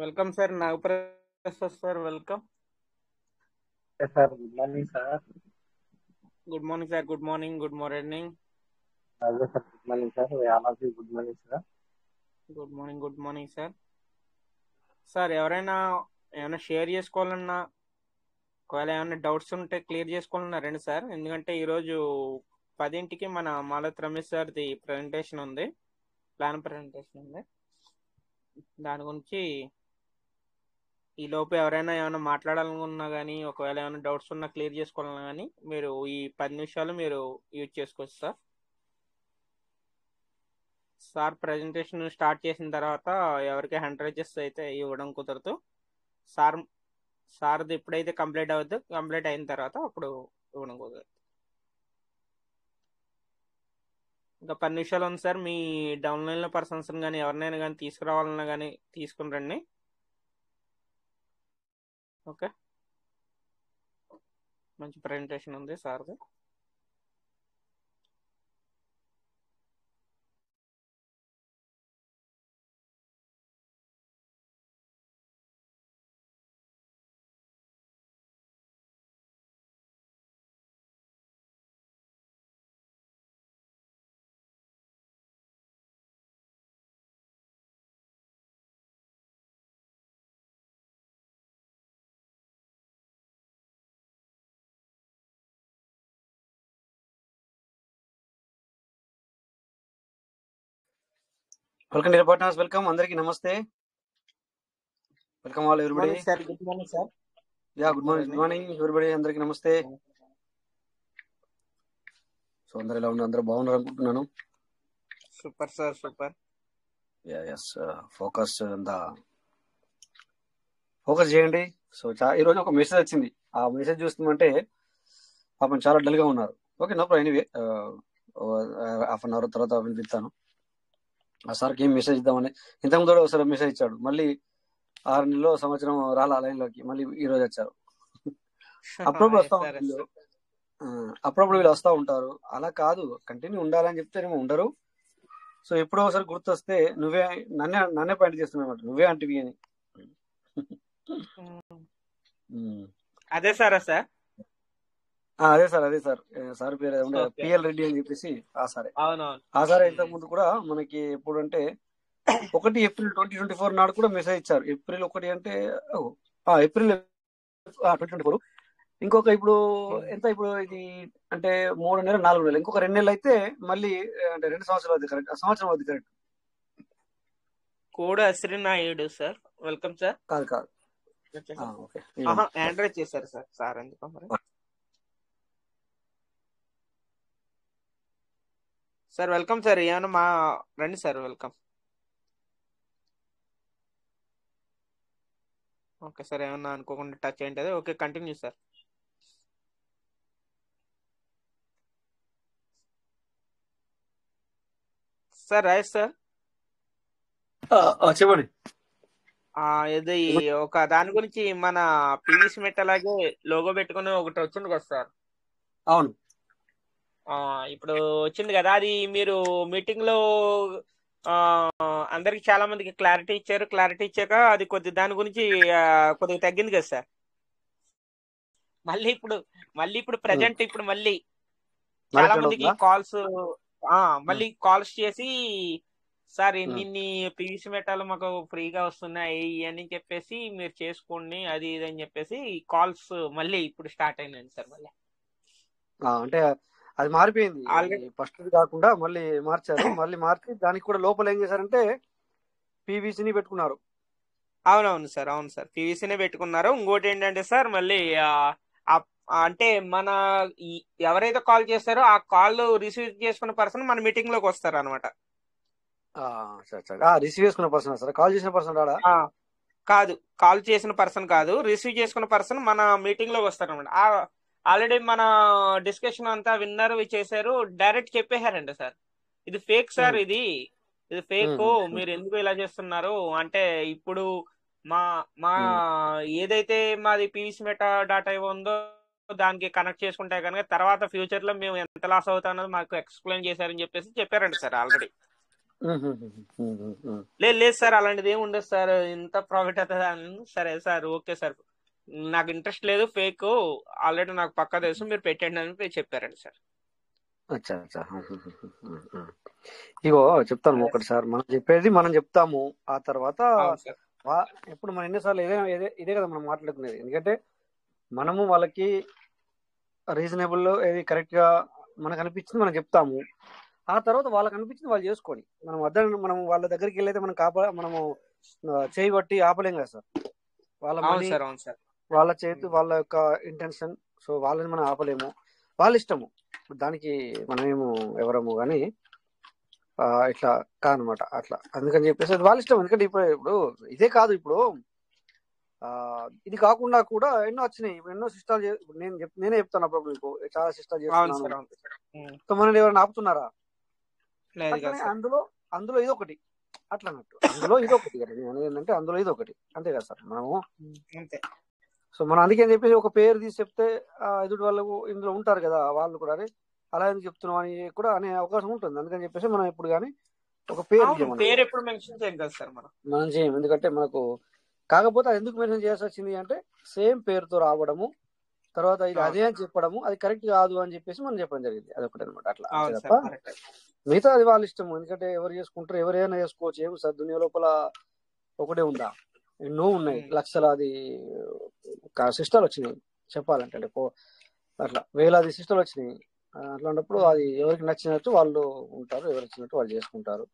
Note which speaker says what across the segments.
Speaker 1: Welcome sir. Nagaprasad sir, welcome.
Speaker 2: Sir good morning sir.
Speaker 1: Good morning sir. Good morning. Good morning.
Speaker 2: అదే sir good morning sir. All of you good morning sir.
Speaker 1: Good morning. Good morning sir. Sir ఎవరైనా ఏమైనా share చేసుకోవాలన్నా, ఒకవేళ ఏమైనా doubts ఉంటే clear చేసుకోవాలన్నా రండి sir. ఎందుకంటే ఈరోజు 10ంటికి మన మాలత్ రమేష్ సార్ది ప్రజెంటేషన్ ఉంది, ప్లాన్ ప్రజెంటేషన్ ఉంది. దాని గురించి ఈ లోపు ఎవరైనా ఏమైనా మాట్లాడాలనుకున్నా కానీ, ఒకవేళ ఏమైనా డౌట్స్ ఉన్నా క్లియర్ చేసుకోవాలన్నా కానీ మీరు ఈ 10 నిమిషాలు మీరు యూజ్ చేసుకోవచ్చు సార్. సార్ ప్రజెంటేషన్ స్టార్ట్ చేసిన తర్వాత ఎవరికి హండ్రెడ్జెస్ అయితే ఇవ్వడం కుదరదు. సార్ది ఎప్పుడైతే కంప్లీట్ అవుద్దో, కంప్లీట్ అయిన తర్వాత అప్పుడు ఇవ్వడం కుదరదు. ఇంకా 10 నిమిషాలు ఉంది సార్. మీ డౌన్లైన్లో పర్సన్స్ కానీ ఎవరినైనా కానీ తీసుకురావాలన్నా కానీ తీసుకుని రండి. ఓకే, మంచి ప్రజెంటేషన్ ఉంది సార్ది.
Speaker 3: వెల్కమ్ డియర్ పార్ట్నర్స్, వెల్కమ్ అందరికి నమస్తే. Welcome all everybody.
Speaker 1: Sir good morning sir.
Speaker 3: Yeah good morning. Good morning everybody, అందరికి నమస్తే. సో అందరు ఎలా ఉన్నారు? అందరూ బాగున్నారు అనుకుంటున్నాను.
Speaker 1: Super sir, super.
Speaker 3: Yes, focus అంతా ఫోకస్ చేయండి. సో ఈరోజు ఒక మెసేజ్ వచ్చింది. ఆ మెసేజ్ చూస్తుందంటే పాపం చాలా డల్ గా ఉన్నారు. Okay, no problem. Anyway half an hour తర్వాత వినిపిస్తాను. ఆ సార్కి ఏం మెసేజ్ ఇద్దామని ఇంతకుముందు కూడా ఒకసారి మెసేజ్ ఇచ్చాడు. మళ్ళీ 6 నెలలు సంవత్సరం రాలా లైన్లోకి, మళ్ళీ ఈ రోజు వచ్చారు. అప్పుడప్పుడు వస్తూ ఉంటారు, అప్పుడప్పుడు వీళ్ళు వస్తూ ఉంటారు. అలా కాదు, కంటిన్యూ ఉండాలని చెప్తేనేమో ఉండరు. సో ఎప్పుడో ఒకసారి గుర్తొస్తే నువ్వే నన్నే పాయింట్ చేస్తున్నావు, నువ్వే అంటివి అని.
Speaker 1: అదే సార్. సార్
Speaker 3: అదే సార్ సార్ పేరు పిఎల్ రెడ్డి అని చెప్పేసి ఆ సారే.
Speaker 1: అవునవును.
Speaker 3: ఆ సారే ఇంతకు ముందు కూడా మనకి ఎప్పుడంటే 1 ఏప్రిల్ 2024 నాడు కూడా మెసేజ్ ఇచ్చారు. ఏప్రిల్ 1 అంటే ఏప్రిల్ 2024. ఇంకొక ఇప్పుడు ఎంత, ఇప్పుడు ఇది అంటే 3 నెలలు 4 నెలలు, ఇంకొక 2 నెలలు అయితే మళ్ళీ అంటే 2 సంవత్సరాలు అవుతుంది. కరెక్ట్, సంవత్సరం అవుతుంది. కరెక్ట్.
Speaker 1: కోడ అశ్రీనాయుడు సార్, వెల్కమ్ సార్.
Speaker 3: కాదు ఓకే,
Speaker 1: ఆండ్రాయిడ్ చేశారు సార్. సార్ ఎందుకు మరి సార్? Welcome sir. ఏమన్నా మా రండి సార్, వెల్కమ్. ఓకే సార్, ఏమన్నా అనుకోకుండా టచ్ అయింటది. Okay, continue sir. సార్ రాయస్ సార్,
Speaker 3: చెప్పండి.
Speaker 1: ఇది ఒక దాని గురించి మన పీవీసీ మెట్ అలాగే లోగో పెట్టుకుని ఒకటి వచ్చింది కదా సార్.
Speaker 3: అవును,
Speaker 1: ఇప్పుడు వచ్చింది కదా, అది మీరు మీటింగ్ లో అందరికి చాలా మందికి క్లారిటీ ఇచ్చారు. క్లారిటీ ఇచ్చాక అది దాని గురించి కొద్దిగా తగ్గింది కదా సార్. మళ్ళీ ఇప్పుడు ప్రజెంట్ ఇప్పుడు మళ్ళీ చాలా మందికి కాల్స్ మళ్ళీ కాల్స్ చేసి, సార్ ఇన్ని పీవీసీ మెటాలు మాకు ఫ్రీగా వస్తున్నాయి అని చెప్పేసి మీరు చేసుకోండి అది ఇది అని చెప్పేసి కాల్స్ మళ్ళీ ఇప్పుడు స్టార్ట్ అయినాయి సార్. మళ్ళీ
Speaker 3: అంటే అది మారిపోయింది. ఫస్ట్ కాకుండా మళ్ళీ మార్చారు. మళ్ళీ మార్చి దానికి కూడా లోపల ఏం చేశారంటే పీవీసీని పెట్టుకున్నారు.
Speaker 1: అవునవును సార్, అవును సార్, పీవీసీనే పెట్టుకున్నారు. ఇంకోటి ఏంటంటే సార్, మళ్ళీ అంటే మన ఎవరైతే కాల్ చేస్తారో ఆ కాల్ రిసీవ్ చేసుకున్న పర్సన్ మన మీటింగ్ లోకి వస్తారు అనమాట.
Speaker 3: రిసీవ్ చేసుకున్న పర్సన్ సార్, కాల్ చేసిన పర్సన్ రాడా?
Speaker 1: కాదు, కాల్ చేసిన పర్సన్ కాదు, రిసీవ్ చేసుకున్న పర్సన్ మన మీటింగ్ లోకి వస్తారు అనమాట. ఆల్రెడీ మన డిస్కషన్ అంతా విన్నారు, చేశారు, డైరెక్ట్ చెప్పేశారండి సార్ ఇది ఫేక్ సార్, ఇది ఫేక్, మీరు ఎందుకు ఇలా చేస్తున్నారు అంటే, ఇప్పుడు మా ఏదైతే మాది పీవీసీ మెటా డాటా ఉందో దానికి కనెక్ట్ చేసుకుంటే కనుక తర్వాత ఫ్యూచర్ లో మేము ఎంత లాస్ అవుతామో మాకు ఎక్స్ప్లెయిన్ చేశారని చెప్పేసి చెప్పారండి సార్ ఆల్రెడీ. లేదు లేదు సార్, అలాంటిది ఏమి ఉండదు సార్, ఇంత ప్రాఫిట్ అవుతుంది అని. సరే సార్, ఓకే సార్, నాకు ఇంట్రెస్ట్ లేదు, ఫేక్ ఆల్రెడీ నాకు పక్కా తెలుసు, మీరు పెట్టండి అని చెప్పారండి సార్.
Speaker 3: అచ్చా అచ్చా. ఇగో చెప్తాను ఒకటి సార్, మనం చెప్పేది మనం చెప్తాము, ఆ తర్వాత
Speaker 1: అవును సార్.
Speaker 3: ఎప్పుడు మనం ఎన్నిసార్లు ఇదే కదా మనం మాట్లాడుకునేది. ఎందుకంటే మనము వాళ్ళకి రీజనబుల్ ఏది కరెక్ట్ గా మనకు అనిపించింది మనం చెప్తాము, ఆ తర్వాత వాళ్ళకి అనిపించింది వాళ్ళు చేసుకొని, మనం వాళ్ళ దగ్గరికి వెళ్ళైతే మనము చేయబట్టి ఆపలేం కదా సార్. వాళ్ళ
Speaker 1: అవును
Speaker 3: మనీ,
Speaker 1: సార్. అవును సార్.
Speaker 3: వాళ్ళ చేతి, వాళ్ళ యొక్క ఇంటెన్షన్, సో వాళ్ళని మనం ఆపలేము, వాళ్ళ ఇష్టము, దానికి మనమేమో ఎవరము కానీ ఇట్లా కాదనమాట. అట్లా అందుకని చెప్పేసి అది వాళ్ళ ఇష్టం. ఎందుకంటే ఇప్పుడు ఇదే కాదు, ఇప్పుడు ఇది కాకుండా కూడా ఎన్నో వచ్చినాయి. ఇప్పుడు ఎన్నో సిస్టాలు నేనే చెప్తాను అప్పుడప్పుడు, మీకు చాలా సిస్టాలు
Speaker 1: అవును
Speaker 3: చేస్తున్నాను.
Speaker 1: సార్. అవును సార్.
Speaker 3: సో మనల్ని ఎవరైనా ఆపుతున్నారా?
Speaker 1: లేదు కదా
Speaker 3: అట్లనే
Speaker 1: సార్.
Speaker 3: అందులో ఇదొకటి, అట్లా అన్నట్టు అందులో ఇదొకటి కదా. నేను అనేది ఏంటంటే అందులో ఇదొకటి, అంతే కదా సార్. మనము
Speaker 1: అంతే.
Speaker 3: సో మనం అందుకే చెప్పేసి ఒక పేరు తీసి చెప్తే ఎదుటి వాళ్ళు ఇందులో ఉంటారు కదా, వాళ్ళు కూడా అరే అలా ఎందుకు చెప్తున్నాం అని కూడా అనే అవకాశం ఉంటుంది. అందుకని చెప్పేసి మనం ఎప్పుడు కానీ ఒక పేరు
Speaker 1: అవును,
Speaker 3: చేయమని
Speaker 1: పేరు ఎప్పుడు మెన్షన్ చేయం కదా సార్
Speaker 3: మనం చేయం. ఎందుకంటే మనకు కాకపోతే అది ఎందుకు మెన్షన్ చేయాల్సి వచ్చింది అంటే సేమ్ పేరుతో రావడము, తర్వాత ఇది అదే అని చెప్పడము, అది కరెక్ట్ కాదు అని చెప్పేసి మనం చెప్పడం జరిగింది. అదొకటి అనమాట. అట్లా అంతే తప్ప మిగతా అది వాళ్ళ ఇష్టము. ఎందుకంటే ఎవరు చేసుకుంటారు, ఎవరైనా చేసుకోవచ్చు. ఏమి సార్ దునియా లోపల ఒకటే ఉందా? ఎన్నో ఉన్నాయి, లక్షలాది సిస్టాలు వచ్చినాయి చెప్పాలంటే. అట్లా వేలాది సిస్టాలు వచ్చినాయి. అట్లాంటప్పుడు అది ఎవరికి నచ్చినట్టు వాళ్ళు ఉంటారు, ఎవరికి నచ్చినట్టు వాళ్ళు చేసుకుంటారు.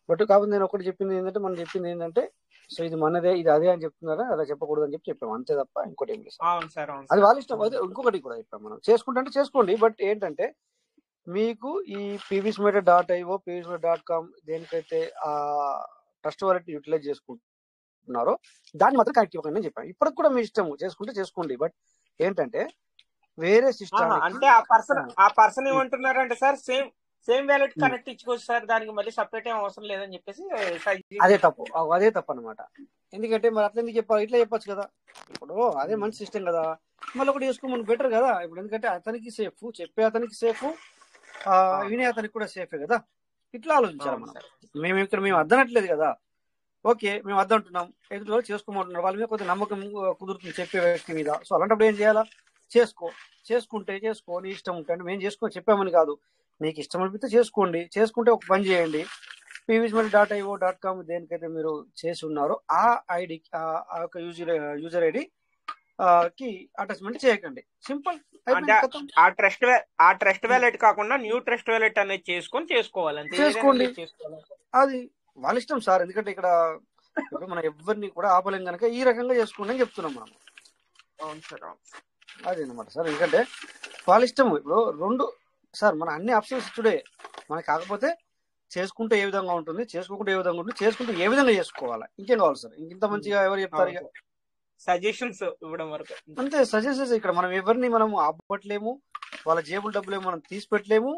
Speaker 3: బట్ కాకపోతే నేను ఒకటి చెప్పింది ఏంటంటే, మనం చెప్పింది ఏంటంటే, సో ఇది మనదే, ఇది అదే అని చెప్తున్నారా, అలా చెప్పకూడదు అని చెప్పాము, అంతే తప్ప ఇంకోటి ఏం లేదు. అది వాళ్ళ ఇష్టం. అదే ఇంకొకటి కూడా చెప్పాం, మనం చేసుకుంటే చేసుకోండి, బట్ ఏంటంటే మీకు ఈ pvsmeter.io, pvsmeter.com దేనికైతే ఆ ట్రస్ట్ వాలెట్ యూటిలైజ్ చేసుకుంటున్నారో దాన్ని మాత్రం కనెక్ట్ ఇవ్వకండి అని చెప్పాను. ఇప్పటికి కూడా మీ ఇష్టం, చేసుకుంటే చేసుకోండి, బట్ ఏంటంటే వేరే సిస్టమ్
Speaker 1: అంటే ఆ పర్సన్ ఏమంటున్నారంటే సార్, సేమ్ వ్యాలెట్ కనెక్ట్ ఇచ్చుకోవచ్చు సార్, దానికి మళ్ళీ సపరేట్ ఏం అవసరం లేదని చెప్పేసి
Speaker 3: అదే తప్పు అనమాట. ఎందుకంటే మరి అట్లా ఎందుకు చెప్పాలి, ఇట్లా చెప్పొచ్చు కదా. ఇప్పుడు అదే మంచి సిస్టమ్ కదా, మళ్ళీ ఒకటి చేసుకోమని బెటర్ కదా. ఇప్పుడు ఎందుకంటే అతనికి సేఫ్, చెప్పే అతనికి సేఫ్, వినే అతనికి కూడా సేఫే కదా. ఇట్లా ఆలోచించాలి మనం. మేము అద్దనట్లేదు కదా, ఓకే మేము అద్దంటున్నాం, ఎదుటి వాళ్ళు చేసుకోమంటున్నారు, వాళ్ళ మీద కొద్దిగా నమ్మకం కుదురుతుంది చెప్పే వ్యక్తి మీద. సో అలాంటప్పుడు ఏం చేయాలా, చేసుకుంటే చేసుకో, నీ ఇష్టం ఉంటే. మేము చేసుకొని చెప్పామని కాదు, నీకు ఇష్టం అనిపిస్తే చేసుకోండి. చేసుకుంటే ఒక పని చేయండి, pvsmeter.io.com దేనికైతే మీరు చేసి ఉన్నారో ఆ ఐడి, ఆ యొక్క యూజర్ ఐడి కి అటాచ్మెంట్ చేయకండి. సింపుల్.
Speaker 1: ఆ ట్రస్ట్ వ్యాలెట్ కాకుండా న్యూ ట్రస్ట్ వ్యాలెట్ అనేది చేసుకోవాలి.
Speaker 3: అది వాళ్ళ ఇష్టం సార్. ఎందుకంటే ఇక్కడ ఇప్పుడు మనం ఎవరిని కూడా ఆపలేం కనుక ఈ రకంగా చేసుకోండి అని చెప్తున్నాం మనం.
Speaker 1: అవును సార్.
Speaker 3: అదేనమాట సార్. ఎందుకంటే వాళ్ళ ఇష్టం. ఇప్పుడు రెండు సార్, మన అన్ని ఆప్షన్స్ ఇచ్చుడే మనకి. కాకపోతే చేసుకుంటే ఏ విధంగా ఉంటుంది, చేసుకోకుంటే ఏ విధంగా ఉంటుంది, చేసుకుంటే ఏ విధంగా చేసుకోవాలి, ఇంకేం కావాలి సార్? ఇంత మంచిగా ఎవరు చెప్తారు? ఇక
Speaker 1: సజెషన్స్ ఇవ్వడం వరకు
Speaker 3: అంతే. సజెషన్స్. ఇక్కడ మనం ఎవరిని మనం ఆపట్లేము, వాళ్ళ జేబులు డబ్బులు మనం తీసి పెట్టలేము,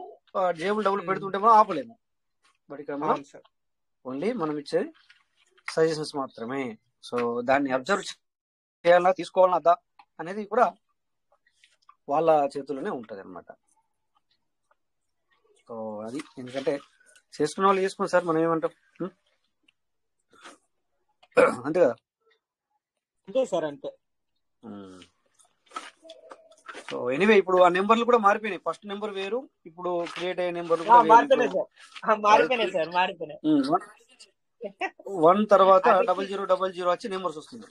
Speaker 3: జేబులు డబ్బులు పెడుతుంటే మనం ఆపలేము. బట్ ఇక్కడ మనం ఓన్లీ మనం ఇచ్చేది సజెషన్స్ మాత్రమే. సో దాన్ని అబ్జర్వ్ చేయాలా, తీసుకోవాలా అదా అనేది కూడా వాళ్ళ చేతుల్లోనే ఉంటది అనమాట. సో అది. ఎందుకంటే చేసుకున్న వాళ్ళు చేసుకోండి సార్, మనం ఏమంటాం, అంతే కదా.
Speaker 1: అంతే సార్, అంతే.
Speaker 3: సో ఎనీవే ఇప్పుడు ఆ నెంబర్లు కూడా మారిపోయినాయి. ఫస్ట్ నెంబర్ వేరు, ఇప్పుడు క్రియేట్ అయ్యే నెంబర్లు కూడా
Speaker 1: మారిపోయినాయి.
Speaker 3: 1 తర్వాత 0000 వచ్చి నెంబర్స్ వస్తుంది.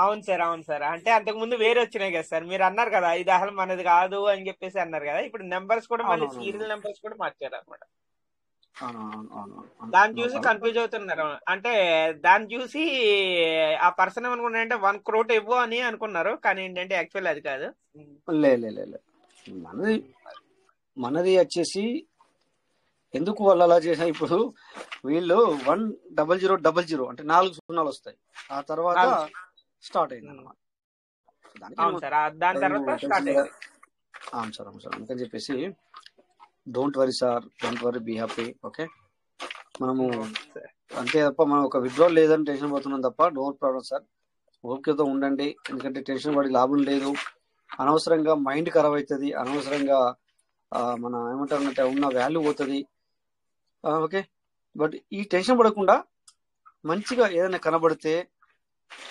Speaker 1: అవును సార్. అంటే అంతకు ముందు వేరే వచ్చినాయి కదా సార్, మీరు అన్నారు కదా ఇది అసలు మనది కాదు అని చెప్పేసి అన్నారు కదా. ఇప్పుడు నెంబర్స్ కూడా మళ్ళీ సీరియల్ నెంబర్స్ కూడా మార్చారు అనమాట. దాన్ని చూసి కన్ఫ్యూజ్ అవుతున్నారు. అంటే దాన్ని చూసి ఆ పర్సన్ ఏమనుకున్నారంటే 1 crore ఇవ్వు అని అనుకున్నారు, కానీ ఏంటంటే యాక్చువల్ అది కాదు.
Speaker 3: మనది వచ్చేసి ఎందుకు వాళ్ళు అలా చేసా, ఇప్పుడు వీళ్ళు 10000 అంటే 4 సున్నాలు వస్తాయి, ఆ తర్వాత స్టార్ట్ అయింది అన్నమాట.
Speaker 1: అవును
Speaker 3: సార్. అందుకని చెప్పేసి don't worry sir, don't worry, be happy. Okay, మనము అంతే తప్ప మనం ఒక విత్డ్రాల్ లేదని టెన్షన్ పడుతున్నాం తప్ప, నో ప్రాబ్లం సార్. ఓకేతో ఉండండి. ఎందుకంటే టెన్షన్ పడి లాభం లేదు. అనవసరంగా మైండ్ ఖరాబ్ అవుతుంది, అనవసరంగా మన ఏమంటారంటే ఉన్న వాల్యూ పోతుంది. ఓకే, బట్ ఈ టెన్షన్ పడకుండా మంచిగా ఏదైనా కనబడితే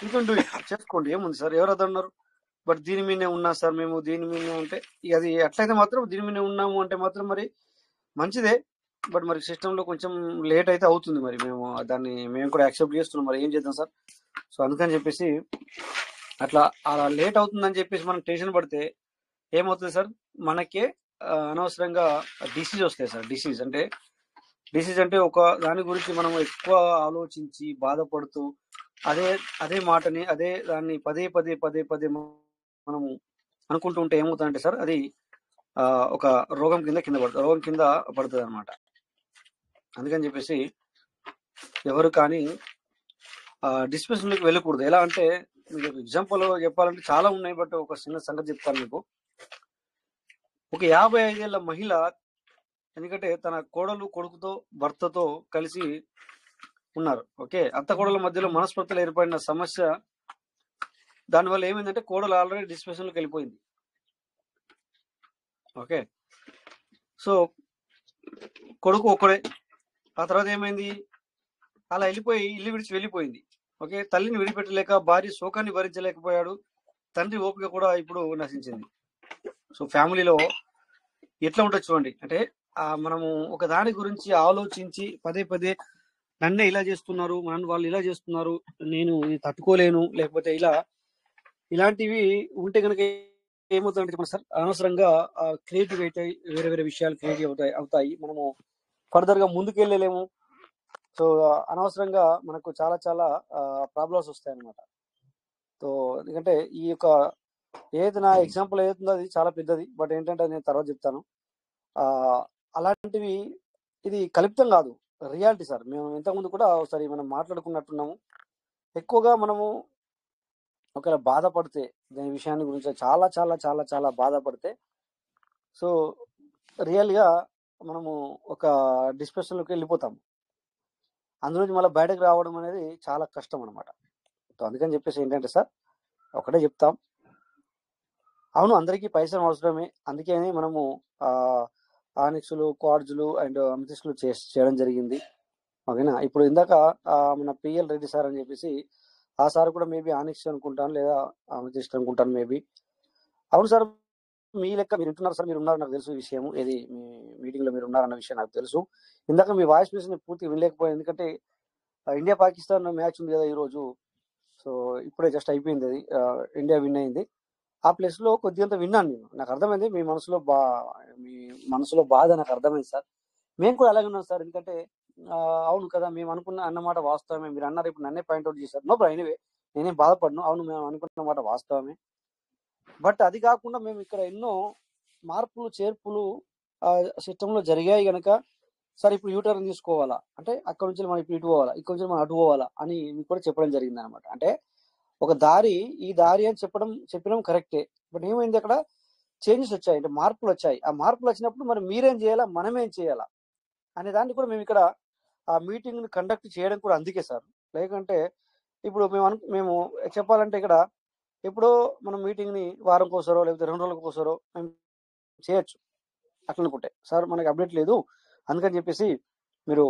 Speaker 3: యూ కెన్ డూ ఇట్, చేసుకోండి, ఏముంది సార్, ఎవరు అదన్నారు. బట్ దీని మీదనే ఉన్నా సార్ మేము, దీని మీదనే అంటే ఇక అది ఎట్లయితే మాత్రం దీని మీదనే ఉన్నాము అంటే మాత్రం మరి మంచిదే. బట్ మరి సిస్టంలో కొంచెం లేట్ అయితే అవుతుంది, మరి మేము కూడా యాక్సెప్ట్ చేస్తున్నాం, మరి ఏం చేద్దాం సార్. సో అందుకని చెప్పేసి అట్లా అలా లేట్ అవుతుందని చెప్పేసి మనం టెన్షన్ పడితే ఏమవుతుంది సార్, మనకే అనవసరంగా డిసీజ్ వస్తాయి సార్. డిసీజ్ అంటే ఒక దాని గురించి మనం ఎక్కువ ఆలోచించి బాధపడుతూ అదే అదే మాటని అదే దాన్ని పదే పదే పదే పదే మనము అనుకుంటూ ఉంటే ఏమవుతుందంటే సార్, అది ఒక రోగం కింద పడుతుంది అనమాట. అందుకని చెప్పేసి ఎవరు కానీ డిస్పెన్సరీకి వెళ్ళకూడదు. ఎలా అంటే మీకు ఎగ్జాంపుల్ చెప్పాలంటే చాలా ఉన్నాయి, బట్ ఒక చిన్న సంగతి చెప్తాను మీకు. ఒక 55 ఏళ్ల మహిళ, ఎందుకంటే తన కోడలు కొడుకుతో భర్తతో కలిసి ఉన్నారు. ఓకే, అత్త కోడల మధ్యలో మనస్పర్ధలు ఏర్పడిన సమస్య, దానివల్ల ఏమైందంటే కోడలు ఆల్రెడీ డిస్పెన్సరీకి వెళ్ళిపోయింది. ఓకే, సో కొడుకు ఒక్కడే. ఆ తర్వాత ఏమైంది, అలా వెళ్ళిపోయి ఇల్లు విడిచి వెళ్ళిపోయింది. ఓకే, తల్లిని విడిపెట్టలేక భార్య శోకాన్ని భరించలేకపోయాడు, తండ్రి ఓపిక కూడా ఇప్పుడు నశించింది. సో ఫ్యామిలీలో ఎట్లా ఉంటుంది చూడండి. అంటే మనము ఒక దాని గురించి ఆలోచించి పదే పదే నన్నే ఇలా చేస్తున్నారు, వాళ్ళు ఇలా చేస్తున్నారు, నేను తట్టుకోలేను, లేకపోతే ఇలాంటివి ఉంటే కనుక ఏమవుతుందంటే చెప్పండి సార్, అనవసరంగా క్రియేటివ్ అవుతాయి, వేరే వేరే విషయాలు క్రియేటివ్ అవుతాయి, మనము ఫర్దర్ గా ముందుకు వెళ్ళలేము. సో అనవసరంగా మనకు చాలా చాలా ప్రాబ్లమ్స్ వస్తాయి అన్నమాట. సో ఎందుకంటే ఈ యొక్క ఏది నా ఎగ్జాంపుల్ ఏదైతుందో అది చాలా పెద్దది, బట్ ఏంటంటే నేను తర్వాత చెప్తాను. అలాంటివి ఇది కల్పితం కాదు, రియాలిటీ సార్. మేము ఇంతకుముందు కూడా ఒకసారి మనం మాట్లాడుకున్నట్టున్నాము. ఎక్కువగా మనము ఒకవేళ బాధపడితే దాని విషయాన్ని గురించి చాలా చాలా చాలా చాలా బాధపడితే, సో రియల్గా మనము ఒక డిస్కషన్లోకి వెళ్ళిపోతాము. అందులోంచి మళ్ళీ బయటకు రావడం అనేది చాలా కష్టం అనమాట. సో అందుకని చెప్పేసి ఏంటంటే సార్, ఒకటే చెప్తాం, అవును అందరికీ పైసలు అవసరమే, అందుకే మనము ఆనిక్స్లు, క్వార్డ్జులు అండ్ అమితిస్టులు చేయడం జరిగింది. ఓకేనా, ఇప్పుడు ఇందాక మన పిఎల్ రెడ్డి సార్ అని చెప్పేసి ఆ సార్ కూడా మేబీ ఆనిక్స్ అనుకుంటాను, లేదా అమితిస్ట్ అనుకుంటాను మేబీ. అవును సార్, మీ లెక్క మీరు ఉంటున్నారు సార్, మీరు ఉన్నారు, నాకు తెలుసు విషయం, ఏది మీ మీటింగ్లో మీరు ఉన్నారన్న విషయం నాకు తెలుసు. ఇందాక మీ వాయిస్ మెసేజ్ పూర్తిగా వినలేకపోయాను, ఎందుకంటే ఇండియా పాకిస్తాన్ మ్యాచ్ ఉంది కదా ఈరోజు. సో ఇప్పుడే జస్ట్ అయిపోయింది, అది ఇండియా విన్ అయింది. ఆ ప్లేస్లో కొద్దిగంత విన్నాను నేను, నాకు అర్థమైంది మీ మనసులో బాధ నాకు అర్థమైంది సార్. మేము కూడా అలాగే ఉన్నాం సార్, ఎందుకంటే అవును కదా, మేము అనుకున్న అన్నమాట వాస్తవమే, మీరు అన్నారు, ఇప్పుడు నన్నే పాయింట్అవుట్ చేశారు. నో ప్రాబ్లం, ఎనీవే నేనేం బాధపడను, అవును మేము అనుకున్న మాట వాస్తవమే. బట్ అది కాకుండా మేము ఇక్కడ ఎన్నో మార్పులు చేర్పులు సిస్టంలో జరిగాయి కనుక సార్ ఇప్పుడు యూటర్న్ తీసుకోవాలా అంటే అక్కడ నుంచి మనం ఇప్పుడు ఇటు పోవాలా, ఇక్కడ నుంచి మనం అటు పోవాలా అని మీకు కూడా చెప్పడం జరిగింది అనమాట. అంటే ఒక దారి, ఈ దారి అని చెప్పడం కరెక్టే, బట్ ఏమైంది అక్కడ చేంజెస్ వచ్చాయి, అంటే మార్పులు వచ్చాయి. ఆ మార్పులు వచ్చినప్పుడు మరి మీరేం చేయాలా, మనమేం చేయాలా అనే దాన్ని కూడా మేము ఇక్కడ ఆ మీటింగ్ని కండక్ట్ చేయడం కూడా అందుకే సార్. లేకంటే ఇప్పుడు మేము చెప్పాలంటే ఇక్కడ ఎప్పుడో మనం మీటింగ్ని వారం కోసారో లేకపోతే 2 రోజులకు కోసారో మేము చేయొచ్చు. అట్లా అనుకుంటే సార్ మనకి అప్డేట్ లేదు, అందుకని చెప్పేసి మీరు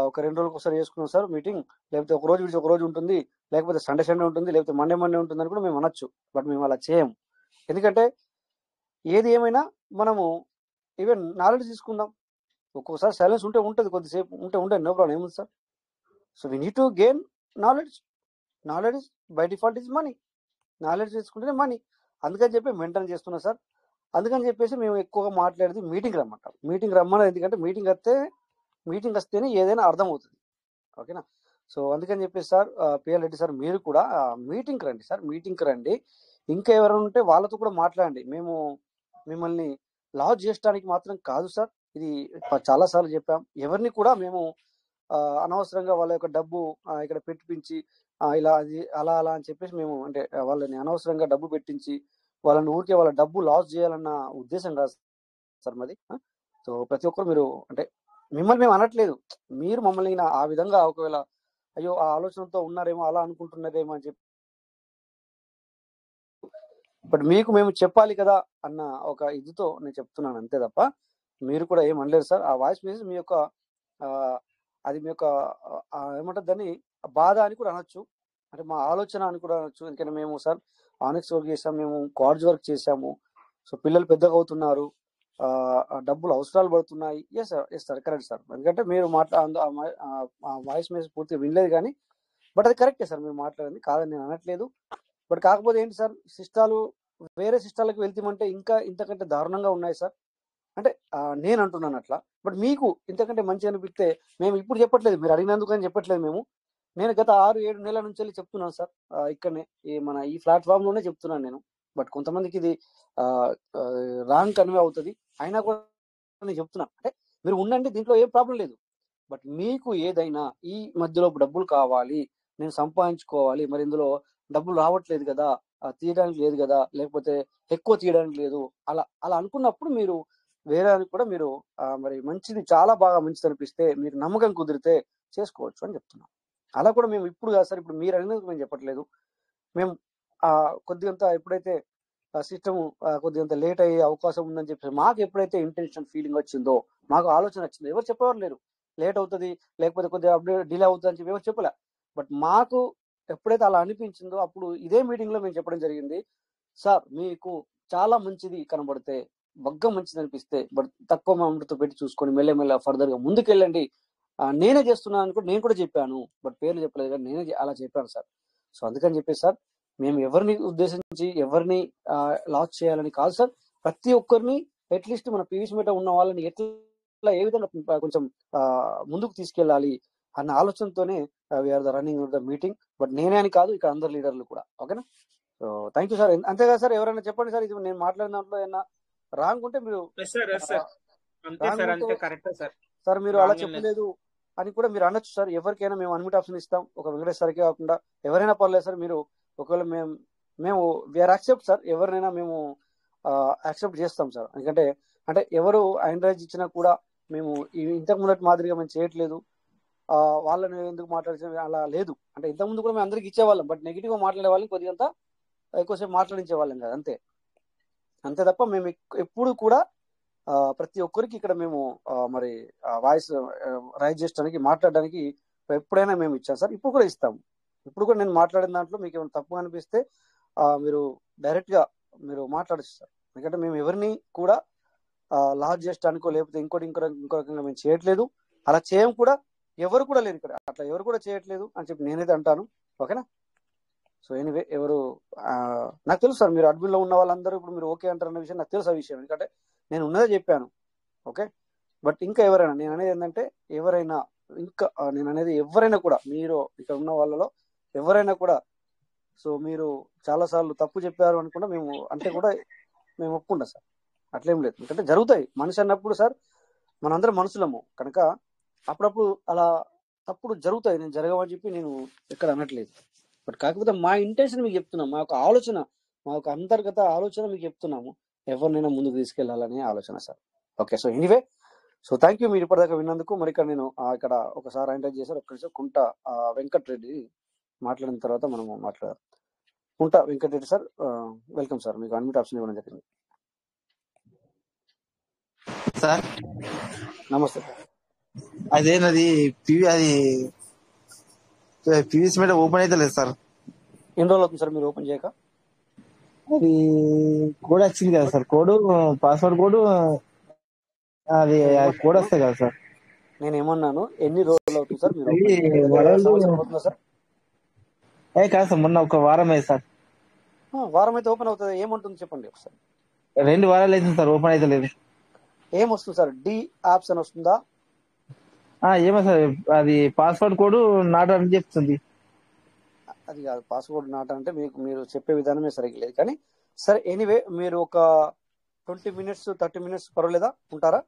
Speaker 3: ఒక 2 రోజులకు ఒకసారి చేసుకున్నాం సార్ మీటింగ్, లేకపోతే ఒక రోజు విడిచి ఒక రోజు ఉంటుంది, లేకపోతే సండే ఉంటుంది, లేకపోతే మండే ఉంటుంది అని కూడా మేము అనొచ్చు. బట్ మేము అలా చేయము, ఎందుకంటే ఏది ఏమైనా మనము ఈవెన్ నాలెడ్జ్ తీసుకుందాం. ఒక్కొక్కసారి సైలెన్స్ ఉంటుంది, కొద్దిసేపు ఉంటే నో ప్రాబ్లం, ఏముంది sir. So we need to gain knowledge by default is money, knowledge తీసుకుంటేనే మనీ. అందుకని చెప్పి మెయింటైన్ చేస్తున్నాం సార్. అందుకని చెప్పేసి మేము ఎక్కువగా మాట్లాడేది మీటింగ్ రమ్మంటాం. మీటింగ్ రమ్మని, ఎందుకంటే మీటింగ్ వస్తేనే ఏదైనా అర్థమవుతుంది. ఓకేనా, సో అందుకని చెప్పేసి సార్ పిఎల్ రెడ్డి సార్ మీరు కూడా మీటింగ్కి రండి సార్, మీటింగ్కి రండి. ఇంకా ఎవరైనా ఉంటే వాళ్ళతో కూడా మాట్లాడండి. మేము మిమ్మల్ని లాస్ చేయడానికి మాత్రం కాదు సార్, ఇది చాలాసార్లు చెప్పాం. ఎవరిని కూడా మేము అనవసరంగా వాళ్ళ యొక్క డబ్బు ఇక్కడ పెట్టించి ఇలా అది అలా అని చెప్పేసి మేము అంటే వాళ్ళని అనవసరంగా డబ్బు పెట్టించి వాళ్ళని ఊరికే వాళ్ళ డబ్బు లాస్ చేయాలన్న ఉద్దేశం కాదు సార్ మాది. సో ప్రతి ఒక్కరు మీరు అంటే మిమ్మల్ని మేము అనట్లేదు, మీరు మమ్మల్ని ఆ విధంగా ఒకవేళ అయ్యో ఆ ఆలోచనతో ఉన్నారేమో, అలా అనుకుంటున్నారేమో అని చెప్పి, బట్ మీకు మేము చెప్పాలి కదా అన్న ఒక ఇదితో నేను చెప్తున్నాను అంతే తప్ప మీరు కూడా ఏం అనలేరు సార్. ఆ వాయిస్ మెసేజ్ మీ యొక్క అది మీ యొక్క ఏమంటారు దాన్ని, బాధ అని కూడా అనొచ్చు, అంటే మా ఆలోచన అని కూడా అనొచ్చు. ఎందుకంటే మేము సార్ ఆనెక్స్ వర్క్ చేసాము, మేము కార్డ్స్ వర్క్ చేసాము. సో పిల్లలు పెద్దగా అవుతున్నారు, డబ్బులు అవసరాలు పడుతున్నాయి. Yes sir correct sir. ఎందుకంటే మీరు వాయిస్ మెసేజ్ పూర్తిగా వినలేదు కానీ, బట్ అది కరెక్టే సార్ మీరు మాట్లాడింది, కాదని నేను అనట్లేదు. బట్ కాకపోతే ఏంటి సార్, సిస్టాలు వేరే సిస్టాలకు వెళ్తామంటే ఇంకా ఇంతకంటే దారుణంగా ఉన్నాయి సార్. అంటే నేను అంటున్నాను అట్లా. బట్ మీకు ఇంతకంటే మంచి అనిపిస్తే మేము ఇప్పుడు చెప్పట్లేదు, మీరు అడిగినందుకు అని చెప్పట్లేదు మేము. నేను గత 6-7 నెలల నుంచి వెళ్ళి చెప్తున్నాను సార్, ఇక్కడనే ఈ ప్లాట్ఫామ్ లోనే చెప్తున్నాను నేను. బట్ కొంతమందికి ఇది రాంగ్ కన్వే అవుతుంది, అయినా కూడా నేను చెప్తున్నాను. అంటే మీరు ఉండండి, దీంట్లో ఏం ప్రాబ్లం లేదు. బట్ మీకు ఏదైనా ఈ మధ్యలో డబ్బులు కావాలి, నేను సంపాదించుకోవాలి, మరి ఇందులో డబ్బులు రావట్లేదు కదా, తీయడానికి లేదు కదా, లేకపోతే ఎక్కువ తీయడానికి లేదు, అలా అలా అనుకున్నప్పుడు మీరు వేరే కూడా మీరు మరి మంచిది, చాలా బాగా మంచిది అనిపిస్తే, మీకు నమ్మకం కుదిరితే చేసుకోవచ్చు అని చెప్తున్నాను. అలా కూడా మేము ఇప్పుడు కాదు సార్, ఇప్పుడు మీరు అడిగినందుకు మేము చెప్పట్లేదు. మేము కొద్దిగంత ఎప్పుడైతే సిస్టమ్ కొద్దిగంత లేట్ అయ్యే అవకాశం ఉందని చెప్పి మాకు ఎప్పుడైతే ఇంటెన్షన్ ఫీలింగ్ వచ్చిందో, మాకు ఆలోచన వచ్చిందో, ఎవరు చెప్పేవారు లేరు లేట్ అవుతుంది లేకపోతే కొద్దిగా అప్డేట్ డిలే అవుతుంది అని చెప్పి ఎవరు చెప్పలే. బట్ మాకు ఎప్పుడైతే అలా అనిపించిందో అప్పుడు ఇదే మీటింగ్ లో మేము చెప్పడం జరిగింది, సార్ మీకు చాలా మంచిది కనబడితే, మంచిది అనిపిస్తే, బట్ తక్కువ అమౌంట్తో పెట్టి చూసుకొని మెల్లమెల్ల ఫర్దర్ గా ముందుకెళ్ళండి. నేనే చేస్తున్నాను అని కూడా నేను కూడా చెప్పాను, బట్ పేర్లు చెప్పలేదు కానీ నేనే అలా చెప్పాను సార్. సో అందుకని చెప్పేసి సార్, మేము ఎవరిని ఉద్దేశించి ఎవరిని లాస్ చేయాలని కాదు సార్, ప్రతి ఒక్కరిని అట్లీస్ట్ మన పీవీసీ మీట ఉన్న వాళ్ళని ఎట్లా ఏ విధంగా కొంచెం ముందుకు తీసుకెళ్ళాలి అన్న ఆలోచనతోనే we are the running the meeting. But నేనే అని కాదు, ఇక్కడ అందరు లీడర్లు కూడా. ఓకేనా? So thank you sir. అంతేగా సార్, ఎవరైనా చెప్పండి సార్, ఇది నేను మాట్లాడిన దాంట్లో ఏమన్నా రాంగ్ ఉంటే మీరు, సార్ మీరు అలా చెప్పలేదు అని కూడా మీరు అనొచ్చు సార్. ఎవరికైనా మేము అన్మిట్ ఆప్షన్ ఇస్తాం, ఒక వెంకటేష్ సార్కే కాకుండా ఎవరైనా పర్లేదు సార్. మీరు ఒకవేళ మేము వీఆర్ యాక్సెప్ట్ సార్, ఎవరినైనా మేము యాక్సెప్ట్ చేస్తాం సార్. ఎందుకంటే అంటే ఎవరు ఐండ్రైజ్ ఇచ్చినా కూడా మేము ఇంతకు ముందటి మాదిరిగా మేము చేయట్లేదు, వాళ్ళని ఎందుకు మాట్లాడించడం అలా లేదు. అంటే ఇంతకుముందు కూడా మేము అందరికి ఇచ్చేవాళ్ళం, బట్ నెగిటివ్ గా మాట్లాడే వాళ్ళని కొద్దిగంత ఎక్కువసేపు మాట్లాడించే వాళ్ళం కదా, అంతే తప్ప మేము ఎప్పుడు కూడా ప్రతి ఒక్కరికి ఇక్కడ మేము మరి వాయిస్ రైజ్ చేయడానికి మాట్లాడడానికి ఎప్పుడైనా మేము ఇచ్చాం సార్, ఇప్పుడు కూడా ఇస్తాము. ఇప్పుడు కూడా నేను మాట్లాడిన దాంట్లో మీకు ఏమైనా తప్పుగా అనిపిస్తే మీరు డైరెక్ట్ గా మీరు మాట్లాడచ్చు సార్. ఎందుకంటే మేము ఎవరిని కూడా లాస్ చేయడానికో లేకపోతే ఇంకో రకంగా మేము చేయట్లేదు, అలా చేయం కూడా, ఎవరు కూడా లేరు ఇక్కడ, అట్లా ఎవరు కూడా చేయట్లేదు అని చెప్పి నేనైతే అంటాను. ఓకేనా? సో ఎనీవే, ఎవరు నాకు తెలుసు సార్, మీరు అడ్మిన్ లో ఉన్న వాళ్ళందరూ ఇప్పుడు మీరు ఓకే అంటారన్న విషయం నాకు తెలుసు ఆ విషయం, ఎందుకంటే నేను ఉన్నదే చెప్పాను. ఓకే, బట్ ఇంకా ఎవరైనా, నేను అనేది ఏంటంటే ఎవరైనా ఇంకా నేను అనేది ఎవరైనా కూడా, మీరు ఇక్కడ ఉన్న వాళ్ళలో ఎవరైనా కూడా, సో మీరు చాలా సార్లు తప్పు చెప్పారు అనుకుంటా మేము అంటే కూడా మేము ఒప్పుకుంటాం సార్, అట్లేం లేదు. ఎందుకంటే జరుగుతాయి, మనిషి అన్నప్పుడు సార్ మనందరం మనుషులము కనుక అప్పుడప్పుడు అలా తప్పుడు జరుగుతాయి. నేను జరగవని చెప్పి నేను ఎక్కడ అనట్లేదు, బట్ కాకపోతే మా ఇంటెన్షన్ మీకు చెప్తున్నాం, మా యొక్క ఆలోచన, మా యొక్క అంతర్గత ఆలోచన మీకు చెప్తున్నాము, ఎవరినైనా ముందుకు తీసుకెళ్లాలనే ఆలోచన sir. Okay, so anyway, so thank you మీరు ఇప్పటిదాకా విన్నందుకు. మరి ఇక్కడ నేను ఇక్కడ ఒకసారి ఎంటర్ చేశారు, ఒక్కసారి కుంట వెంకటరెడ్డి మాట్లాడిన తర్వాత మనము మాట్లాడారు. కుంట వెంకటరెడ్డి సార్, వెల్కమ్ సార్, మీకు అన్మిట్ ఆప్షన్ ఇవ్వడం జరిగింది
Speaker 4: సార్.
Speaker 3: నమస్తే సార్.
Speaker 4: అదేనది పీవీసీ మీద ఓపెన్ అయితే లేదు సార్.
Speaker 3: ఎన్ని రోజులు అవుతుంది సార్ మీరు ఓపెన్ చేయక?
Speaker 4: అది కోడ్ వచ్చింది కదా సార్, కోడ్ పాస్వర్డ్ కోడ్, అది కోడ్ వస్తాయి కదా సార్.
Speaker 3: నేను ఏమన్నాను, ఎన్ని రోజులు అవుతుంది సార్ మీరు సార్?
Speaker 4: కాదు సార్, మొన్న ఒక వారం అయింది సార్.
Speaker 3: వారం అయితే ఓపెన్ అవుతుంది, ఏముంటుంది చెప్పండి ఒకసారి.
Speaker 4: 2 వారాలు అవుతుంది సార్, ఓపెన్ అయితే లేదు.
Speaker 3: ఏమొస్తుంది సార్, డి యాప్స్ అని వస్తుందా?
Speaker 4: ఏమో సార్, అది పాస్వర్డ్ కోడ్ నాట్ అని చెప్తుంది.
Speaker 3: అది కాదు, పాస్వర్డ్ నాట్ అంటే మీరు చెప్పే విధానమే సరిగ్గా లేదు కానీ సరే. ఎనీవే, మీరు ఒక 20 minutes 30 minutes పర్వాలేదా, ఉంటారా?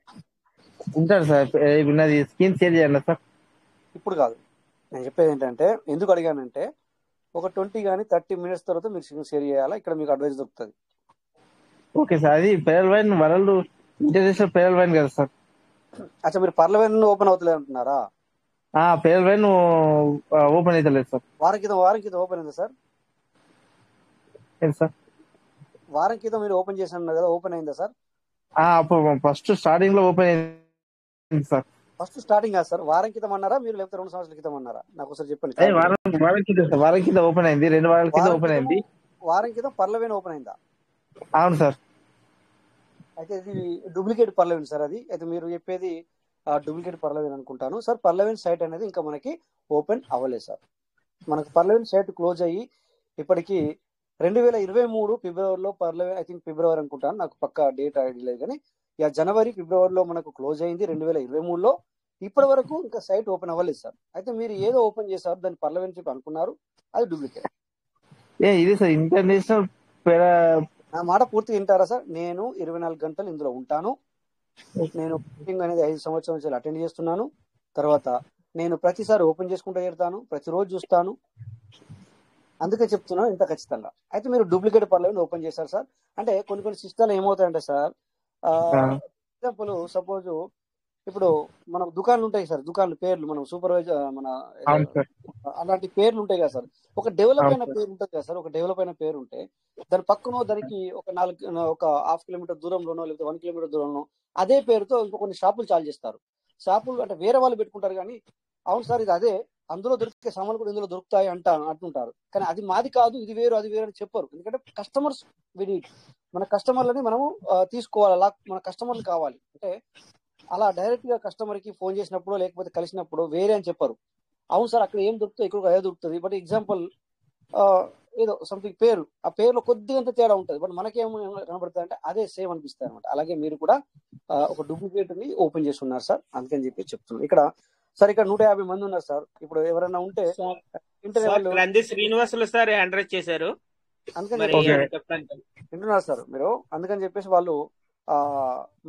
Speaker 4: ఉంటారు సార్. నాది స్క్రీన్ షేర్ చేయండి సార్.
Speaker 3: ఇప్పుడు కాదు, నేను చెప్పేది ఏంటంటే, ఎందుకు అడిగానంటే ఒక 20 కానీ 30 minutes తర్వాత మీరు స్క్రీన్ షేర్ చేయాలా, ఇక్కడ మీకు అడ్వైస్ దొరుకుతుంది.
Speaker 4: ఓకే సార్, అది pearl wine world international pearl wine కదా సార్.
Speaker 3: అచ్చా, మీరు పర్లవైన్ ఓపెన్ అవుతలేదు అంటున్నారా?
Speaker 4: పేరల్ వైన్ ఓపెన్ అయితే లేదు సార్.
Speaker 3: వారం క్రితం ఓపెన్ అయిందా సార్?
Speaker 4: ఏంటి సార్,
Speaker 3: వారం క్రితం మీరు ఓపెన్ చేసి అన్నారు కదా, ఓపెన్ అయిందా సార్?
Speaker 4: అప్పుడు ఫస్ట్ స్టార్టింగ్ లో ఓపెన్ అయింది సార్.
Speaker 3: ఫస్ట్ స్టార్టింగ్ కాదు సార్, వారం క్రితం అన్నారా మీరు, లేకపోతే 2 సంవత్సరాల క్రితం అన్నారా? నాకు ఒకసారి చెప్పండి.
Speaker 4: వారం కింద ఓపెన్ అయింది, 2 వారాల కింద ఓపెన్ అయింది.
Speaker 3: వారం క్రితం పర్లవేన్ ఓపెన్ అయిందా?
Speaker 4: అవును సార్.
Speaker 3: అయితే ఇది డూప్లికేట్ పర్లవేన్ సార్ అది. అయితే మీరు చెప్పేది డూప్లికేట్ పర్లవేన్ అనుకుంటాను సార్. పర్లవేన్ సైట్ అనేది ఇంకా మనకి ఓపెన్ అవ్వలేదు సార్. మనకు పర్లవేన్ సైట్ క్లోజ్ అయ్యి ఇప్పటికి 2023 ఫిబ్రవరిలో పర్లవేన్, ఐ థింక్ ఫిబ్రవరి అనుకుంటాను, నాకు పక్క డేట్ ఐడి లేదు, కానీ ఇక జనవరి ఫిబ్రవరిలో మనకు క్లోజ్ అయింది 2023లో. ఇప్పటి వరకు ఇంకా సైట్ ఓపెన్ అవ్వలేదు సార్. అయితే మీరు ఏదో ఓపెన్ చేశారు, దాన్ని పర్లవేన్ చెప్పి అనుకున్నారు, అది డూప్లికేట్.
Speaker 4: ఇది సార్ ఇంటర్నేషనల్
Speaker 3: నా మాట పూర్తిగా వింటారా సార్? నేను 24 గంటలు ఇందులో ఉంటాను. నేను మీటింగ్ అనేది 5 సంవత్సరాల నుంచి అటెండ్ చేస్తున్నాను. తర్వాత నేను ప్రతిసారి ఓపెన్ చేసుకుంటూ చేరుతాను, ప్రతిరోజు చూస్తాను. అందుకే చెప్తున్నాను ఇంత ఖచ్చితంగా. అయితే మీరు డూప్లికేట్ పర్లవేన్ ఓపెన్ చేశారు సార్. అంటే కొన్ని సిస్టమ్లు ఏమవుతాయంటే సార్, ఎగ్జాంపుల్ సపోజ్ ఇప్పుడు మన దుకాణాలు ఉంటాయి సార్, దుకాణాల పేర్లు మనం సూపర్వైజర్ మన అలాంటి పేర్లు ఉంటాయి కదా సార్. ఒక డెవలప్ అయిన పేరు ఉంటుంది కదా సార్. ఒక డెవలప్ అయిన పేరు ఉంటే దాని పక్కనో దానికి ఒక 1/2 కిలోమీటర్ దూరంలోనో లేకపోతే 1 కిలోమీటర్ దూరంలో అదే పేరుతో ఇంకో కొన్ని షాపులు చాలు చేస్తారు. షాపులు అంటే వేరే వాళ్ళు పెట్టుకుంటారు, కానీ అవును సార్ ఇది అదే, అందులో దొరికే సామాన్లు కూడా ఇందులో దొరుకుతాయి అంటుంటారు. కానీ అది మాది కాదు, ఇది వేరు అది వేరు అని చెప్పరు. ఎందుకంటే కస్టమర్స్ మన కస్టమర్లని మనము తీసుకోవాలి, అలా మన కస్టమర్లు కావాలి. అంటే అలా డైరెక్ట్ గా కస్టమర్ కి ఫోన్ చేసినప్పుడు లేకపోతే కలిసినప్పుడు వేరే అని చెప్పరు. అవును సార్ అక్కడ ఏం దొరుకుతుంది, ఇక్కడ అదే దొరుకుతుంది. బట్ ఎగ్జాంపుల్ ఏదో సంథింగ్ పేరు, ఆ పేరులో కొద్దిగా తేడా ఉంటుంది, బట్ మనకేమో కనబడుతుంది అంటే అదే సేమ్ అనిపిస్తాయి అనమాట. అలాగే మీరు కూడా ఒక డూప్లికేట్ ని ఓపెన్ చేసి ఉన్నారు సార్, అందుకని చెప్పి చెప్తున్నాను. ఇక్కడ సార్ ఇక్కడ 150 మంది ఉన్నారు సార్. ఇప్పుడు ఎవరైనా ఉంటే
Speaker 1: శ్రీనివాసులు సార్ ఎంకరేజ్ చేశారు,
Speaker 3: అందుకని వింటున్నారు సార్ మీరు. అందుకని చెప్పేసి వాళ్ళు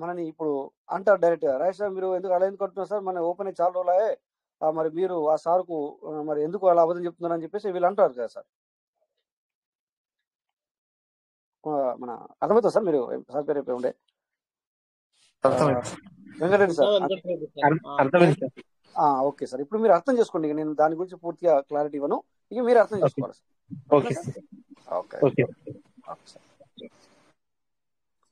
Speaker 3: మనని ఇప్పుడు అంటారు డైరెక్ట్ గా, రాజేష్ సార్ మీరు ఎందుకు అలా ఎందుకు అంటున్నారు సార్, మన ఓపెన్ అయ్యి చాలా రోజులే, మరి మీరు ఆ సార్కు మరి ఎందుకు అలా అబద్ధం చెప్తున్నారు అని చెప్పేసి వీళ్ళు అంటారు కదా సార్. మన అర్థమవుతుంది సార్, మీరు సార్ పేరు ఉండే వెంకటరెడ్డి సార్. ఓకే సార్, ఇప్పుడు మీరు అర్థం చేసుకోండి. ఇక నేను దాని గురించి పూర్తిగా క్లారిటీ ఇవ్వను, ఇక మీరు అర్థం చేసుకోవాలి సార్. ఓకే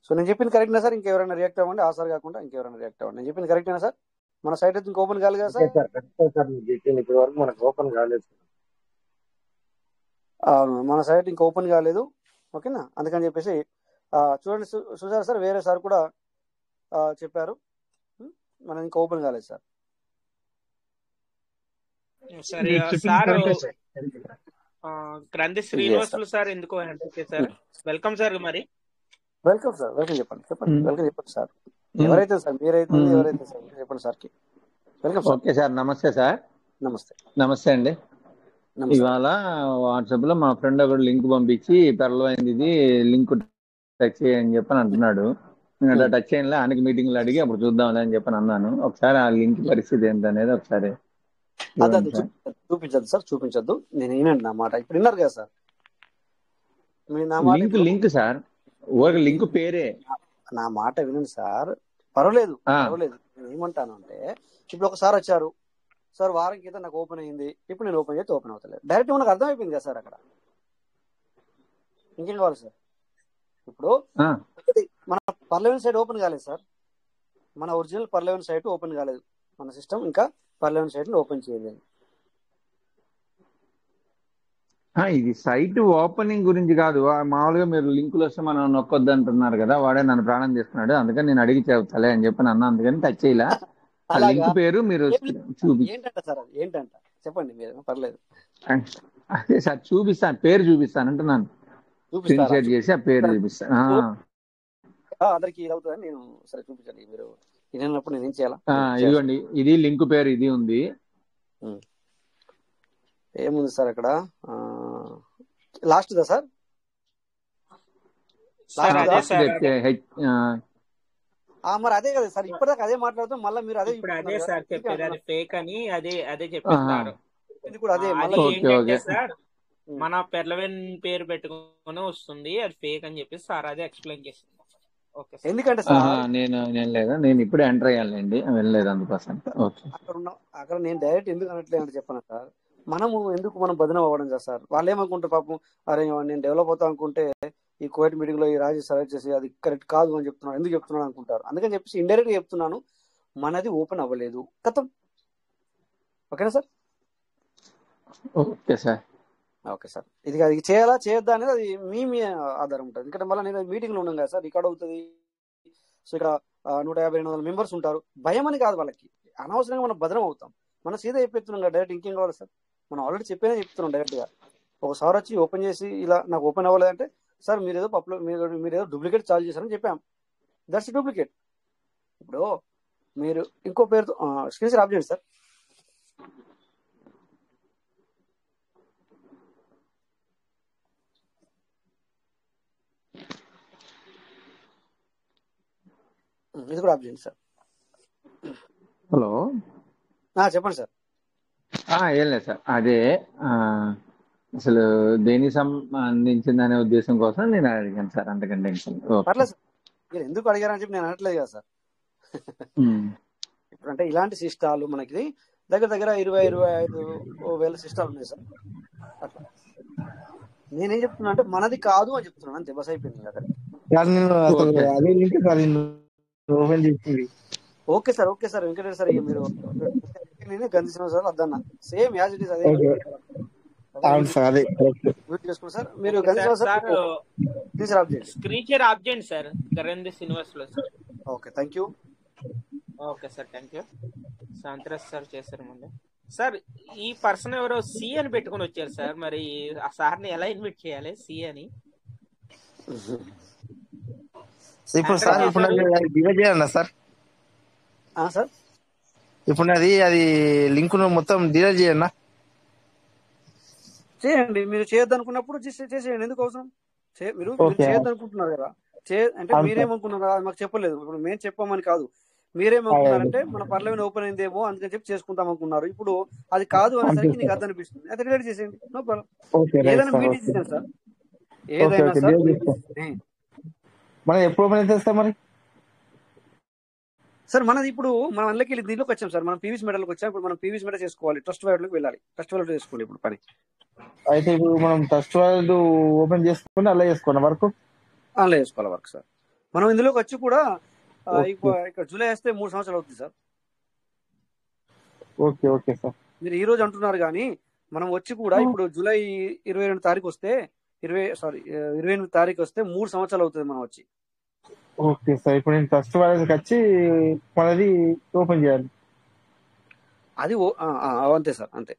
Speaker 3: సో నేను చెప్పింది కరెక్టేనా సార్? ఇంకెవరైనా రియాక్ట్ అవ్వండి, ఆ సార్ కాకుండా ఇంకెవరైనా రియాక్ట్ అవ్వండి. నేను చెప్పింది కరెక్టేనా సార్? మన సైట్ అయితే ఇంకా ఓపెన్ కాలేదు కదా సార్?
Speaker 2: ఇప్పటి వరకు మనకు ఓపెన్ కాలేదు,
Speaker 3: మన సైట్ ఇంకా ఓపెన్ కాలేదు. ఓకేనా? అందుకని చెప్పేసి చూడండి చూసారు సార్, వేరే సార్ కూడా చెప్పారు మనం ఇంకా ఓపెన్ కాలేదు సార్.
Speaker 1: గ్రంథి శ్రీనివాసులు సార్ ఎందుకు చేశారు? Welcome sir. మరి
Speaker 3: వెల్కమ్ సార్, వెల్కమ్ చెప్పండి వెల్కమ్ చెప్పండి సార్. ఎవరైతే సార్ మీరైతే ఎవరైతే సార్ చెప్పండి సార్కి వెల్కమ్.
Speaker 5: ఓకే సార్, నమస్తే సార్. నమస్తే అండి. ఇవాళ వాట్సాప్ లో మా ఫ్రెండ్ ఒకటి లింక్ పంపించి పర్లవైంది ఇది లింక్ టచ్ చేయని చెప్పని అంటున్నాడు. నేను అట్లా టచ్ చేయలే, ఆయనకి మీటింగ్లు అడిగి అప్పుడు చూద్దాంలే అని చెప్పని అన్నాను. ఒకసారి ఆ లింక్ పరిస్థితి ఏంటనేది ఒకసారి
Speaker 3: చూపించద్దు సార్, చూపించద్దు. నేను ఏనండి నా మాట ఇప్పుడు విన్నారు కదా సార్.
Speaker 5: లింక్ సార్, లింక్ పేరే.
Speaker 3: నా మాట వినండి సార్, పర్వాలేదు. నేను ఏమంటాను అంటే, ఇప్పుడు ఒకసారి వచ్చారు సార్, వారం క్రితం నాకు ఓపెన్ అయింది, ఇప్పుడు నేను ఓపెన్ చేస్తే ఓపెన్ అవుతలేదు. డైరెక్ట్ మనకు అర్థమైపోయింది కదా సార్ అక్కడ. ఇంకేం కావాలి సార్? ఇప్పుడు మన పర్లవేన్ సైట్ ఓపెన్ కాలేదు సార్, మన ఒరిజినల్ పర్లవేన్ సైట్ ఓపెన్ కాలేదు. మన సిస్టమ్ ఇంకా పర్లవేన్ సైట్ ని ఓపెన్ చేయలేదు.
Speaker 5: ఇది సైట్ ఓపెనింగ్ గురించి కాదు, మామూలుగా మీరు లింకులు వస్తే మనం నొక్కొద్దు అంటున్నారు కదా, వాడే నన్ను ప్రాణం చేస్తున్నాడు, అందుకని నేను అడిగి చెప్తాలే అని చెప్పి అన్నా, అందుకని టచ్ చేయలే. ఆ లింక్ పేరు మీరు
Speaker 3: ఏంటంట సార్? అది ఏంటంట చెప్పండి మీరు, పర్లేదు.
Speaker 5: అదే సార్ చూపిస్తాను, పేరు చూపిస్తాను అంటున్నాను. స్క్రీన్ చేసి ఆ పేరు చూపిస్తాను.
Speaker 3: అందరికి ఇది అవుతుందని నేను సరే చూపించండి. మీరు ఇదన్నప్పుడు నేను ఏం చేయాలా?
Speaker 5: ఇదిగోండి, ఇది లింక్ పేరు, ఇది ఉంది.
Speaker 3: ఏముంది సార్ అక్కడ? లాస్ట్ దా సార్? మరి అదే కదా సార్, ఇప్పటిదాకా అదే మాట్లాడుతాం, మళ్ళీ మీరు అదే
Speaker 1: అదే సార్ చెప్పేది, అది ఫేక్ అని అదే చెప్పేస్తారు.
Speaker 3: ఇది కూడా అదే
Speaker 1: ఏంటంటే సార్, మన పర్లవేన్ పేరు పెట్టుకుని వస్తుంది, అది ఫేక్ అని చెప్పి సార్ అదే ఎక్స్ప్లెయిన్ చేస్తుంది.
Speaker 3: ఎందుకంటే సార్
Speaker 5: నేను ఇప్పుడే ఎంటర్ అయ్యాలండి, వెళ్ళలేదు అందుకోసం.
Speaker 3: అక్కడ నేను డైరెక్ట్ ఎందుకు అనట్లేదు అంటే చెప్పను సార్, మనం బదనం అవ్వడం కదా సార్. వాళ్ళు ఏమనుకుంటారు పాపం, అరే నేను డెవలప్ అవుతా అనుకుంటే ఈ కోవిడ్ మీటింగ్ లో ఈ రాజు సెలెక్ట్ చేసి అది కరెక్ట్ కాదు అని చెప్తున్నాడు, ఎందుకు చెప్తున్నాడు అనుకుంటారు. అందుకని చెప్పేసి ఇండైరెక్ట్ గా చెప్తున్నాను. మనది ఓపెన్ అవ్వలేదు, కథం. ఓకేనా sir?
Speaker 5: Okay sir.
Speaker 3: Okay sir. ఇది చేయాలా చేయొద్దా అనేది అది మీ ఆధారం ఉంటుంది. ఎందుకంటే మళ్ళీ నేను మీటింగ్లో ఉన్నాను కదా సార్, రికార్డ్ అవుతుంది. సో ఇక్కడ 150-200 మెంబర్స్ ఉంటారు. భయం అని కాదు వాళ్ళకి, అనవసరంగా మనం భద్రం అవుతాం. మనం సీదా చెప్పేస్తున్నాం కదా డైరెక్ట్. ఇంకేం కావాలి సార్? మనం ఆల్రెడీ చెప్తున్నాం డైరెక్ట్గా. ఒకసారి వచ్చి ఓపెన్ చేసి ఇలా నాకు ఓపెన్ అవ్వలేదంటే, సార్ మీరు ఏదో డూప్లికేట్ చార్జ్ చేశారని చెప్పాం. That's duplicate. ఇప్పుడు మీరు ఇంకో పేరుతో స్క్రీన్ షేర్ ఆఫ్ చేయండి సార్. ఇది కూడా ఆఫ్ చేయండి సార్.
Speaker 5: హలో,
Speaker 3: చెప్పండి సార్.
Speaker 5: ఏం లేదు సార్, అదే అసలు దేనికి సంబంధించిందనే ఉద్దేశం కోసం నేను అడిగాను సార్, అంతకంటే
Speaker 3: పర్లేదు సార్, మీరు ఎందుకు అడిగారని చెప్పి నేను అనట్లేదు కదా సార్. ఇప్పుడు అంటే ఇలాంటి సిస్టాలు మనకి దగ్గర 20-25 సిస్టాలు ఉన్నాయి సార్. అట్లా నేనేం చెప్తున్నా అంటే మనది కాదు అని చెప్తున్నాను, అంతే. బస్ అయిపోయింది కదా. Okay sir, okay sir. Venkateswara sir, ఇక మీరు గంధిస్తున్నారు సార్, అద్దన్న సేమ్ యాజ్ ఇట్ ఈస్ అదే మ్యూట్ చేసుకోండి సార్. మీరు
Speaker 1: స్క్రీన్ షేర్ ఆఫ్ చేయండి సార్. కరెంట్ యూనివర్స్ లో sir.
Speaker 3: Okay, thank you.
Speaker 1: Okay sir, thank you. Shantiraj sir చేశారు ముందు. సార్ ఈ పర్సన్ ఎవరో సి అని పెట్టుకుని వచ్చారు సార్, మరి ఆ సార్ని ఎలా ఇన్వైట్ చేయాలి సి అని?
Speaker 4: ఇప్పుడు సార్ ఇప్పుడు డివైడ్ చేయాలన్నా సార్?
Speaker 3: సార్
Speaker 4: ఇప్పుడు అది లింక్ మొత్తం డిలీట్ చేయన్నా?
Speaker 3: చేయండి. మీరు చేయొద్దు అనుకున్నప్పుడు చేసేయండి. ఎందుకు అవసరం? మీరు చేయొద్దు అనుకుంటున్నారు కదా, అంటే మీరేమనుకున్నారు అది మాకు చెప్పలేదు. ఇప్పుడు మేము చెప్పామని కాదు, మీరేమనుకున్నారంటే మన పర్లమెంట్ ఓపెన్ అయిందేమో అందుకని చెప్పి చేసుకుంటాం అనుకున్నారు. ఇప్పుడు అది కాదు అనేసరికి నీకు అర్థం అనిపిస్తుంది, అయితే డిలీట్ చేసేయండి. No problem. ఏదైనా మీ డిసిజన్ సార్, ఏదైనా సార్.
Speaker 4: మనం ఎప్పుడు ఓపెన్ చేస్తాం మరి
Speaker 3: సార్? మనది ఇప్పుడు మనం అందులోకి వెళ్ళి దీంట్లోకి వచ్చాం సార్, మనం పీవీసీ మెడల్కి వచ్చాం. ఇప్పుడు మనం పీవీసీ మెడల్ చేసుకోవాలి, ట్రస్ట్ వాలెట్లోకి వెళ్ళాలి. ట్రస్ట్ వాలెట్ చేసుకోండి ఇప్పుడు పని.
Speaker 4: అయితే ఇప్పుడు మనం ట్రస్ట్ వాలెట్ ఓపెన్ చేసుకుని అలా చేసుకోవాలి వర్క్,
Speaker 3: అలా చేసుకోవాలి వర్క్ సార్. మనం ఇందులోకి వచ్చి కూడా ఇక్కడ జూలై వేస్తే 3 సంవత్సరాలు అవుతుంది సార్.
Speaker 4: Okay okay sir.
Speaker 3: మీరు ఈ రోజు అంటున్నారు కానీ మనం వచ్చి కూడా ఇప్పుడు జూలై 22 తారీఖు వస్తే 28 తారీఖు వస్తే 3 సంవత్సరాలు అవుతుంది మనం వచ్చి.
Speaker 4: Okay sir. ఇప్పుడు నేను ట్రస్ట్ వాలెట్కి వచ్చి మనది ఓపెన్ చేయాలి.
Speaker 3: అది అంతే సార్, అంతే.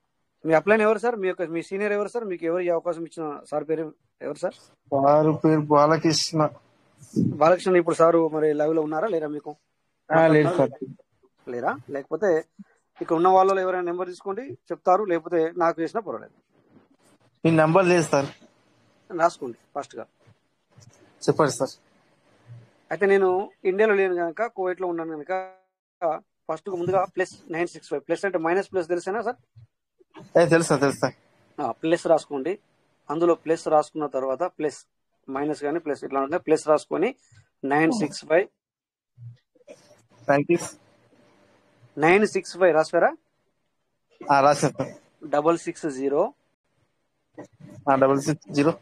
Speaker 3: మీ అప్లైన్ ఎవరు సార్? మీ సీనియర్ ఎవరు సార్? మీకు ఎవరు ఈ అవకాశం ఇచ్చిన సార్ పేరు ఎవరు సార్?
Speaker 4: సార్ పేరు బాలకృష్ణ.
Speaker 3: బాలకృష్ణ ఇప్పుడు సారు మరి లైవ్ లో ఉన్నారా లేరా? మీకు
Speaker 4: లేదు సార్.
Speaker 3: లేరా? లేకపోతే ఇక్కడ ఉన్న వాళ్ళలో ఎవరైనా నెంబర్ తీసుకోండి, చెప్తారు. లేకపోతే నాకు చేసినా పర్వాలేదు.
Speaker 4: మీ నెంబర్ లేదు సార్,
Speaker 3: రాసుకోండి ఫస్ట్ గా.
Speaker 4: చెప్పండి సార్.
Speaker 3: అయితే నేను ఇండియాలో లేను కనుక, కువైట్ లో ఉన్నాను కనుక ఫస్ట్ ముందుగా +965. ప్లస్ అంటే మైనస్ ప్లస్ తెలుసా సార్?
Speaker 4: తెలుసా తెలుసా.
Speaker 3: ప్లస్ రాసుకోండి. అందులో ప్లస్ రాసుకున్న తర్వాత ప్లస్ మైనస్ కానీ ప్లస్ ఇట్లా ఉంటే ప్లస్ రాసుకొని 965 రాసారా?
Speaker 4: రాసేస్తా.
Speaker 3: 660
Speaker 4: 660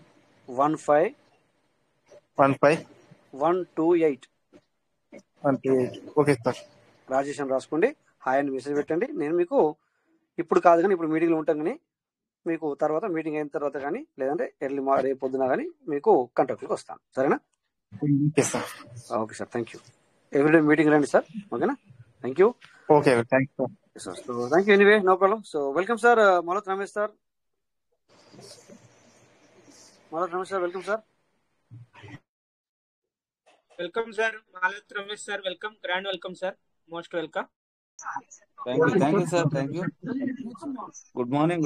Speaker 3: 15 128.
Speaker 4: Okay sir.
Speaker 3: రాజేష్ అని రాసుకోండి. హాయ్ అని మెసేజ్ పెట్టండి. నేను మీకు ఇప్పుడు కాదు కానీ ఇప్పుడు మీటింగ్లో ఉంటాం కానీ మీకు తర్వాత మీటింగ్ అయిన తర్వాత కానీ లేదంటే రేపు పొద్దున కానీ మీకు కాంటాక్ట్కి వస్తాను. సరేనా?
Speaker 4: Okay sir.
Speaker 3: Okay sir, thank you. Everyday meeting రండి సార్. ఓకేనా? Thank you.
Speaker 4: Okay, thank you
Speaker 3: sir. So thank you anyway, no problem. So welcome sir Maloth Ramesh sir. Welcome sir.
Speaker 1: Welcome sir Maloth Ramesh sir. Welcome, grand welcome sir, most welcome.
Speaker 6: Thank you sir. Thank you. Good morning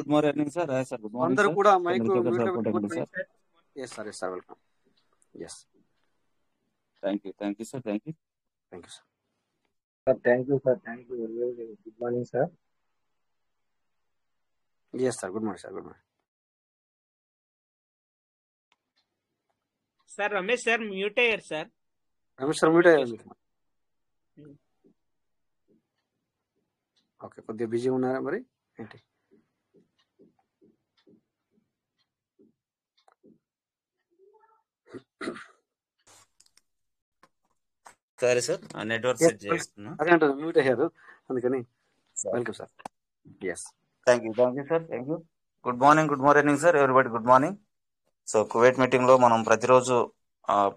Speaker 6: sir. Sir good morning
Speaker 3: అందరూ కూడా mic
Speaker 6: sir.
Speaker 3: Yes sir, yes sir, welcome. Yes,
Speaker 6: thank you sir. Thank you
Speaker 2: sir. Thank you sir. Thank you. Good morning sir.
Speaker 3: Yes sir, good morning sir. Good morning
Speaker 1: sir. Ramesh sir mute అయ్యారు సార్.
Speaker 3: Ramesh sir mute అయ్యారు. Okay, కొద్దిగా busy ఉన్నారా మరి ఏంటి?
Speaker 6: Sorry sir, network set చేస్తున్నా.
Speaker 3: అదే అంటారు, మ్యూట్ అయ్యారు అందుకని. Welcome sir. Yes,
Speaker 6: thank you sir, thank you. Good morning sir, everybody good morning. So Kuwait meeting లో మనం ప్రతిరోజు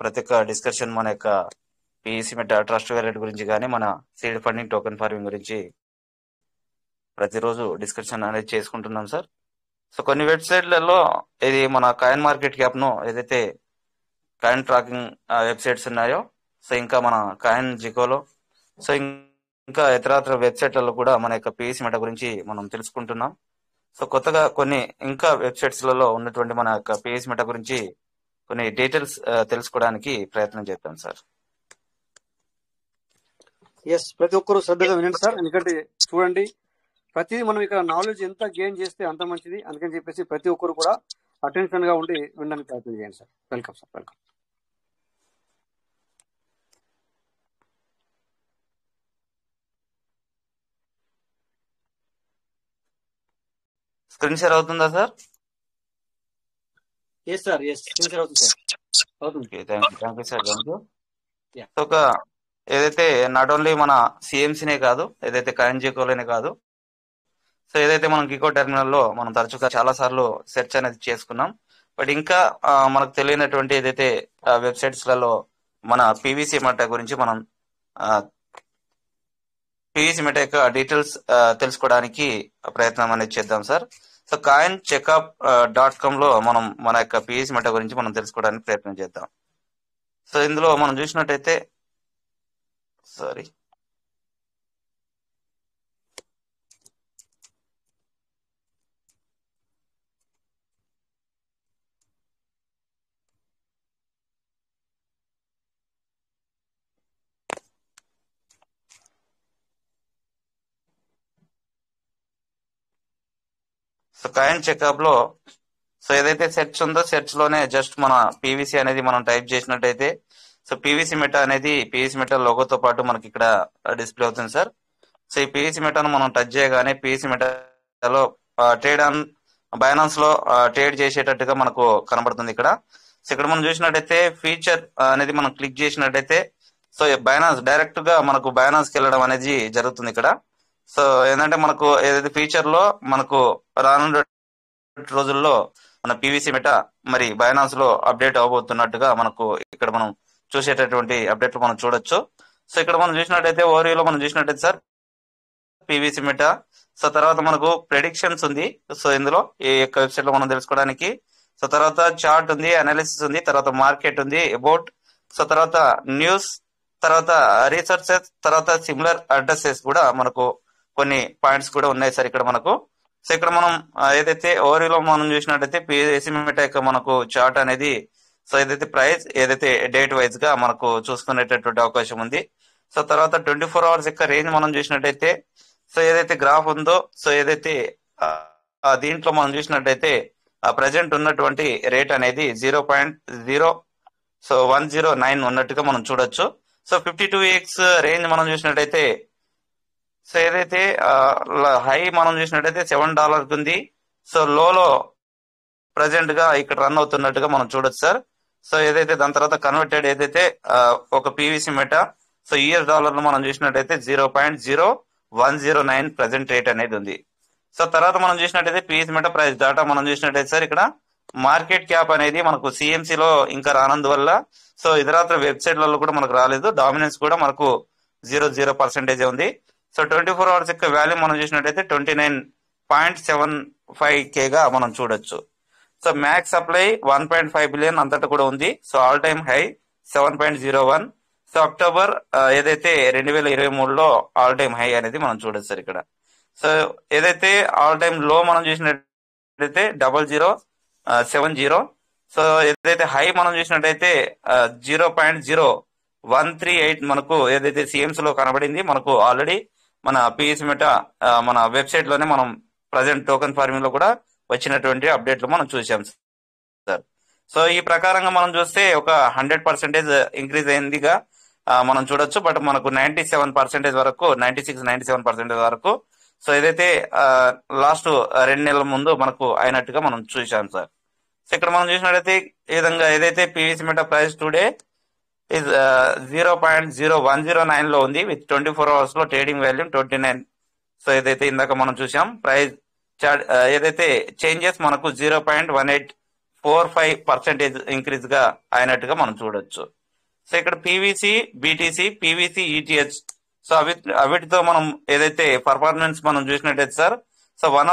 Speaker 6: ప్రతి ఒక్క డిస్కషన్ మన యొక్క పిఈసి మెట ట్రస్ట్ వ్యాలెట్ గురించి కానీ మన సీడ్ ఫండింగ్ టోకెన్ ఫార్మింగ్ గురించి ప్రతిరోజు డిస్కషన్ అనేది చేసుకుంటున్నాం సార్. సో కొన్ని వెబ్సైట్లలో ఇది మన కాయిన్ మార్కెట్ క్యాప్ ను ఏదైతే కాయిన్ ట్రాకింగ్ వెబ్సైట్స్ ఉన్నాయో, సో ఇంకా మన కాయిన్ జికోలో, సో ఇంకా ఇతరత్ర వెబ్సైట్లలో కూడా మన యొక్క పిఈసి మెట గురించి మనం తెలుసుకుంటున్నాం. సో కొత్తగా కొన్ని ఇంకా వెబ్సైట్స్ లలో ఉన్నటువంటి మన యొక్క పిఈసి మెట గురించి కొన్ని డీటెయిల్స్ తెలుసుకోవడానికి ప్రయత్నం చేద్దాం సార్.
Speaker 3: ఎస్, ప్రతి ఒక్కరు శ్రద్ధగా వినండి సార్. ఎందుకంటే చూడండి, ప్రతిదీ మనం ఇక్కడ నాలెడ్జ్ ఎంత గెయిన్ చేస్తే అంత మంచిది. అందుకని చెప్పేసి ప్రతి ఒక్కరు కూడా అటెన్షన్ గా ఉండి వినడానికి ప్రయత్నం చేయండి sir. Welcome sir, welcome.
Speaker 6: Screen share అవుతుందా sir?
Speaker 3: Yes sir, yes, screen share అవుతుంది సార్, అవుతుంది.
Speaker 6: Thank you sir, thank you. ఒక ఏదైతే నాట్ ఓన్లీ మన సిఎంసీనే కాదు, ఏదైతే కాయిన్ జికోలోనే కాదు, సో ఏదైతే మనం గికో టెర్మినల్ లో మనం తరచుగా చాలా సార్లు సెర్చ్ అనేది చేసుకున్నాం. బట్ ఇంకా మనకు తెలియనటువంటి ఏదైతే వెబ్సైట్స్ లలో మన పీవీసీ మెట గురించి మనం పీవీసీ మెట యొక్క డీటెయిల్స్ తెలుసుకోవడానికి ప్రయత్నం అనేది చేద్దాం sir. So coin checkup .com లో మనం మన యొక్క పీవీసీ మెట గురించి మనం తెలుసుకోవడానికి ప్రయత్నం చేద్దాం. సో ఇందులో మనం చూసినట్టయితే సారీ సో కాయిన్ చెకప్ లో సో ఏదైతే సెర్చ్ ఉందో సెర్చ్ లోనే జస్ట్ మన పీవీసీ అనేది మనం టైప్ చేసినట్టయితే సో పీవీసీ మెటా అనేది పీవీసీ మెటా లోగోతో పాటు మనకి ఇక్కడ డిస్ప్లే అవుతుంది సార్. సో ఈ పీవీసీ మెటాను మనం టచ్ చేయగానే పీవీసీ మెటాలో ట్రేడ్ ఆన్ బైనాన్స్ లో ట్రేడ్ చేసేటట్టుగా మనకు కనబడుతుంది ఇక్కడ. సో ఇక్కడ మనం చూసినట్టయితే ఫీచర్ అనేది మనం క్లిక్ చేసినట్టయితే సో బైనాన్స్ డైరెక్ట్ గా మనకు బైనాన్స్ కి వెళ్ళడం అనేది జరుగుతుంది ఇక్కడ. సో ఏంటంటే మనకు ఏదైతే ఫీచర్ లో మనకు రానున్న రోజుల్లో మన పీవీసీ మెటా మరి బైనాన్స్ లో అప్డేట్ అవబోతున్నట్టుగా మనకు ఇక్కడ మనం చూసేటటువంటి అప్డేట్లు మనం చూడొచ్చు. సో ఇక్కడ మనం చూసినట్టయితే ఓవర్వ్యూలో మనం చూసినట్టయితే సార్ పీవీసీ మెటా, సో తర్వాత మనకు ప్రెడిక్షన్స్ ఉంది. సో ఇందులో ఈ యొక్క వెబ్సైట్ లో మనం తెలుసుకోవడానికి, సో తర్వాత చార్ట్ ఉంది, అనాలిసిస్ ఉంది, తర్వాత మార్కెట్ ఉంది, అబౌట్, సో తర్వాత న్యూస్, తర్వాత రీసెర్చెస్, తర్వాత సిమిలర్ అడ్రసెస్ కూడా మనకు కొన్ని పాయింట్స్ కూడా ఉన్నాయి సార్ ఇక్కడ మనకు. సో ఇక్కడ మనం ఏదైతే ఓవర్వ్యూలో మనం చూసినట్టయితే పీవీసీ మెటా యొక్క మనకు చార్ట్ అనేది సో ఏదైతే ప్రైస్ ఏదైతే డేట్ వైజ్ గా మనకు చూసుకునేటటువంటి అవకాశం ఉంది. సో తర్వాత 24 hours యొక్క రేంజ్ మనం చూసినట్టయితే సో ఏదైతే గ్రాఫ్ ఉందో సో ఏదైతే దీంట్లో మనం చూసినట్టయితే ప్రజెంట్ ఉన్నటువంటి రేట్ అనేది 0.109 ఉన్నట్టుగా మనం చూడొచ్చు. సో 52x రేంజ్ మనం చూసినట్టయితే సో ఏదైతే హై మనం చూసినట్టయితే $7 ఉంది. సో లోలో ప్రజెంట్ గా ఇక్కడ రన్ అవుతున్నట్టుగా మనం చూడొచ్చు సార్. సో ఏదైతే దాని తర్వాత కన్వర్టెడ్ ఏదైతే ఒక పీవీసీ మెటా సో $లో మనం చూసినట్టయితే 0.0109 ప్రజెంట్ రేట్ అనేది ఉంది. సో తర్వాత మనం చూసినట్టయితే పీవీసీ మెటా ప్రైస్ డాటా మనం చూసినట్టయితే సార్ ఇక్కడ మార్కెట్ క్యాప్ అనేది మనకు సిఎంసీ లో ఇంకా రానందువల్ల సో ఇతరత్ర వెబ్సైట్లలో కూడా మనకు రాలేదు. డామినెన్స్ కూడా మనకు 0.00% ఉంది. సో 24 hours యొక్క వాల్యూ మనం చూసినట్టయితే 29.75K గా మనం చూడొచ్చు. సో మ్యాక్స్ సప్లై 1.5 బిలియన్ అంతటా కూడా ఉంది. So all time high 7.01. So October ఏదైతే 2023లో ఆల్ టైమ్ హై అనేది మనం చూడొచ్చు సార్ ఇక్కడ. సో ఏదైతే ఆల్ టైమ్ లో మనం చూసినట్టయితే 0070. సో ఏదైతే హై మనం చూసినట్టయితే 0.0138 మనకు ఏదైతే సిఎంస్ లో కనబడింది. మనకు ఆల్రెడీ మన పీవీసీ మెటా మన వెబ్సైట్ లోనే మనం ప్రజెంట్ టోకెన్ ఫార్మింగ్ లో కూడా వచ్చినటువంటి అప్డేట్లు మనం చూసాం సార్. సో ఈ ప్రకారంగా మనం చూస్తే ఒక 100% ఇంక్రీజ్ అయిందిగా మనం చూడొచ్చు. బట్ మనకు 97% వరకు 96-97% వరకు సో ఏదైతే లాస్ట్ 2 నెలల ముందు మనకు అయినట్టుగా మనం చూసాం సార్. సో ఇక్కడ మనం చూసినట్టయితే ఈ విధంగా ఏదైతే PVC meta price today is 0.0109 లో ఉంది విత్ 24 hours లో ట్రేడింగ్ వాల్యూమ్ 29. సో ఏదైతే ఇందాక మనం చూసాం ప్రైస్ ఏదైతే చేంజెస్ మనకు 0.1845% ఇంక్రీజ్ గా అయినట్టుగా మనం చూడొచ్చు. సో ఇక్కడ PVC, BTC, PVC, ETH so అవిటితో మనం ఏదైతే పర్ఫార్మెన్స్ మనం చూసినట్టయితే సార్, సో 1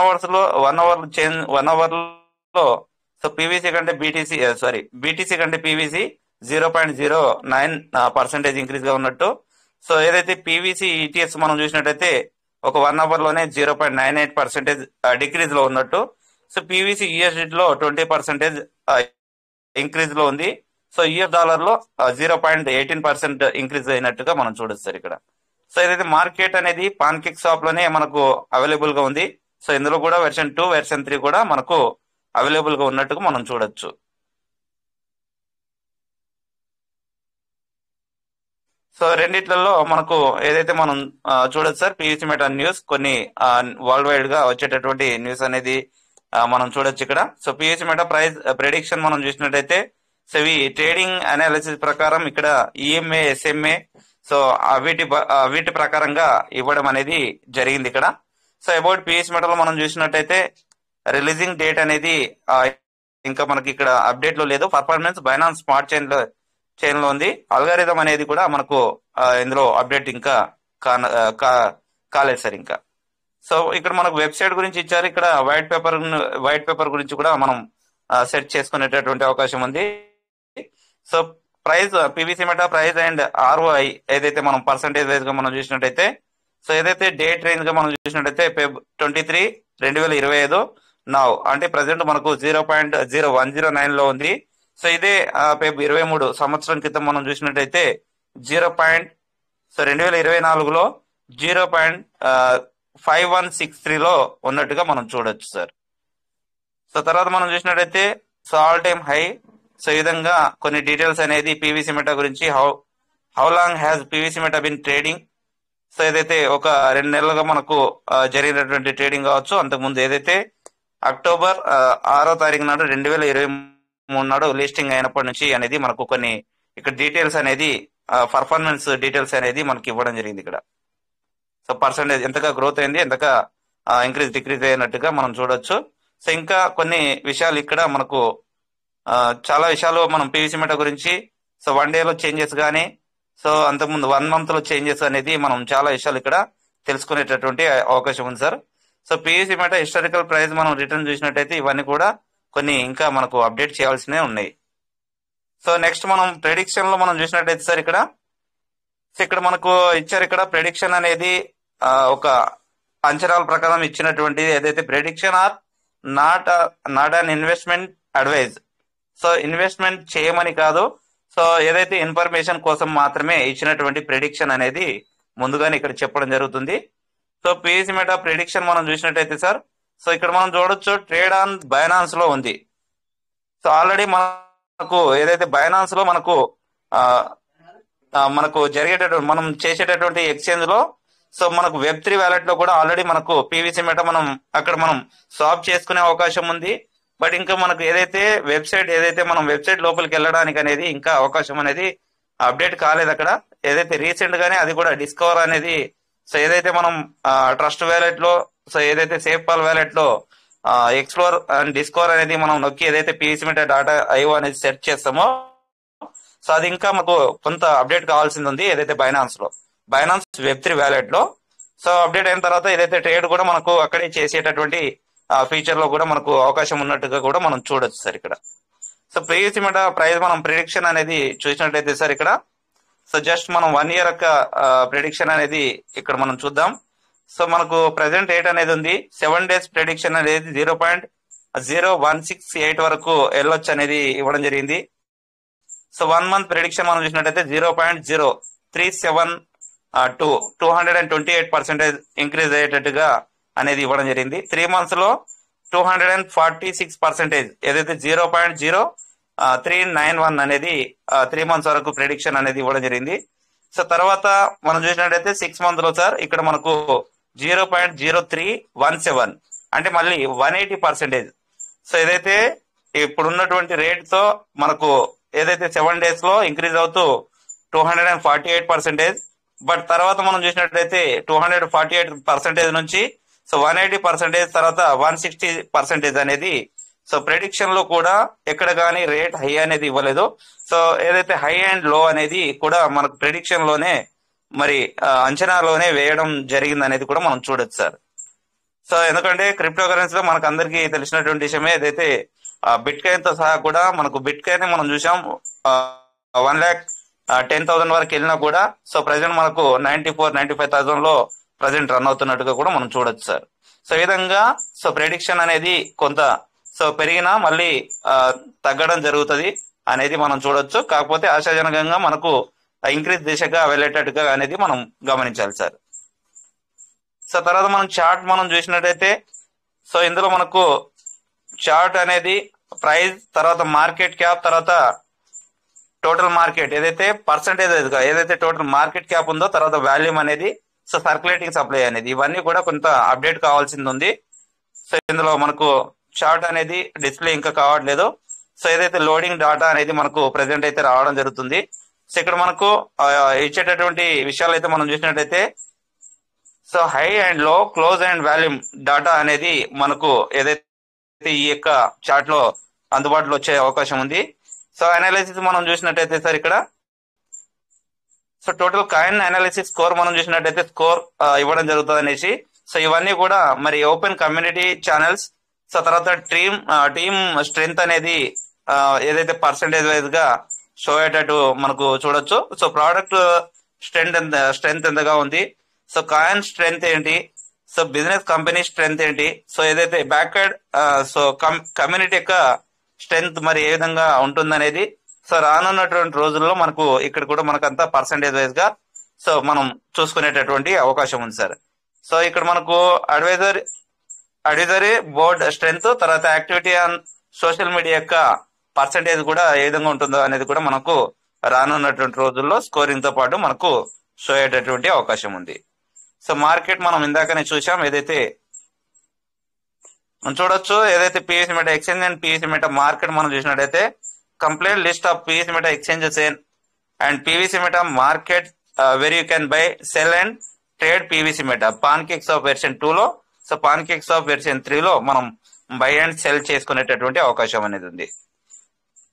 Speaker 6: అవర్ లో సో పీవీసీ కంటే బీటీసీ కంటే పీవీసీ 0.09% ఇంక్రీజ్ గా ఉన్నట్టు. సో ఏదైతే పీవీసీ, ఈటీఎస్ మనం చూసినట్టయితే ఒక 1 అవర్ లోనే 0.98% డిక్రీజ్ లో ఉన్నట్టు. సో పీవీసీ యూఎస్డి లో 20% ఇంక్రీజ్ లో ఉంది. సో యూఎస్ డాలర్ లో 0.18% ఇంక్రీజ్ అయినట్టుగా మనం చూడొచ్చు సార్ ఇక్కడ. సో ఏదైతే మార్కెట్ అనేది పాన్కేక్ షాప్ లోనే మనకు అవైలబుల్ గా ఉంది. సో ఇందులో కూడా వెర్షన్ 2, వెర్షన్ 3 కూడా మనకు అవైలబుల్ గా ఉన్నట్టుగా మనం చూడొచ్చు. సో రెండిట్లలో మనకు ఏదైతే మనం చూడొచ్చు సార్, పీవీసీ మెటా న్యూస్ కొన్ని వరల్డ్ వైడ్ గా వచ్చేటటువంటి న్యూస్ అనేది మనం చూడొచ్చు ఇక్కడ. So PVC meta price prediction మనం చూసినట్టయితే సో ఇవి ట్రేడింగ్ అనాలిసిస్ ప్రకారం ఇక్కడ ఈఎంఏ, ఎస్ఎంఏ సో వీటి ప్రకారంగా ఇవ్వడం అనేది జరిగింది ఇక్కడ. సో అబౌట్ పీవీసీ మెటాలో మనం చూసినట్టయితే రిలీజింగ్ డేట్ అనేది ఇంకా మనకి ఇక్కడ అప్డేట్ లో లేదు. పర్ఫార్మెన్స్ బైనాన్స్ స్మార్ట్ చైన్ లో ఉంది. అల్గారిథం అనేది కూడా మనకు ఇందులో అప్డేట్ ఇంకా కాలేదు సార్ ఇంకా. సో ఇక్కడ మనకు వెబ్సైట్ గురించి ఇచ్చారు. ఇక్కడ వైట్ పేపర్ గురించి కూడా మనం సెట్ చేసుకునేటటువంటి అవకాశం ఉంది. So price PVC meta price and ROI ఏదైతే మనం పర్సంటేజ్ వైజ్ గా మనం చూసినట్టయితే సో ఏదైతే డేట్ రేంజ్ గా మనం చూసినట్టయితే ఫెబ్ 23, 2025 నౌ అంటే ప్రజెంట్ మనకు 0.0109 లో ఉంది. సో ఇదే ఫెబ్ 23 సంవత్సరం క్రితం మనం చూసినట్టయితే 2024లో 0.5163 లో ఉన్నట్టుగా మనం చూడొచ్చు సార్. సో తర్వాత మనం చూసినట్టయితే so all time high. So ఈ విధంగా కొన్ని డీటెయిల్స్ అనేది పీవీసీ మెటా గురించి how long has PVC meta been trading. So ఏదైతే ఒక 2 నెలలుగా మనకు జరిగినటువంటి ట్రేడింగ్ కావచ్చు, అంతకుముందు ఏదైతే అక్టోబర్ 6వ తారీఖు నాడు 2023 నాడు లిస్టింగ్ అయినప్పటి నుంచి అనేది మనకు కొన్ని ఇక్కడ డీటెయిల్స్ అనేది పర్ఫార్మెన్స్ డీటెయిల్స్ అనేది మనకి ఇవ్వడం జరిగింది ఇక్కడ. సో పర్సంటేజ్ ఎంతగా గ్రోత్ అయింది, ఎంతగా ఇంక్రీజ్ డిక్రీజ్ అయినట్టుగా మనం చూడొచ్చు. సో ఇంకా కొన్ని విషయాలు ఇక్కడ మనకు చాలా విషయాలు మనం పీవీసీ మెటా గురించి సో 1 డేలో చేంజెస్ కానీ సో అంతకుముందు 1 మంత్ లో చేంజెస్ అనేది మనం చాలా విషయాలు ఇక్కడ తెలుసుకునేటటువంటి అవకాశం ఉంది sir. So PVC meta historical price మనం రిటర్న్ చూసినట్టయితే ఇవన్నీ కూడా కొన్ని ఇంకా మనకు అప్డేట్ చేయాల్సినవి ఉన్నాయి. సో నెక్స్ట్ మనం ప్రెడిక్షన్ లో మనం చూసినట్టయితే సార్ ఇక్కడ మనకు ఇచ్చారు. ఇక్కడ ప్రెడిక్షన్ అనేది ఒక అంచనాల ప్రకారం ఇచ్చినటువంటిది. ఏదైతే prediction or not an investment advice. So investment చేయమని కాదు, సో ఏదైతే ఇన్ఫర్మేషన్ కోసం మాత్రమే ఇచ్చినటువంటి ప్రెడిక్షన్ అనేది ముందుగానే ఇక్కడ చెప్పడం జరుగుతుంది. సో పీవీసీ మెటా ప్రెడిక్షన్ మనం చూసినట్టయితే సార్ సో ఇక్కడ మనం చూడొచ్చు ట్రేడ్ ఆన్ బైనాన్స్ లో ఉంది. సో ఆల్రెడీ మనకు ఏదైతే బైనాన్స్ లో మనకు జరిగేటటువంటి మనం చేసేటటువంటి ఎక్స్చేంజ్ లో సో మనకు Web3 వ్యాలెట్ లో కూడా ఆల్రెడీ మనకు పీవీసీ మెటా అక్కడ మనం స్వాప్ చేసుకునే అవకాశం ఉంది. బట్ ఇంకా మనకు ఏదైతే మనం వెబ్సైట్ లోపలికి వెళ్ళడానికి అనేది ఇంకా అవకాశం అనేది అప్డేట్ కాలేదు అక్కడ. ఏదైతే రీసెంట్ గానే అది కూడా డిస్కవర్ అనేది సో ఏదైతే మనం ట్రస్ట్ వ్యాలెట్ లో సో ఏదైతే సేఫ్పాల్ వ్యాలెట్ లో ఎక్స్ప్లోర్ అండ్ డిస్కవర్ అనేది మనం నొక్కి ఏదైతే పీవీసీ మెటా డాటా ఐఓ అనేది సెర్చ్ చేస్తామో సో అది ఇంకా మనకు కొంత అప్డేట్ కావాల్సింది ఉంది. ఏదైతే బైనాన్స్ Web3 వ్యాలెట్ లో సో అప్డేట్ అయిన తర్వాత ఏదైతే ట్రేడ్ కూడా మనకు అక్కడే చేసేటటువంటి ఫీచర్ లో కూడా మనకు అవకాశం ఉన్నట్టుగా కూడా మనం చూడొచ్చు సార్ ఇక్కడ. సో పీవీసీ మెటా ప్రైస్ మనం ప్రిడిక్షన్ అనేది చూసినట్టయితే సార్ ఇక్కడ సో జస్ట్ మనం 1 year యొక్క ప్రిడిక్షన్ అనేది ఇక్కడ మనం చూద్దాం. సో మనకు ప్రెసెంట్ రేట్ అనేది ఉంది. 7 days ప్రిడిక్షన్ అనేది 0.0168 వరకు వెళ్ళొచ్చు అనేది ఇవ్వడం జరిగింది. సో 1 month ప్రిడిక్షన్ మనం చూసినట్టయితే 0.0372 228% ఇంక్రీజ్ అయ్యేటట్టుగా అనేది ఇవ్వడం జరిగింది. 3 months లో 246% ఏదైతే 0.0391 అనేది 3 months వరకు ప్రిడిక్షన్ అనేది ఇవ్వడం జరిగింది. సో తర్వాత మనం చూసినట్టయితే 6 months లో సార్ ఇక్కడ మనకు 0.0317 అంటే మళ్ళీ 180%. సో ఏదైతే ఇప్పుడు ఉన్నటువంటి రేట్ తో మనకు ఏదైతే 7 days లో ఇంక్రీజ్ అవుతూ 248%. బట్ తర్వాత మనం చూసినట్లయితే 248% నుంచి సో 180%, తర్వాత 160% అనేది సో ప్రెడిక్షన్ లో కూడా ఎక్కడ కానీ రేట్ హై అనేది ఇవ్వలేదు. సో ఏదైతే హై అండ్ లో అనేది కూడా మనకు ప్రెడిక్షన్ లోనే మరి అంచనాలోనే వేయడం జరిగింది అనేది కూడా మనం చూడొచ్చు సార్. సో ఎందుకంటే క్రిప్టో కరెన్సీలో మనకు అందరికీ తెలిసినటువంటి విషయమే, ఏదైతే బిట్ కాయిన్ తో సహా కూడా మనకు బిట్ కాయిన్ మనం చూసాం 1,10,000 వరకు వెళ్ళినా కూడా సో ప్రజెంట్ మనకు 94,95,000 లో ప్రజెంట్ రన్ అవుతున్నట్టుగా కూడా మనం చూడొచ్చు సార్. సో ఈ విధంగా సో ప్రెడిక్షన్ అనేది కొంత సో పెరిగినా మళ్ళీ తగ్గడం జరుగుతుంది అనేది మనం చూడొచ్చు. కాకపోతే ఆశాజనకంగా మనకు ఇంక్రీజ్ దిశగా వెళ్ళేటట్టుగా అనేది మనం గమనించాలి సార్. సో తర్వాత మనం చార్ట్ మనం చూసినట్టయితే సో ఇందులో మనకు చార్ట్ అనేది ప్రైస్, తర్వాత మార్కెట్ క్యాప్, తర్వాత టోటల్ మార్కెట్ ఏదైతే పర్సంటేజ్ ఏదైతే టోటల్ మార్కెట్ క్యాప్ ఉందో, తర్వాత వాల్యూమ్ అనేది, సో సర్క్యులేటింగ్ సప్లై అనేది, ఇవన్నీ కూడా కొంత అప్డేట్ కావాల్సింది ఉంది. సో ఇందులో మనకు చార్ట్ అనేది డిస్ప్లే ఇంకా కావట్లేదు. సో ఏదైతే లోడింగ్ డాటా అనేది మనకు ప్రెసెంట్ అయితే రావడం జరుగుతుంది. సో ఇక్కడ మనకు ఇచ్చేటటువంటి విషయాలు అయితే మనం చూసినట్టయితే సో హై అండ్ లో, క్లోజ్ అండ్ వాల్యూమ్ డాటా అనేది మనకు ఏదైతే ఈ యొక్క చార్ట్ లో అందుబాటులో వచ్చే అవకాశం ఉంది. సో అనాలిసిస్ మనం చూసినట్టయితే సార్ ఇక్కడ so total coin analysis score మనం చూసినట్టయితే స్కోర్ ఇవ్వడం జరుగుతుంది అనేసి. సో ఇవన్నీ కూడా మరి ఓపెన్ కమ్యూనిటీ ఛానల్స్, సో తర్వాత టీమ్ స్ట్రెంగ్త్ అనేది ఏదైతే పర్సంటేజ్ వైజ్ గా షో అయ్యేటట్టు మనకు చూడొచ్చు. సో ప్రోడక్ట్ స్ట్రెంగ్త్ ఎంతగా ఉంది, సో కాయిన్ స్ట్రెంగ్త్ ఏంటి, సో బిజినెస్ కంపెనీ స్ట్రెంగ్త్ ఏంటి, సో ఏదైతే బ్యాక్వర్డ్ సో కమ్యూనిటీ యొక్క స్ట్రెంగ్త్ మరి ఏ విధంగా ఉంటుందనేది సో రానున్నటువంటి రోజుల్లో మనకు ఇక్కడ కూడా మనకంతా పర్సంటేజ్ వైజ్ గా సో మనం చూసుకునేటటువంటి అవకాశం ఉంది సార్. సో ఇక్కడ మనకు అడ్వైజరీ బోర్డ్ స్ట్రెంగ్త్, తర్వాత యాక్టివిటీ ఆన్ సోషల్ మీడియా యొక్క పర్సంటేజ్ కూడా ఏ విధంగా ఉంటుందో అనేది కూడా మనకు రానున్నటువంటి రోజుల్లో స్కోరింగ్ తో పాటు మనకు షో అయ్యేటటువంటి అవకాశం ఉంది. సో మార్కెట్ మనం ఇందాకనే చూసాం, ఏదైతే మనం చూడొచ్చు, ఏదైతే PVC meta exchange and PVC meta market మనం చూసినట్టయితే complete list of PVC meta exchanges and PVC meta market where you can buy, cell and trade PVC meta pancakes of version 2 లో, సో పాన్కేక్స్ ఆఫ్ వెర్షన్ 3 లో మనం by and cell చేసుకునేటటువంటి అవకాశం అనేది ఉంది.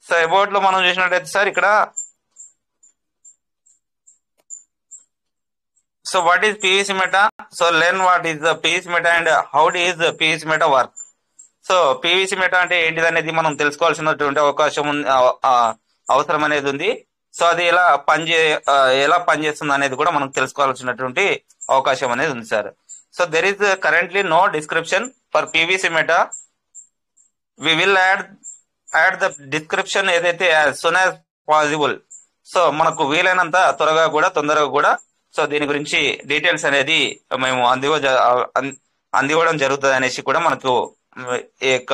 Speaker 6: So about లో మనం చూసినట్టయితే సార్ ఇక్కడ so what is PVC Meta, so learn what is the PVC meta and how is the PVC meta work. So PVC meta అంటే ఏంటిది అనేది మనం తెలుసుకోవాల్సినటువంటి అవకాశం అవసరం అనేది ఉంది. సో అది ఎలా పనిచేస్తుంది అనేది కూడా మనం తెలుసుకోవాల్సినటువంటి అవకాశం అనేది ఉంది sir. So there is currently no description for PVC Meta. We will add the description ఏదైతే as soon as possible. So మనకు వీలైనంత తొందరగా కూడా సో దీని గురించి డీటెయిల్స్ అనేది మేము అందివ్వడం జరుగుతుంది అనేసి కూడా మనకు ఈ యొక్క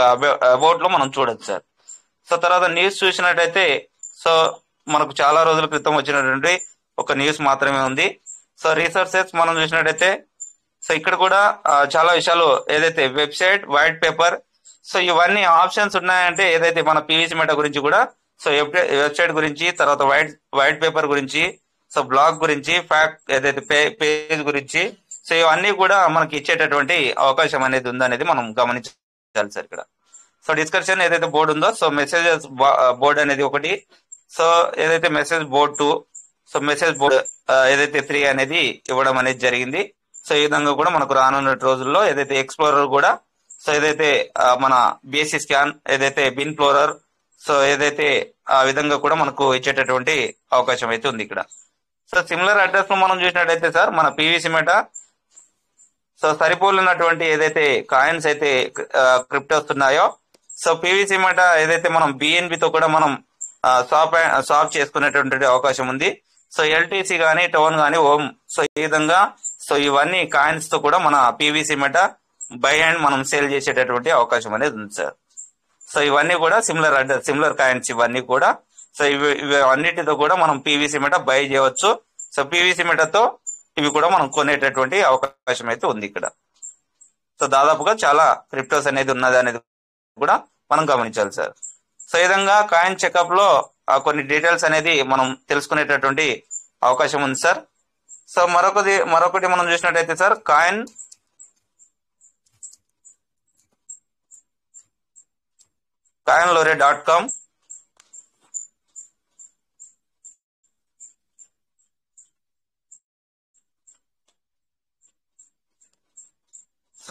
Speaker 6: అబౌట్ లో మనం చూడొచ్చు సార్. సో తర్వాత న్యూస్ చూసినట్టయితే సో మనకు చాలా రోజుల క్రితం వచ్చినటువంటి ఒక న్యూస్ మాత్రమే ఉంది. సో రీసోర్సెస్ మనం చూసినట్టయితే సో ఇక్కడ కూడా చాలా విషయాలు ఏదైతే వెబ్సైట్, వైట్ పేపర్, సో ఇవన్నీ ఆప్షన్స్ ఉన్నాయంటే ఏదైతే మన పివిసి మెటా గురించి కూడా సో వెబ్సైట్ గురించి, తర్వాత వైట్ పేపర్ గురించి, సో బ్లాగ్ గురించి, ఫ్యాక్ట్ ఏదైతే పేజ్ గురించి, సో ఇవన్నీ కూడా మనకి ఇచ్చేటటువంటి అవకాశం అనేది ఉందనేది మనం గమనించాలి సార్ ఇక్కడ. సో డిస్కషన్ ఏదైతే బోర్డు ఉందో, సో మెసేజెస్ బోర్డ్ అనేది ఒకటి, సో ఏదైతే message board 2, so message board ఏదైతే 3 అనేది ఇవ్వడం అనేది జరిగింది. సో ఈ విధంగా కూడా మనకు రానున్న రోజుల్లో ఏదైతే ఎక్స్ప్లోరర్ కూడా, సో ఏదైతే మన బేసిక్ స్కాన్, ఏదైతే బిన్ ఫ్లోరర్, సో ఏదైతే ఆ విధంగా కూడా మనకు ఇచ్చేటటువంటి అవకాశం అయితే ఉంది ఇక్కడ. సో సిమిలర్ అడ్రస్ మనం చూసినట్టయితే సార్ మన పివిసి మెటా సో సరిపోలినటువంటి ఏదైతే కాయిన్స్ అయితే క్రిప్టోస్ ఉన్నాయో, సో పివిసి మెటా ఏదైతే మనం బిఎన్బితో కూడా మనం స్వాప్ చేసుకునేటువంటి అవకాశం ఉంది. సో ఎల్టీసీ గానీ, టోన్ గానీ, ఓం, సో ఈ విధంగా సో ఇవన్నీ కాయిన్స్ తో కూడా మన పివిసి మెటా బై అండ్ మనం సేల్ చేసేటటువంటి అవకాశం అనేది ఉంది సార్. సో ఇవన్నీ కూడా సిమిలర్ కాయిన్స్ ఇవన్నీ కూడా. సో ఇవి అన్నిటితో కూడా మనం పివిసి మెటా బై చేయవచ్చు. సో పివిసి మెటాతో ఇవి కూడా మనం కొనేటటువంటి అవకాశం అయితే ఉంది ఇక్కడ. సో దాదాపుగా చాలా క్రిప్టోస్ అనేది ఉన్నది అనేది కూడా మనం గమనించాలి సార్. సో ఈ విధంగా కాయిన్ చెకప్ లో కొన్ని డీటెయిల్స్ అనేది మనం తెలుసుకునేటటువంటి అవకాశం ఉంది సార్. సో మరొకటి మనం చూసినట్టయితే సార్ coinlore.com.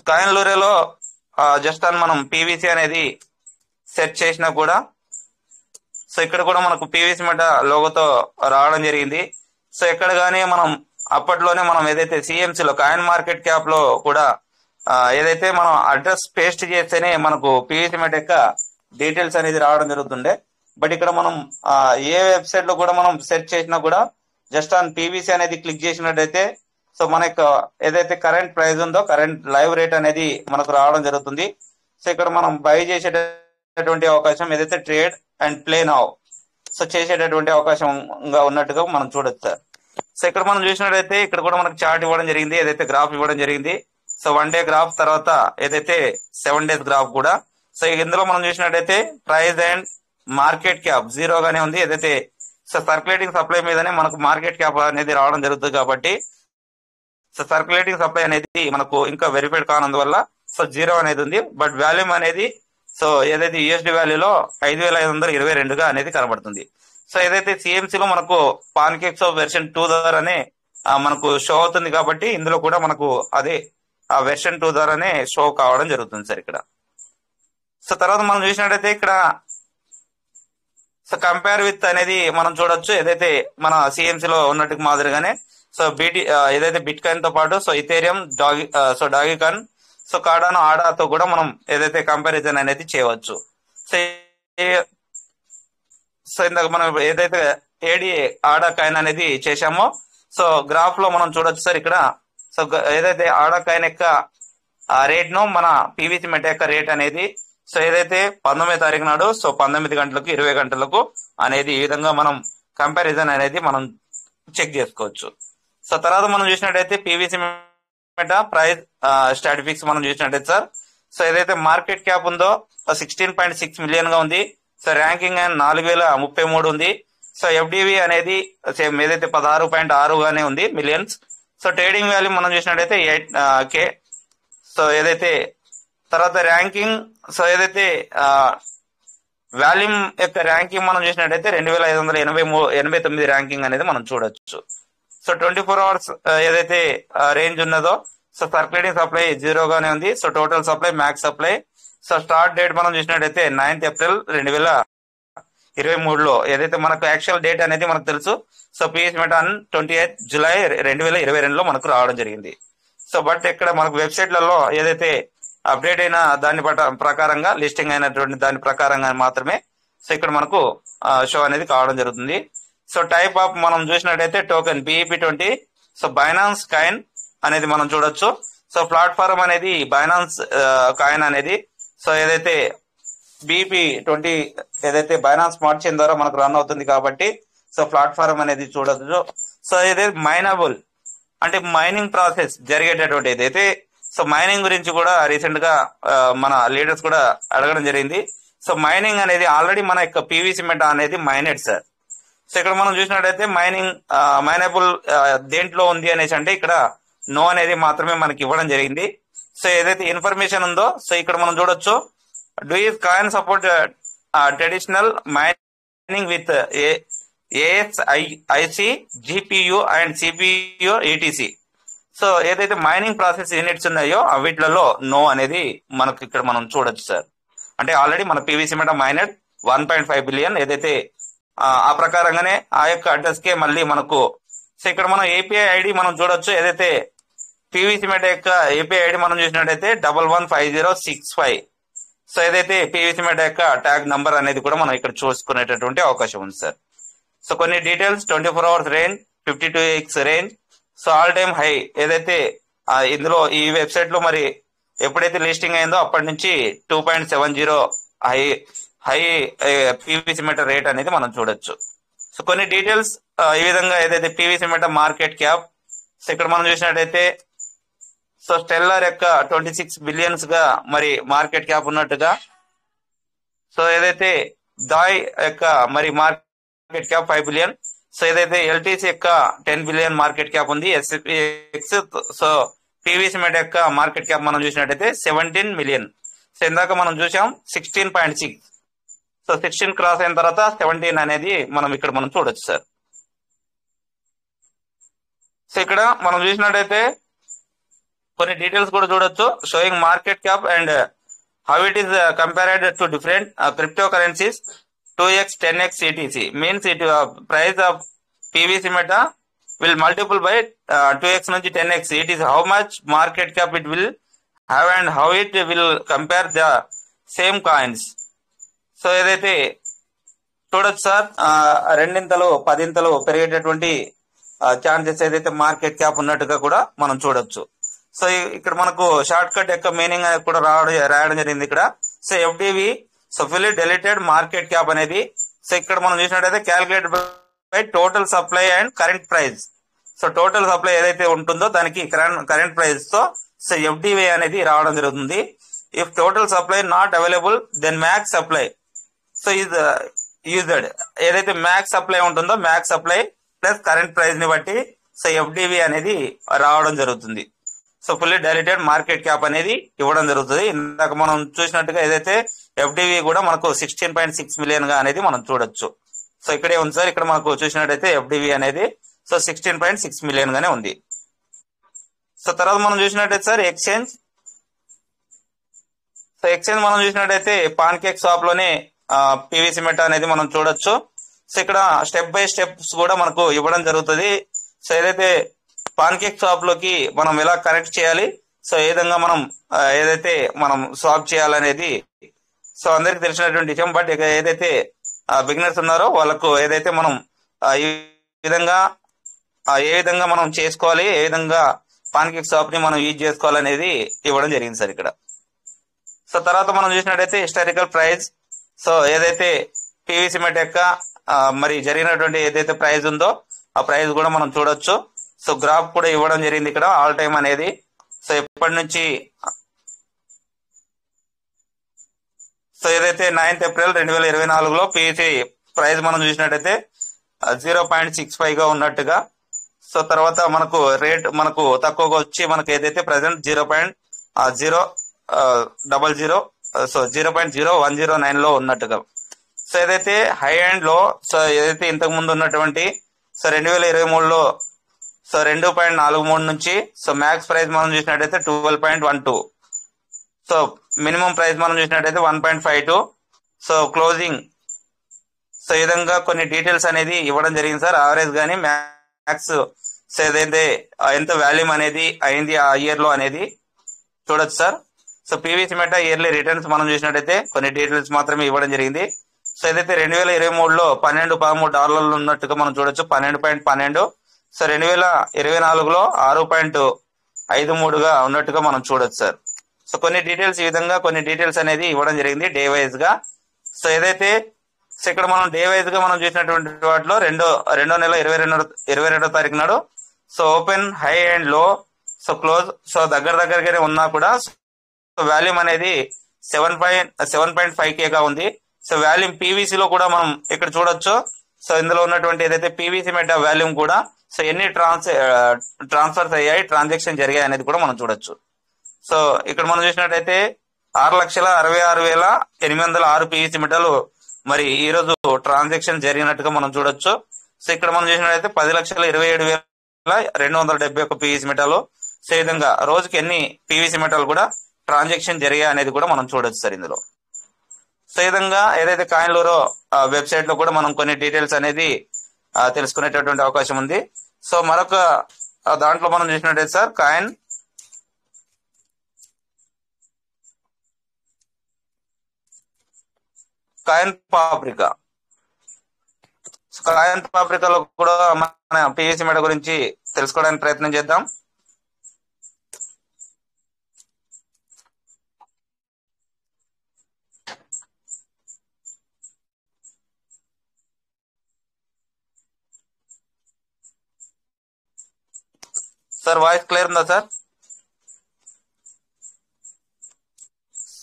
Speaker 6: కాయిన్లూరేలో జస్ట్ అని మనం పీవీసీ అనేది సెర్చ్ చేసినా కూడా సో ఇక్కడ కూడా మనకు పీవీసీ మెట లోగోతో రావడం జరిగింది. సో ఇక్కడ కానీ మనం అప్పట్లోనే మనం ఏదైతే సిఎంసీలో కాయిన్ మార్కెట్ క్యాప్ లో కూడా ఏదైతే మనం అడ్రస్ పేస్ట్ చేస్తేనే మనకు పీవీసీ మెట యొక్క డీటెయిల్స్ అనేది రావడం జరుగుతుండే. బట్ ఇక్కడ మనం ఏ వెబ్సైట్ లో కూడా మనం సెర్చ్ చేసినా కూడా జస్ట్ ఆన్ పీవీసీ అనేది క్లిక్ చేసినట్టయితే సో మనకు ఏదైతే కరెంట్ ప్రైస్ ఉందో కరెంట్ లైవ్ రేట్ అనేది మనకు రావడం జరుగుతుంది. సో ఇక్కడ మనం బై చేసేటటువంటి అవకాశం ఏదైతే trade and play now so చేసేటటువంటి అవకాశంగా ఉన్నట్టుగా మనం చూడొచ్చు సార్. సో ఇక్కడ మనం చూసినట్టయితే ఇక్కడ కూడా మనకు చార్ట్ ఇవ్వడం జరిగింది, ఏదైతే గ్రాఫ్ ఇవ్వడం జరిగింది. సో 1 డే గ్రాఫ్ తర్వాత ఏదైతే 7 డేస్ గ్రాఫ్ కూడా. సో ఇందులో మనం చూసినట్టయితే ప్రైస్ అండ్ మార్కెట్ క్యాప్ జీరోగానే ఉంది. ఏదైతే సో సర్క్యులేటింగ్ సప్లై మీదనే మనకు మార్కెట్ క్యాప్ అనేది రావడం జరుగుతుంది కాబట్టి సో సర్క్యులేటింగ్ సప్లై అనేది మనకు ఇంకా వెరిఫైడ్ కానందువల్ల సో జీరో అనేది ఉంది. బట్ వాల్యూమ్ అనేది సో ఏదైతే యూఎస్డి వాల్యూలో 5522గా అనేది కనబడుతుంది. సో ఏదైతే సిఎంసీలో మనకు పాన్కేక్స్ వెర్షన్ 2 ద్వారానే మనకు షో అవుతుంది కాబట్టి ఇందులో కూడా మనకు అదే ఆ వెర్షన్ 2 ద్వారానే షో కావడం జరుగుతుంది సార్ ఇక్కడ. సో తర్వాత మనం చూసినట్టయితే ఇక్కడ సో కంపేర్ విత్ అనేది మనం చూడొచ్చు, ఏదైతే మన సిఎంసీలో ఉన్నట్టు మాదిరిగానే సో ఏదైతే బిట్ కాయిన్ తో పాటు so Ethereum Dogecoin so Cardano ఆడాతో కూడా మనం ఏదైతే కంపారిజన్ అనేది చేయవచ్చు. సో ఇందాక మనం ఏదైతే ఏడిఏ ఆడా కాయిన్ అనేది చేశామో సో గ్రాఫ్ లో మనం చూడొచ్చు సార్ ఇక్కడ. సో ఏదైతే ఆడా కాయిన్ యొక్క రేట్ ను మన పీవీసీ మెట యొక్క రేట్ అనేది సో ఏదైతే 19వ తారీఖు నాడు సో 19 గంటలకు 20 గంటలకు అనేది ఈ విధంగా మనం కంపారిజన్ అనేది మనం చెక్ చేసుకోవచ్చు. సో తర్వాత మనం చూసినట్టయితే పీవీసీ మెట ప్రైస్ స్టాటిస్టిక్స్ మనం చూసినట్టయితే సార్ సో ఏదైతే మార్కెట్ క్యాప్ ఉందో 16.6 మిలియన్ గా ఉంది. సో ర్యాంకింగ్ 4033 ఉంది. సో ఎఫ్డివి అనేది సేమ్ ఏదైతే 16.6 గానే ఉంది మిలియన్స్. సో ట్రేడింగ్ వాల్యూ మనం చూసినట్టయితే 8K. సో ఏదైతే తర్వాత ర్యాంకింగ్ సో ఏదైతే వాల్యూమ్ యొక్క ర్యాంకింగ్ మనం చూసినట్టయితే 2589 ర్యాంకింగ్ అనేది మనం చూడొచ్చు. సో 24 అవర్స్ ఏదైతే రేంజ్ ఉన్నదో సో సర్క్యులేటింగ్ సప్లై జీరోగానే ఉంది. So total supply max supply. So start date మనం చూసినట్టయితే 9th ఏప్రిల్ 2023లో ఏదైతే మనకు యాక్చువల్ డేట్ అనేది మనకు తెలుసు. సో పీవీసీ మెట 28th జూలై 2022లో మనకు రావడం జరిగింది. సో బట్ ఇక్కడ మనకు వెబ్సైట్లలో ఏదైతే అప్డేట్ అయిన దాని ప్రకారంగా లిస్టింగ్ అయినటువంటి దాని ప్రకారంగా మాత్రమే సో ఇక్కడ మనకు షో అనేది కావడం జరుగుతుంది. సో టైప్ ఆఫ్ మనం చూసినట్టయితే token BEP20 so Binance coin అనేది మనం చూడొచ్చు. సో ప్లాట్ఫామ్ అనేది బైనాన్స్ కాయిన్ అనేది సో ఏదైతే BEP20 ఏదైతే బైనాన్స్ స్మార్ట్ చైన్ ద్వారా మనకు రన్ అవుతుంది కాబట్టి సో ప్లాట్ఫామ్ అనేది చూడొచ్చు. సో ఏదైతే మైనబుల్ అంటే మైనింగ్ ప్రాసెస్ జరిగేటటువంటి ఏదైతే సో మైనింగ్ గురించి కూడా రీసెంట్ గా మన లీడర్స్ కూడా అడగడం జరిగింది. సో మైనింగ్ అనేది ఆల్రెడీ మన యొక్క పీవీసీ మెట అనేది మైనెడ్ సార్. సో ఇక్కడ మనం చూసినట్టయితే మైనబుల్ దేంట్లో ఉంది అనేసి అంటే ఇక్కడ నో అనేది మాత్రమే మనకి ఇవ్వడం జరిగింది. సో ఏదైతే ఇన్ఫర్మేషన్ ఉందో సో ఇక్కడ మనం చూడొచ్చు. Do you coin support traditional mining with ASIC GPU and CPU ETC. So ఏదైతే మైనింగ్ ప్రాసెస్ యూనిట్స్ ఉన్నాయో వీటిలలో నో అనేది మనకు ఇక్కడ మనం చూడొచ్చు సార్. అంటే ఆల్రెడీ మన పీవీసీ మెట మైనెడ్ 1.5 బిలియన్ ఏదైతే ఆ ప్రకారంగానే ఆ యొక్క అడ్రస్ కే మళ్ళీ మనకు సో ఇక్కడ మనం ఏపీఐ ఐడి మనం చూడొచ్చు. ఏదైతే పీవీసీ మెట యొక్క ఏపీఐ ఐడి మనం చూసినట్టయితే 115065. సో ఏదైతే పీవీసీ మెట యొక్క ట్యాగ్ నంబర్ అనేది కూడా మనం ఇక్కడ చూసుకునేటటువంటి అవకాశం ఉంది సార్. సో కొన్ని details 24 hours range 52x range. So all time high ఏదైతే ఇందులో ఈ వెబ్సైట్ లో మరి ఎప్పుడైతే లిస్టింగ్ అయిందో అప్పటి నుంచి 2.70 హై పీవీసీ మెట రేట్ అనేది మనం చూడొచ్చు. సో కొన్ని డీటెయిల్స్ ఈ విధంగా ఏదైతే పీవీసీ మెట మార్కెట్ క్యాప్ సో ఇక్కడ మనం చూసినట్టయితే సో స్టెల్లార్ యొక్క 26 బిలియన్స్ గా మరి మార్కెట్ క్యాప్ ఉన్నట్టుగా. సో ఏదైతే దాయ్ యొక్క మరి మార్కెట్ క్యాప్ 5 బిలియన్. సో ఏదైతే ఎల్టీసీ యొక్క 10 బిలియన్ మార్కెట్ క్యాప్ ఉంది, ఎస్పీఎక్స్, సో పీవీసీ మెటా యొక్క మార్కెట్ క్యాప్ మనం చూసినట్టయితే 17 మిలియన్. సో ఇందాక మనం చూసాం 16.6. సో 16 క్రాస్ అయిన తర్వాత 17 అనేది మనం ఇక్కడ మనం చూడొచ్చు సార్. సో ఇక్కడ మనం చూసినట్టయితే కొన్ని డీటెయిల్స్ కూడా చూడొచ్చు, showing market cap and how it is compared to different cryptocurrencies. 2x 10x CTC means it price of PVC Meta will multiple by 2x నుంచి 10x. It is how much market cap it will have and how it will compare the same coins. So ఏదైతే చూడొచ్చు sir, రెండింతలు 10 పెరిగేటటువంటి chances ఏదైతే market cap ఉన్నట్టుగా కూడా మనం చూడొచ్చు. So ఇక్కడ మనకు షార్ట్ కట్ యొక్క మీనింగ్ అనేది కూడా రాయడం జరిగింది ఇక్కడ. So FDV, so fully deleted market cap అనేది, సో ఇక్కడ మనం చూసినట్టయితే calculated by total supply and current price. So total supply ఏదైతే ఉంటుందో దానికి కరెంట్ ప్రైస్ తో సో ఎఫ్డివి అనేది రావడం జరుగుతుంది. If total supply not available then max supply so ఇది యూజ్డ్. ఏదైతే మ్యాక్స్ సప్లై ఉంటుందో max supply plus current price ని బట్టి సో ఎఫ్డివి అనేది రావడం జరుగుతుంది. So fully diluted market cap అనేది ఇవ్వడం జరుగుతుంది. ఇందాక మనం చూసినట్టుగా ఏదైతే ఎఫ్డివి కూడా మనకు 16.6 మిలియన్ గా అనేది మనం చూడొచ్చు. సో ఇక్కడే ఉంది సార్, ఇక్కడ మనకు చూసినట్టయితే ఎఫ్డివి అనేది సో 16.6 మిలియన్ గానే ఉంది. సో తర్వాత మనం చూసినట్టయితే సార్ ఎక్స్చేంజ్. సో ఎక్స్చేంజ్ మనం చూసినట్టయితే పాన్కేక్ షాప్ లోనే పీవీసీ మెటా అనేది మనం చూడొచ్చు. సో ఇక్కడ స్టెప్ బై స్టెప్స్ కూడా మనకు ఇవ్వడం జరుగుతుంది. సో ఏదైతే పాన్కేక్ షాప్ లోకి మనం ఎలా కనెక్ట్ చేయాలి, సో ఏ విధంగా మనం ఏదైతే మనం స్వాప్ చేయాలనేది సో అందరికి తెలిసినటువంటి విషయం. బట్ ఏదైతే బిగినర్స్ ఉన్నారో వాళ్ళకు ఏదైతే మనం ఈ విధంగా ఏ విధంగా మనం చేసుకోవాలి, ఏ విధంగా పాన్కేక్ షాప్ ని మనం యూజ్ చేసుకోవాలనేది ఇవ్వడం జరిగింది సార్ ఇక్కడ. సో తర్వాత మనం చూసినట్టయితే హిస్టారికల్ ప్రైస్. సో ఏదైతే పీవీసీ మెటా యొక్క మరి జరిగినటువంటి ఏదైతే ప్రైస్ ఉందో ఆ ప్రైస్ కూడా మనం చూడొచ్చు. సో గ్రాఫ్ కూడా ఇవ్వడం జరిగింది ఇక్కడ ఆల్ టైమ్ అనేది. సో ఎప్పటి నుంచి సో ఏదైతే 9th ఏప్రిల్ 2024లో పీవీసీ ప్రైస్ మనం చూసినట్టయితే 0.65 గా ఉన్నట్టుగా. సో తర్వాత మనకు రేట్ మనకు తక్కువగా వచ్చి మనకు ఏదైతే ప్రెసెంట్ 0.000 సో 0.0109 లో ఉన్నట్టుగా. సో ఏదైతే హై అండ్ లో సో ఏదైతే ఇంతకు ముందు ఉన్నటువంటి సో 2023లో సో 2.43 నుంచి సో మ్యాక్స్ ప్రైస్ మనం చూసినట్టయితే 12.12. సో మినిమం ప్రైస్ మనం చూసినట్టయితే 1.52. సో క్లోజింగ్ సో ఈ విధంగా కొన్ని డీటెయిల్స్ అనేది ఇవ్వడం జరిగింది సార్. యావరేజ్ గానీ మ్యాక్స్ సో ఏదైతే ఎంత వాల్యూమ్ అనేది అయింది ఆ ఇయర్ లో అనేది చూడొచ్చు sir. So PVC meta yearly returns మనం చూసినట్టయితే కొన్ని డీటెయిల్స్ మాత్రమే ఇవ్వడం జరిగింది. సో ఏదైతే 2023లో $12.13 ఉన్నట్టుగా మనం చూడొచ్చు, 12.12. సో 2024లో 6.53గా ఉన్నట్టుగా మనం చూడొచ్చు సార్. సో కొన్ని డీటెయిల్స్ ఈ విధంగా కొన్ని డీటెయిల్స్ అనేది ఇవ్వడం జరిగింది డే వైజ్ గా. సో ఏదైతే సో ఇక్కడ మనం డే వైజ్ గా మనం చూసినటువంటి వాటిలో రెండో నెల 22వ తారీఖు నాడు సో ఓపెన్ హై అండ్ లో సో క్లోజ్ సో దగ్గరగానే ఉన్నా కూడా సో వాల్యూమ్ అనేది 7.5K గా ఉంది. సో వాల్యూమ్ పీవీసీలో కూడా మనం ఇక్కడ చూడొచ్చు. సో ఇందులో ఉన్నటువంటి ఏదైతే పీవీసీ మెటా వాల్యూమ్ కూడా సో ఎన్ని ట్రాన్స్ఫర్స్ అయ్యాయి, ట్రాన్సాక్షన్ జరిగాయి అనేది కూడా మనం చూడొచ్చు. సో ఇక్కడ మనం చూసినట్టయితే 6,66,806 పీవీసీ మెటాలు మరి ఈ రోజు ట్రాన్సాక్షన్ జరిగినట్టుగా మనం చూడొచ్చు. సో ఇక్కడ మనం చూసినట్టయితే 10,27,271 పీవీసీ మెటాలు. సో ఈ విధంగా రోజుకి ఎన్ని పీవీసీ మెటాలు కూడా ట్రాన్సాక్షన్ జరిగాయి అనేది కూడా మనం చూడొచ్చు సార్ ఇందులో. సో ఈ విధంగా ఏదైతే కాయిన్లూరో వెబ్సైట్ లో కూడా మనం కొన్ని డీటెయిల్స్ అనేది తెలుసుకునేటటువంటి అవకాశం ఉంది. సో మరొక దాంట్లో మనం చూసినట్టయితే సార్ కాయిన్ పాప్రికా. కాయిన్ పాప్రికాలో కూడా మన పీవీసీ మెటా గురించి తెలుసుకోవడానికి ప్రయత్నం చేద్దాం. సార్ వాయిస్ క్లియర్ ఉందా సార్?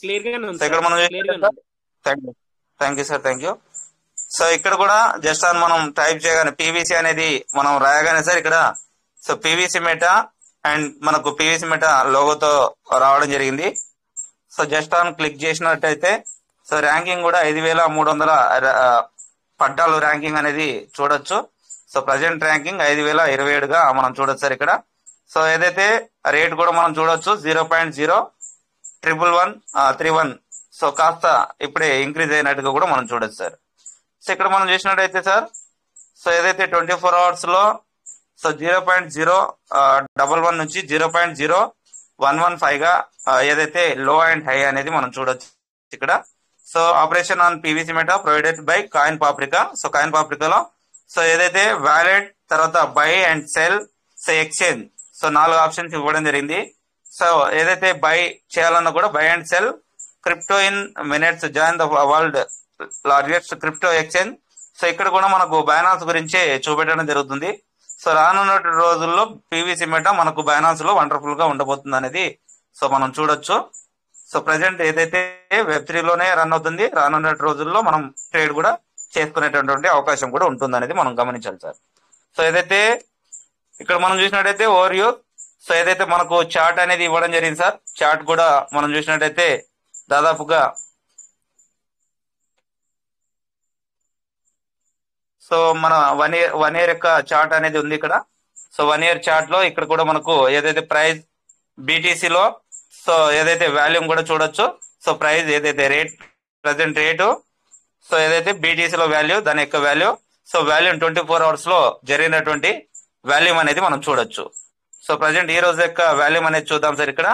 Speaker 1: క్లియర్ గానే ఉంది
Speaker 6: ఇక్కడ మనం
Speaker 1: క్లియర్ గానే ఉంది.
Speaker 6: Thank you sir, thank you. So ఇక్కడ కూడా జస్ట్ అని మనం టైప్ చేయగానే పీవీసీ అనేది మనం రాయగానే సార్ ఇక్కడ సో పీవీసీ మెటా అండ్ మనకు పీవీసీ మెటా లోగోతో రావడం జరిగింది. సో జస్ట్ ఆన్ క్లిక్ చేసినట్టయితే సో ర్యాంకింగ్ కూడా 5,300 పట్టాలు ర్యాంకింగ్ అనేది చూడొచ్చు. సో ప్రజెంట్ ర్యాంకింగ్ 5,027గా మనం చూడొచ్చు సార్ ఇక్కడ. సో ఏదైతే రేట్ కూడా మనం చూడొచ్చు 0.01131. సో కాస్త ఇప్పుడే ఇంక్రీజ్ అయినట్టుగా కూడా మనం చూడొచ్చు సార్. సో ఇక్కడ మనం చూసినట్టయితే సార్ సో ఏదైతే 24 అవర్స్ లో సో 0.011 నుంచి 0.0115 గా ఏదైతే లో అండ్ హై అనేది మనం చూడొచ్చు ఇక్కడ. So operation on PVC Meta provided by CoinPaprika. So coin పాప్రికాలో సో ఏదైతే వ్యాలెట్ తర్వాత buy and sell so exchange so 4 options ఇవ్వడం జరిగింది. సో ఏదైతే బై చేయాలన్నా కూడా buy and sell crypto in minutes join the world largest crypto exchange. So ఇక్కడ కూడా మనకు బైనాన్స్ గురించి చూపెట్టడం జరుగుతుంది. సో రానున్న రోజుల్లో పీవీసీ మెటా మనకు బైనాన్స్ లో వండర్ఫుల్ గా ఉండబోతుంది అనేది సో మనం చూడొచ్చు. సో ప్రజెంట్ ఏదైతే Web3 లోనే రన్ అవుతుంది, రానున్న రోజుల్లో మనం ట్రేడ్ కూడా చేసుకునేటటువంటి అవకాశం కూడా ఉంటుంది అనేది మనం గమనించాలి సార్. సో ఏదైతే ఇక్కడ మనం చూసినట్టయితే ఓరియో సో ఏదైతే మనకు చార్ట్ అనేది ఇవ్వడం జరిగింది సార్. చార్ట్ కూడా మనం చూసినట్టయితే దాదాపుగా సో మన వన్ ఇయర్ యొక్క చార్ట్ అనేది ఉంది ఇక్కడ. సో 1 ఇయర్ చార్ట్ లో ఇక్కడ కూడా మనకు ఏదైతే ప్రైస్ బీటీసీలో సో ఏదైతే వాల్యూమ్ కూడా చూడొచ్చు. సో ప్రైస్ ఏదైతే రేట్ ప్రజెంట్ రేటు సో ఏదైతే బీటీసీలో వాల్యూ దాని యొక్క వాల్యూ సో వాల్యూమ్ 24 అవర్స్ లో జరిగినటువంటి వాల్యూమ్ అనేది మనం చూడొచ్చు. సో ప్రజెంట్ ఈ రోజు యొక్క వాల్యూమ్ అనేది చూద్దాం సార్ ఇక్కడ.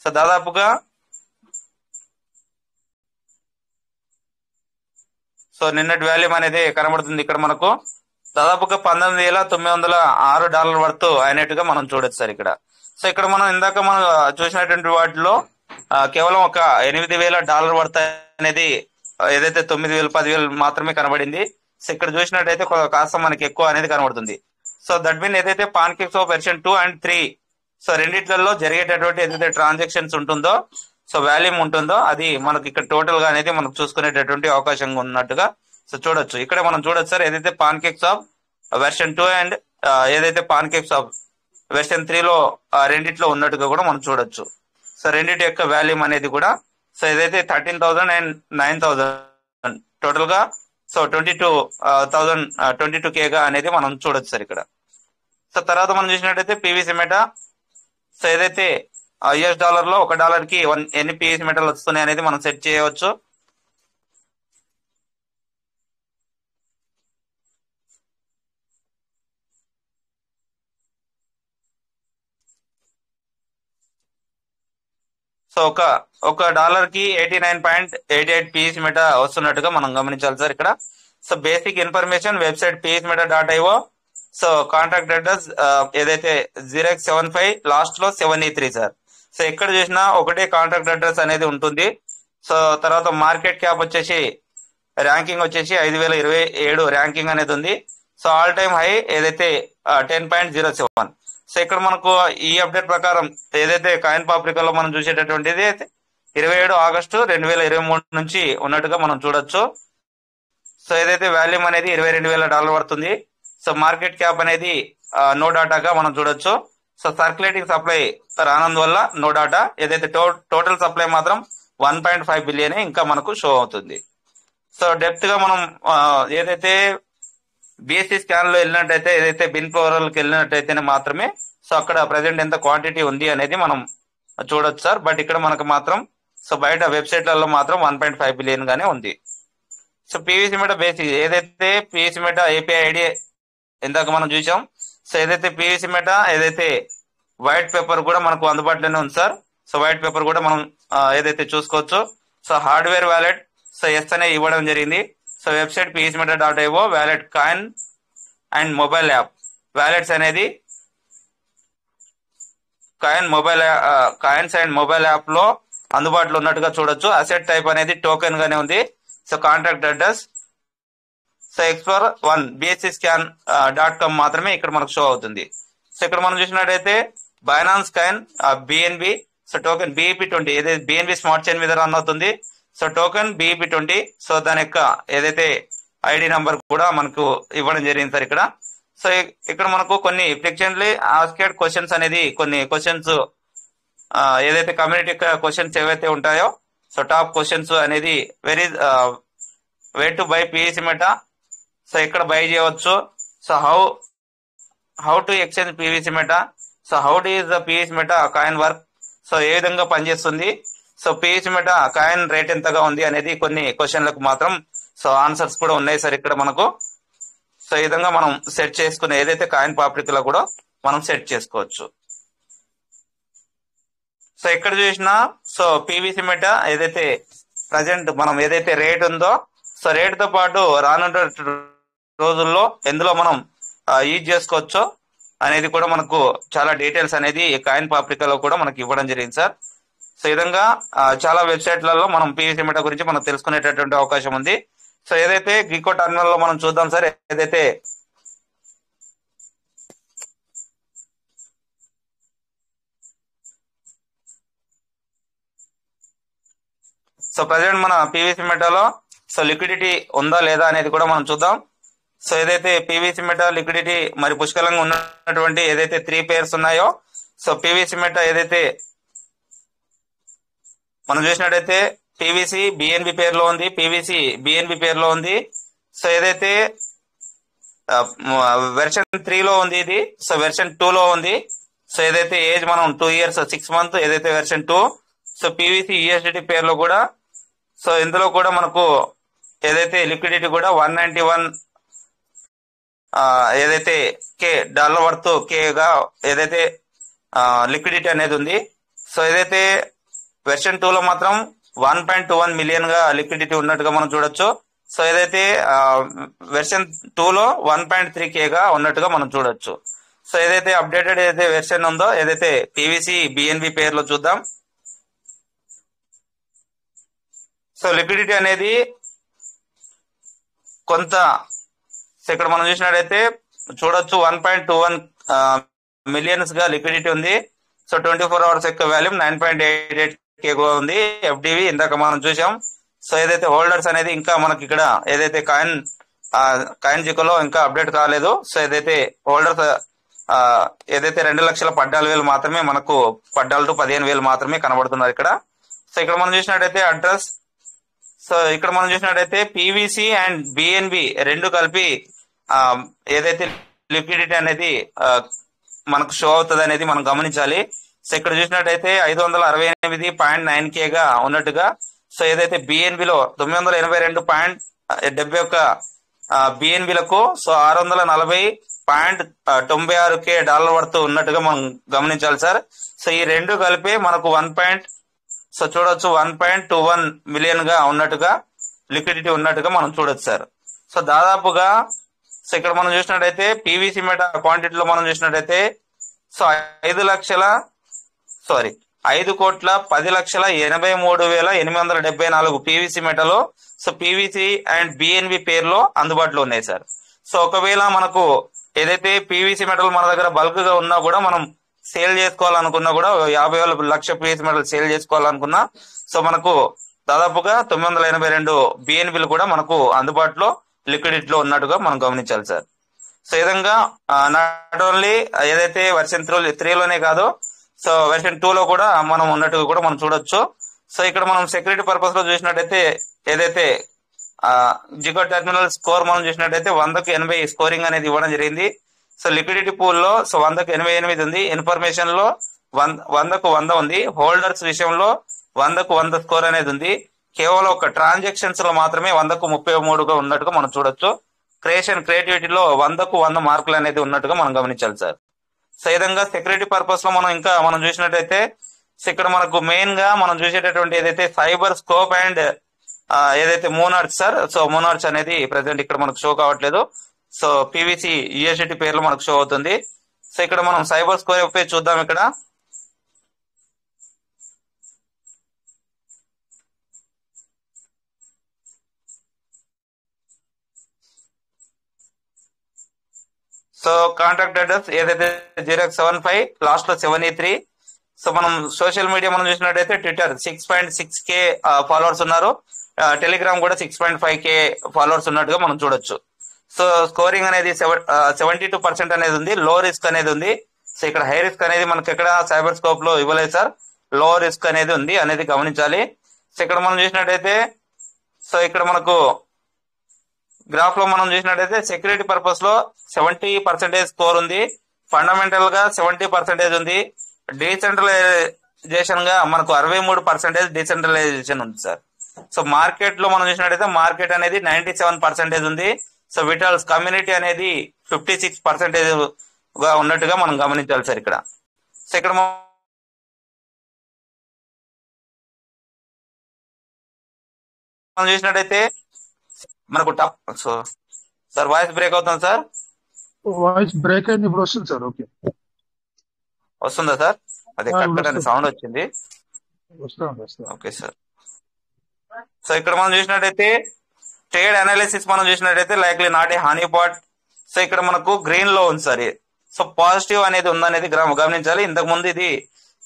Speaker 6: సో దాదాపుగా సో నిన్నటి వాల్యూమ్ అనేది కనబడుతుంది ఇక్కడ మనకు దాదాపుగా $19,906 వర్త్ అయినట్టుగా మనం చూడొచ్చు సార్ ఇక్కడ. సో ఇక్కడ మనం ఇందాక మనం చూసినటువంటి వాటిలో కేవలం ఒక $8,000 వర్త్ అనేది ఏదైతే 9,000 10,000 మాత్రమే కనబడింది. సో ఇక్కడ చూసినట్టయితే కాస్త మనకి ఎక్కువ అనేది కనబడుతుంది. సో దట్ మీన్ ఏదైతే పాన్కేక్స్ వెర్షన్ 2 and 3 సో రెండిట్లలో జరిగేటటువంటి ఏదైతే ట్రాన్సాక్షన్స్ ఉంటుందో సో వాల్యూమ్ ఉంటుందో అది మనకి ఇక్కడ టోటల్ గా అనేది మనకు చూసుకునేటటువంటి అవకాశం ఉన్నట్టుగా సో చూడొచ్చు. ఇక్కడ మనం చూడొచ్చు సార్ ఏదైతే పాన్కేక్స్ ఆఫ్ వెర్షన్ 2 అండ్ ఏదైతే పాన్కేక్స్ ఆఫ్ వెర్షన్ 3 లో రెండిట్లో ఉన్నట్టుగా కూడా మనం చూడొచ్చు. సో రెండిటి యొక్క వాల్యూమ్ అనేది కూడా సో ఏదైతే 13,000 and 9,000 టోటల్ గా సో 22K గా అనేది మనం చూడొచ్చు సార్ ఇక్కడ. సో తర్వాత మనం చూసినట్టయితే పీవీసీ మెటా సో ఏదైతే US డాలర్ లో $1 కి ఎన్ని పీవీసీ మెటాలు వస్తున్నాయి అనేది మనం సెట్ చేయవచ్చు. సో ఒక డాలర్ కి 89.88 పీవీసీ మెటా వస్తున్నట్టుగా మనం గమనించాలి సార్ ఇక్కడ. So basic information website pvcmeta.io. So contact address ఏదైతే 0x75 లాస్ట్ లో 7E3 సార్. సో ఎక్కడ చూసినా ఒకటే కాంటాక్ట్ అడ్రస్ అనేది ఉంటుంది. సో తర్వాత మార్కెట్ క్యాప్ వచ్చేసి ర్యాంకింగ్ వచ్చేసి 5,027 ర్యాంకింగ్ అనేది ఉంది. సో ఆల్ టైమ్ హై ఏదైతే 10.07. సో ఇక్కడ మనకు ఈ అప్డేట్ ప్రకారం ఏదైతే కాయిన్ పాప్రికాలో మనం చూసేటటువంటిది 27 ఆగస్టు 2023 నుంచి ఉన్నట్టుగా మనం చూడొచ్చు. సో ఏదైతే వాల్యూమ్ అనేది $22,000 పడుతుంది. సో మార్కెట్ క్యాప్ అనేది నో డాటాగా మనం చూడొచ్చు. సో సర్క్యులేటింగ్ సప్లై రానందువల్ల నో డాటా, ఏదైతే టోటల్ సప్లై మాత్రం 1.5 బిలియన్ ఇంకా మనకు షో అవుతుంది. సో డెప్త్ గా మనం ఏదైతే బిఎస్సి స్కాన్ లో వెళ్ళినట్టయితే ఏదైతే బిన్ ఫ్లోరల్ కి వెళ్ళినట్టయితేనే మాత్రమే సో అక్కడ ప్రజెంట్ ఎంత క్వాంటిటీ ఉంది అనేది మనం చూడొచ్చు సార్. బట్ ఇక్కడ మనకు మాత్రం సో బయట వెబ్సైట్లలో మాత్రం 1.5 బిలియన్ గానే ఉంది. సో పీవీసీ మెటా బేసిక్ ఏదైతే పీవీసీ మెటా ఏపీఐ ఐడి ఇందాక మనం చూసాం. సో ఏదైతే పీవీసీ మెటా ఏదైతే వైట్ పేపర్ కూడా మనకు అందుబాటులోనే ఉంది సార్. సో వైట్ పేపర్ కూడా మనం ఏదైతే చూసుకోవచ్చు. సో హార్డ్వేర్ వ్యాలెట్ సో ఎస్ అనే ఇవ్వడం జరిగింది. So website pvcmeta.io wallet coin and mobile app wallets అనేది కాయిన్స్ అండ్ మొబైల్ యాప్ లో అందుబాటులో ఉన్నట్టుగా చూడొచ్చు. అసెట్ టైప్ అనేది టోకెన్ గానే ఉంది. So contact address so explore 1 bscscan.com మాత్రమే ఇక్కడ మనకు షో అవుతుంది. సో ఇక్కడ మనం చూసినట్టయితే Binance coin BNB so token BEP20 ఏదైతే బిఎన్బి స్మార్ట్ చైన్ మీద రన్ అవుతుంది. సో టోకెన్ BEP20 సో దాని యొక్క ఏదైతే ఐడి నంబర్ కూడా మనకు ఇవ్వడం జరిగింది సార్ ఇక్కడ. సో ఇక్కడ మనకు కొన్ని ఫ్రీక్వెంట్లీ ఆస్కెడ్ క్వశ్చన్స్ అనేది కొన్ని క్వశ్చన్స్ ఏదైతే కమ్యూనిటీ క్వశ్చన్స్ ఏవైతే ఉంటాయో సో టాప్ క్వశ్చన్స్ అనేది way to buy PVC Meta, so ఇక్కడ బై చేయవచ్చు. So how to exchange PVC Meta, so how do is the PVC Meta coin work, so ఏ విధంగా పనిచేస్తుంది, so PVC Meta coin rate ఎంతగా ఉంది అనేది కొన్ని క్వశ్చన్లకు మాత్రం సో ఆన్సర్స్ కూడా ఉన్నాయి సార్ ఇక్కడ మనకు. సో ఈ విధంగా మనం సెట్ చేసుకునే ఏదైతే కాయిన్ పాప్రికలో కూడా మనం సెట్ చేసుకోవచ్చు. సో ఇక్కడ చూసినా సో పివిసి మెటా ఏదైతే ప్రజెంట్ మనం ఏదైతే రేట్ ఉందో సో రేట్ తో పాటు రానున్న రోజుల్లో ఎందులో మనం యూజ్ చేసుకోవచ్చో అనేది కూడా మనకు చాలా డీటెయిల్స్ అనేది కాయిన్ పాప్రికలో కూడా మనకి ఇవ్వడం జరిగింది సార్. సో ఈ విధంగా చాలా వెబ్సైట్లలో మనం పివిసి మెటా గురించి మనం తెలుసుకునేటటువంటి అవకాశం ఉంది. సో ఏదైతే గికో టర్మినల్ లో మనం చూద్దాం సార్. ఏదైతే సో ప్రజెంట్ మన పివిసి మెటాలో సో లిక్విడిటీ ఉందా లేదా అనేది కూడా మనం చూద్దాం. సో ఏదైతే పివిసి మెటా లిక్విడిటీ మరి పుష్కలంగా ఉన్నటువంటి ఏదైతే 3 పేర్స్ ఉన్నాయో సో పివిసి మెటా ఏదైతే మనం చూసినట్టయితే పివిసి బిఎన్బి పేరులో ఉంది, పివిసి బిఎన్బి పేరులో ఉంది. సో ఏదైతే వెర్షన్ 3 లో ఉంది ఇది, సో వెర్షన్ 2 లో ఉంది. సో ఏదైతే ఏజ్ మనం 2 years 6 months ఏదైతే వెర్షన్ 2, సో పివిసి యూఎస్డిటీ పేరులో కూడా సో ఇందులో కూడా మనకు ఏదైతే లిక్విడిటీ కూడా 191 ఏదైతే $K వర్త్ గా ఏదైతే లిక్విడిటీ అనేది ఉంది. సో ఏదైతే వెర్షన్ 2 లో మాత్రం 1.21 మిలియన్ గా లిక్విడిటీ ఉన్నట్టుగా మనం చూడొచ్చు. సో ఏదైతే వెర్షన్ 2 లో 1.3K గా ఉన్నట్టుగా మనం చూడొచ్చు. సో ఏదైతే అప్డేటెడ్ ఏదైతే వెర్షన్ ఉందో ఏదైతే పివిసి బిఎన్బి పేరులో చూద్దాం. సో లిక్విడిటీ అనేది కొంత ఇక్కడ మనం చూసినట్టయితే చూడొచ్చు 1.21 మిలియన్స్ గా లిక్విడిటీ ఉంది. సో 24 hours యొక్క వాల్యూమ్ 9.88K ఉంది. ఎఫ్డివి ఇందాక మనం చూసాం. సో ఏదైతే హోల్డర్స్ అనేది ఇంకా మనకి ఇక్కడ ఏదైతే కాయిన్ జికోలో ఇంకా అప్డేట్ కాలేదు. సో ఏదైతే హోల్డర్స్ ఏదైతే 2,14,000 మాత్రమే మనకు 14 to 15,000 మాత్రమే కనబడుతున్నారు ఇక్కడ. సో ఇక్కడ మనం చూసినట్టయితే అడ్రస్, సో ఇక్కడ మనం చూసినట్టయితే పివిసి అండ్ బిఎన్బి రెండు కలిపి ఏదైతే లిక్విడిటీ అనేది మనకు షో అవుతుంది అనేది మనం గమనించాలి. సో ఇక్కడ చూసినట్టయితే 568.9K గా ఉన్నట్టుగా, సో ఏదైతే బిఎన్బిలో 982.71 బిఎన్బిలకు సో $640.96K వర్త్ ఉన్నట్టుగా మనం గమనించాలి సార్. సో ఈ రెండు కలిపి మనకు సో చూడొచ్చు 1.21 మిలియన్ గా ఉన్నట్టుగా లిక్విడిటీ ఉన్నట్టుగా మనం చూడొచ్చు సార్. సో దాదాపుగా సో ఇక్కడ మనం చూసినట్టయితే పివిసి మెటా క్వాంటిటీలో మనం చూసినట్టయితే సో 5,10,83,874 పివిసి మెటాలో సో పివిసి అండ్ బిఎన్బి పేరులో అందుబాటులో ఉన్నాయి సార్. సో ఒకవేళ మనకు ఏదైతే పివిసి మెటల్ మన దగ్గర బల్క్ గా ఉన్నా కూడా మనం సేల్ చేసుకోవాలనుకున్నా కూడా 50,000 లక్ష పివిసి మెటల్ సేల్ చేసుకోవాలనుకున్నా సో మనకు దాదాపుగా 982 బిఎన్బిలు కూడా మనకు అందుబాటులో లిక్విడిటీలో ఉన్నట్టుగా మనం గమనించాలి సార్. సో ఈ విధంగా నాట్ ఓన్లీ ఏదైతే వెర్షన్ 3 లోనే కాదు సో వెర్షన్ 2 లో కూడా మనం ఉన్నట్టుగా కూడా మనం చూడొచ్చు. సో ఇక్కడ మనం సెక్యూరిటీ పర్పస్ లో చూసినట్టయితే ఏదైతే జిగో టెర్మినల్ స్కోర్ మనం చూసినట్టయితే 100కు 80 స్కోరింగ్ అనేది ఇవ్వడం జరిగింది. సో లిక్విడిటీ పూల్ లో సో 100కు 88 ఉంది, ఇన్ఫర్మేషన్ లో 100కు 100 ఉంది, హోల్డర్స్ విషయంలో 100కు 100 స్కోర్ అనేది ఉంది. కేవలం ఒక ట్రాన్సాక్షన్స్ లో మాత్రమే 100కు 33గా ఉన్నట్టుగా మనం చూడొచ్చు. క్రియేటివిటీలో 100కు 100 మార్కులు అనేది ఉన్నట్టుగా మనం గమనించాలి సార్. సో ఈ విధంగా సెక్యూరిటీ పర్పస్ లో మనం చూసినట్టయితే సో ఇక్కడ మనకు మెయిన్ గా మనం చూసేటటువంటి ఏదైతే సైబర్ స్కోప్ అండ్ ఏదైతే మూనార్చ్ సార్. సో మూనార్చ్ అనేది ప్రెసెంట్ ఇక్కడ మనకు షో కావట్లేదు. సో పివిసి యూఎస్డిటీ పేర్లో మనకు షో అవుతుంది. సో ఇక్కడ మనం సైబర్ స్కోప్ పై చూద్దాం. ఇక్కడ సో కాంటాక్ట్ అడ్రస్ ఏదైతే 075 లాస్ట్ లో 783. సో మనం సోషల్ మీడియా మనం చూసినట్టయితే ట్విట్టర్ 6.6K ఫాలోవర్స్ ఉన్నారు. టెలిగ్రామ్ కూడా 6.5K ఫాలోవర్స్ ఉన్నట్టుగా మనం చూడొచ్చు. సో స్కోరింగ్ అనేది 72% అనేది ఉంది. లో రిస్క్ అనేది ఉంది. సో ఇక్కడ హై రిస్క్ అనేది మనకి ఎక్కడ సైబర్ స్కోప్ లో ఇవ్వలేదు సార్. లో రిస్క్ అనేది ఉంది అనేది గమనించాలి. సో ఇక్కడ మనం చూసినట్టయితే సో ఇక్కడ మనకు గ్రాఫ్ లో మనం చూసినట్టయితే సెక్యూరిటీ పర్పస్ లో 70% స్కోర్ ఉంది. ఫండమెంటల్ గా 70% ఉంది. డీసెంట్రలైజేషన్ గా మనకు 63% డీసెంట్రలైజేషన్ ఉంది సార్. సో మార్కెట్ లో మనం చూసినట్టయితే మార్కెట్ అనేది 97% ఉంది. సో విటల్స్ కమ్యూనిటీ అనేది 56% గా ఉన్నట్టుగా మనం గమనించాలి సార్ ఇక్కడ. సో ఇక్కడ మనం చూసినట్టయితే మనకు సో సార్ వాయిస్ బ్రేక్ అవుతుంది సార్.
Speaker 7: వాయిస్ బ్రేక్ అయింది, ఇప్పుడు వస్తుంది సార్. ఓకే,
Speaker 6: వస్తుందా సార్? అదే కట్ అని సౌండ్ వచ్చింది. Okay sir. సో ఇక్కడ మనం చూసినట్టయితే ట్రేడ్ అనాలిసిస్ మనం చూసినట్టయితే likely not a honey pot. So ఇక్కడ మనకు గ్రీన్ లో ఉంది సార్. సో పాజిటివ్ అనేది ఉందనేది గమనించాలి. ఇంతకు ముందు ఇది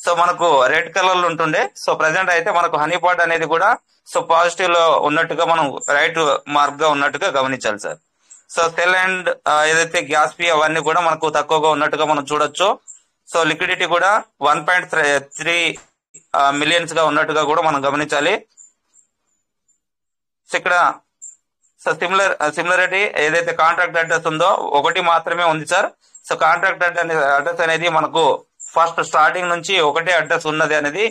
Speaker 6: సో మనకు రెడ్ కలర్ లో ఉంటుండే. సో ప్రెసెంట్ అయితే మనకు హనీ పాట్ అనేది కూడా సో పాజిటివ్ లో ఉన్నట్టుగా మనం రైట్ మార్క్ గా ఉన్నట్టుగా గమనించాలి సార్. సో సెల్ అండ్ ఏదైతే గ్యాస్ ఫీ అవన్నీ కూడా మనకు తక్కువగా ఉన్నట్టుగా మనం చూడొచ్చు. సో లిక్విడిటీ కూడా 1.3 మిలియన్స్ గా ఉన్నట్టుగా కూడా మనం గమనించాలి. సో ఇక్కడ సో సిమిలరిటీ ఏదైతే కాంట్రాక్ట్ అడ్రస్ ఉందో ఒకటి మాత్రమే ఉంది సార్. సో కాంట్రాక్ట్ అడ్రస్ అనేది మనకు ఫస్ట్ స్టార్టింగ్ నుంచి ఒకటే అడ్రస్ ఉన్నది అనేది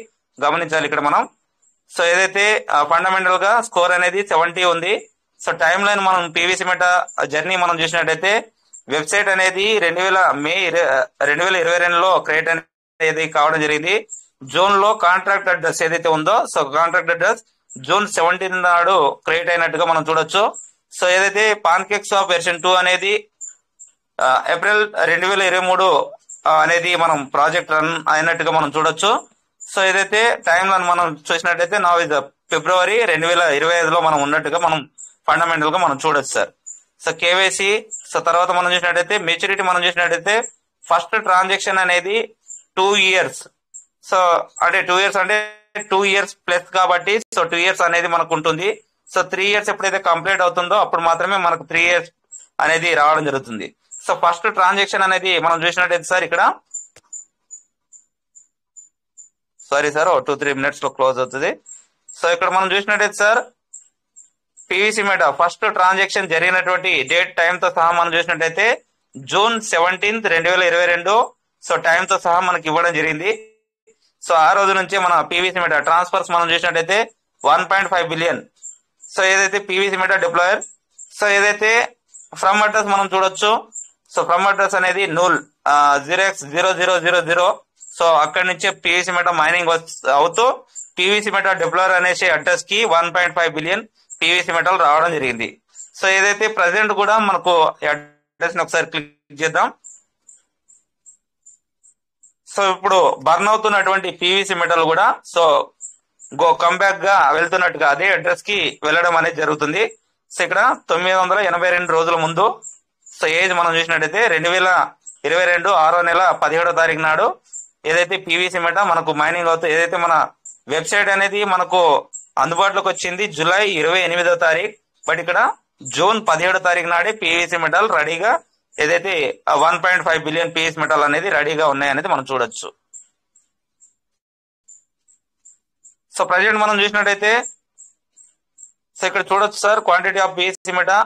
Speaker 6: గమనించాలి ఇక్కడ మనం. సో ఏదైతే ఫండమెంటల్ గా స్కోర్ అనేది 70 ఉంది. సో టైమ్ లైన్ మనం పీవీసీ మెటా జర్నీ మనం చూసినట్టయితే వెబ్సైట్ అనేది మే 2022లో క్రియేట్ అనేది కావడం జరిగింది. జూన్ లో కాంట్రాక్ట్ అడ్రస్ ఏదైతే ఉందో సో కాంట్రాక్ట్ అడ్రస్ జూన్ 17 నాడు క్రియేట్ అయినట్టుగా మనం చూడొచ్చు. సో ఏదైతే పాన్కేక్ స్వాప్ వెర్షన్ 2 అనేది ఏప్రిల్ 2023 అనేది మనం ప్రాజెక్ట్ రన్ అయినట్టుగా మనం చూడొచ్చు. సో ఏదైతే టైం లైన్ మనం చూసినట్టయితే నా ఫిబ్రవరి 2025లో మనం ఉన్నట్టుగా మనం ఫండమెంటల్ గా మనం చూడొచ్చు సార్. సో కేవైసీ సో తర్వాత మనం చూసినట్టయితే మెచ్యూరిటీ మనం చూసినట్టయితే ఫస్ట్ ట్రాన్సాక్షన్ అనేది 2 years. సో అంటే 2 years అంటే 2 years ప్లస్ కాబట్టి సో 2 years అనేది మనకు ఉంటుంది. సో 3 years ఎప్పుడైతే కంప్లీట్ అవుతుందో అప్పుడు మాత్రమే మనకు 3 years అనేది రావడం జరుగుతుంది. సో ఫస్ట్ ట్రాన్సాక్షన్ అనేది మనం చూసినట్టయితే సార్ ఇక్కడ సారీ సార్ 2-3 minutes లో క్లోజ్ అవుతుంది. సో ఇక్కడ మనం చూసినట్టయితే sir PVC meta first transaction జరిగినటువంటి డేట్ టైం తో సహా మనం చూసినట్టయితే జూన్ 17, 2022 సో టైం తో సహా మనకి ఇవ్వడం జరిగింది. సో ఆ రోజు నుంచి మన పీవీసీ మెటా ట్రాన్స్ఫర్స్ మనం చూసినట్టయితే 1.5 billion. సో ఏదైతే పీవీసీ మెటా డిప్లాయర్ సో ఏదైతే ఫ్రమ్ అడ్రస్ మనం చూడొచ్చు. సో ఫ్రమ్ అడ్రస్ అనేది 0x0000. సో అక్కడి నుంచే పీవీసీ మెటా మైనింగ్ అవుతూ పీవీసీ మెటా డిప్లాయర్ అనేసి అడ్రస్ కి 1.5 billion పీవీసీ మెటల్ రావడం జరిగింది. సో ఏదైతే ప్రెసెంట్ కూడా మనకు అడ్రస్ ని ఒకసారి క్లిక్ చేద్దాం. సో ఇప్పుడు బర్న్ అవుతున్నటువంటి పీవీసీ మెటల్ కూడా సో కంబ్యాక్ గా వెళ్తున్నట్టుగా అదే అడ్రస్ కి వెళ్ళడం అనేది జరుగుతుంది. సో ఇక్కడ 982 రోజుల ముందు సో ఏజ్ మనం చూసినట్టయితే 2022 6వ నెల 17వ తారీఖు నాడు ఏదైతే పీవీసీ మెటా మనకు మైనింగ్ అవుతుంది. ఏదైతే మన వెబ్సైట్ అనేది మనకు అందుబాటులోకి వచ్చింది జూలై 28వ తారీఖు. బట్ ఇక్కడ జూన్ 17వ తారీఖు నాడే పీవీసీ మెటల్ రెడీగా ఏదైతే 1.5 billion పీవీసీ మెటల్ అనేది రెడీగా ఉన్నాయనేది మనం చూడొచ్చు. సో ప్రజెంట్ మనం చూసినట్టయితే సో ఇక్కడ చూడొచ్చు sir quantity of PVC meta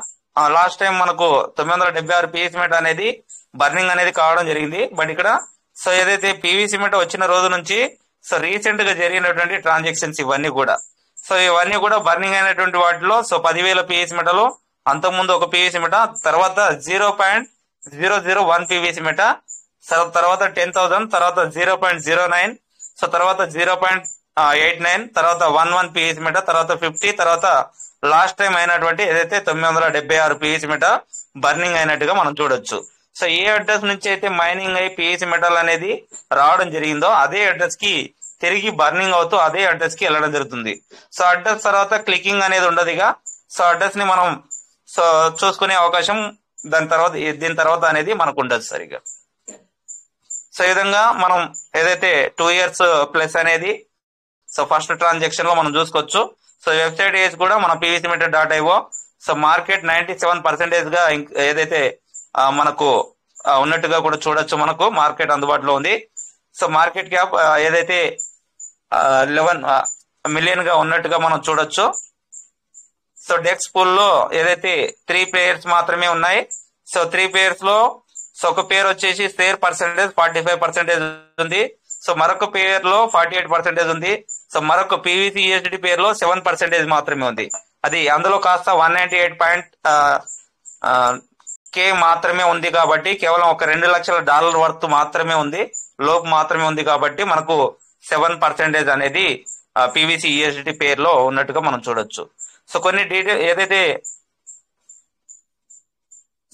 Speaker 6: last time మనకు 976 పీవీసీ మెటా అనేది బర్నింగ్ అనేది కావడం జరిగింది. బట్ ఇక్కడ సో ఏదైతే పీవీసీ మెటా వచ్చిన రోజు నుంచి సో రీసెంట్ గా జరిగినటువంటి ట్రాన్సాక్షన్స్ ఇవన్నీ కూడా సో ఇవన్నీ కూడా బర్నింగ్ అయినటువంటి వాటిలో సో 10,000 పీవీసీ మెటాలు, అంతకుముందు ఒక పీవీసీ మెటా, తర్వాత 0.001 పీవీసీ మెటా, తర్వాత 10,000, తర్వాత 0.09, సో తర్వాత 0.89, తర్వాత 11 పీవీసీ మెటా, తర్వాత 50, తర్వాత లాస్ట్ టైం అయినటువంటి ఏదైతే 976 పీవీసీ మెటా బర్నింగ్ అయినట్టుగా మనం చూడొచ్చు. సో ఏ అడ్రస్ నుంచి అయితే మైనింగ్ అయ్యి పీవీసీ మెటల్ అనేది రావడం జరిగిందో అదే అడ్రస్ కి తిరిగి బర్నింగ్ అవుతూ అదే అడ్రస్ కి వెళ్ళడం జరుగుతుంది. సో అడ్రస్ తర్వాత క్లికింగ్ అనేది ఉండదుగా. సో అడ్రస్ ని మనం సో చూసుకునే అవకాశం దీని తర్వాత అనేది మనకు ఉండదు సరిగా. సో ఈ విధంగా మనం ఏదైతే 2 years ప్లస్ అనేది సో ఫస్ట్ ట్రాన్సాక్షన్ లో మనం చూసుకోవచ్చు. సో వెబ్సైట్ ఏజ్ కూడా మన PVC meta .io. So market 97% గా ఏదైతే మనకు ఉన్నట్టుగా కూడా చూడొచ్చు. మనకు మార్కెట్ అందుబాటులో ఉంది. సో మార్కెట్ క్యాప్ ఏదైతే 11 మిలియన్ గా ఉన్నట్టుగా మనం చూడొచ్చు. సో డెక్స్ పూల్ లో ఏదైతే 3 పేర్స్ మాత్రమే ఉన్నాయి. సో 3 పేర్స్ లో సో ఒక పేరు వచ్చేసి షేర్ పర్సెంటేజ్ 45% ఉంది. సో మరొక పేర్ లో 48% ఉంది. సో మరొక పీవీసీ యూఎస్డి పేర్ లో 7% మాత్రమే ఉంది. అది అందులో కాస్త 198K మాత్రమే ఉంది కాబట్టి కేవలం ఒక $2 లక్షల వర్త్ మాత్రమే ఉంది, లోపు మాత్రమే ఉంది కాబట్టి మనకు 7% అనేది పీవీసీ యూఎస్డి పేర్ లో ఉన్నట్టుగా మనం చూడొచ్చు. సో కొన్ని డీటెయిల్ ఏదైతే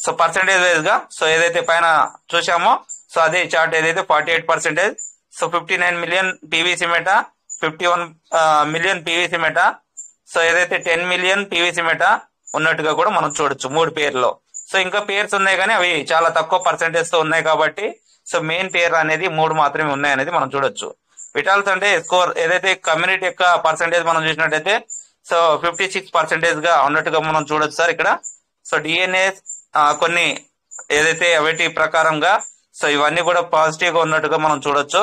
Speaker 6: సో పర్సెంటేజ్ వైజ్ గా సో ఏదైతే పైన చూసామో సో అదే చార్ట్ ఏదైతే 48%, so 59 million PVC meta, 51 million PVC meta, so ఏదైతే 10 మిలియన్ పీవీసీ మెటా ఉన్నట్టుగా కూడా మనం చూడొచ్చు 3 పేర్లో. సో ఇంకా పేర్స్ ఉన్నాయి కానీ అవి చాలా తక్కువ పర్సెంటేజ్ తో ఉన్నాయి కాబట్టి సో మెయిన్ పేర్ అనేది 3 మాత్రమే ఉన్నాయి అనేది మనం చూడొచ్చు. విటాల్స్ అంటే స్కోర్ ఏదైతే కమ్యూనిటీ యొక్క పర్సెంటేజ్ మనం చూసినట్టయితే సో 56% గా ఉన్నట్టుగా మనం చూడొచ్చు సార్ ఇక్కడ. సో డిఎన్ఏ కొన్ని ఏదైతే వీటి ప్రకారంగా సో ఇవన్నీ కూడా పాజిటివ్ గా ఉన్నట్టుగా మనం చూడొచ్చు.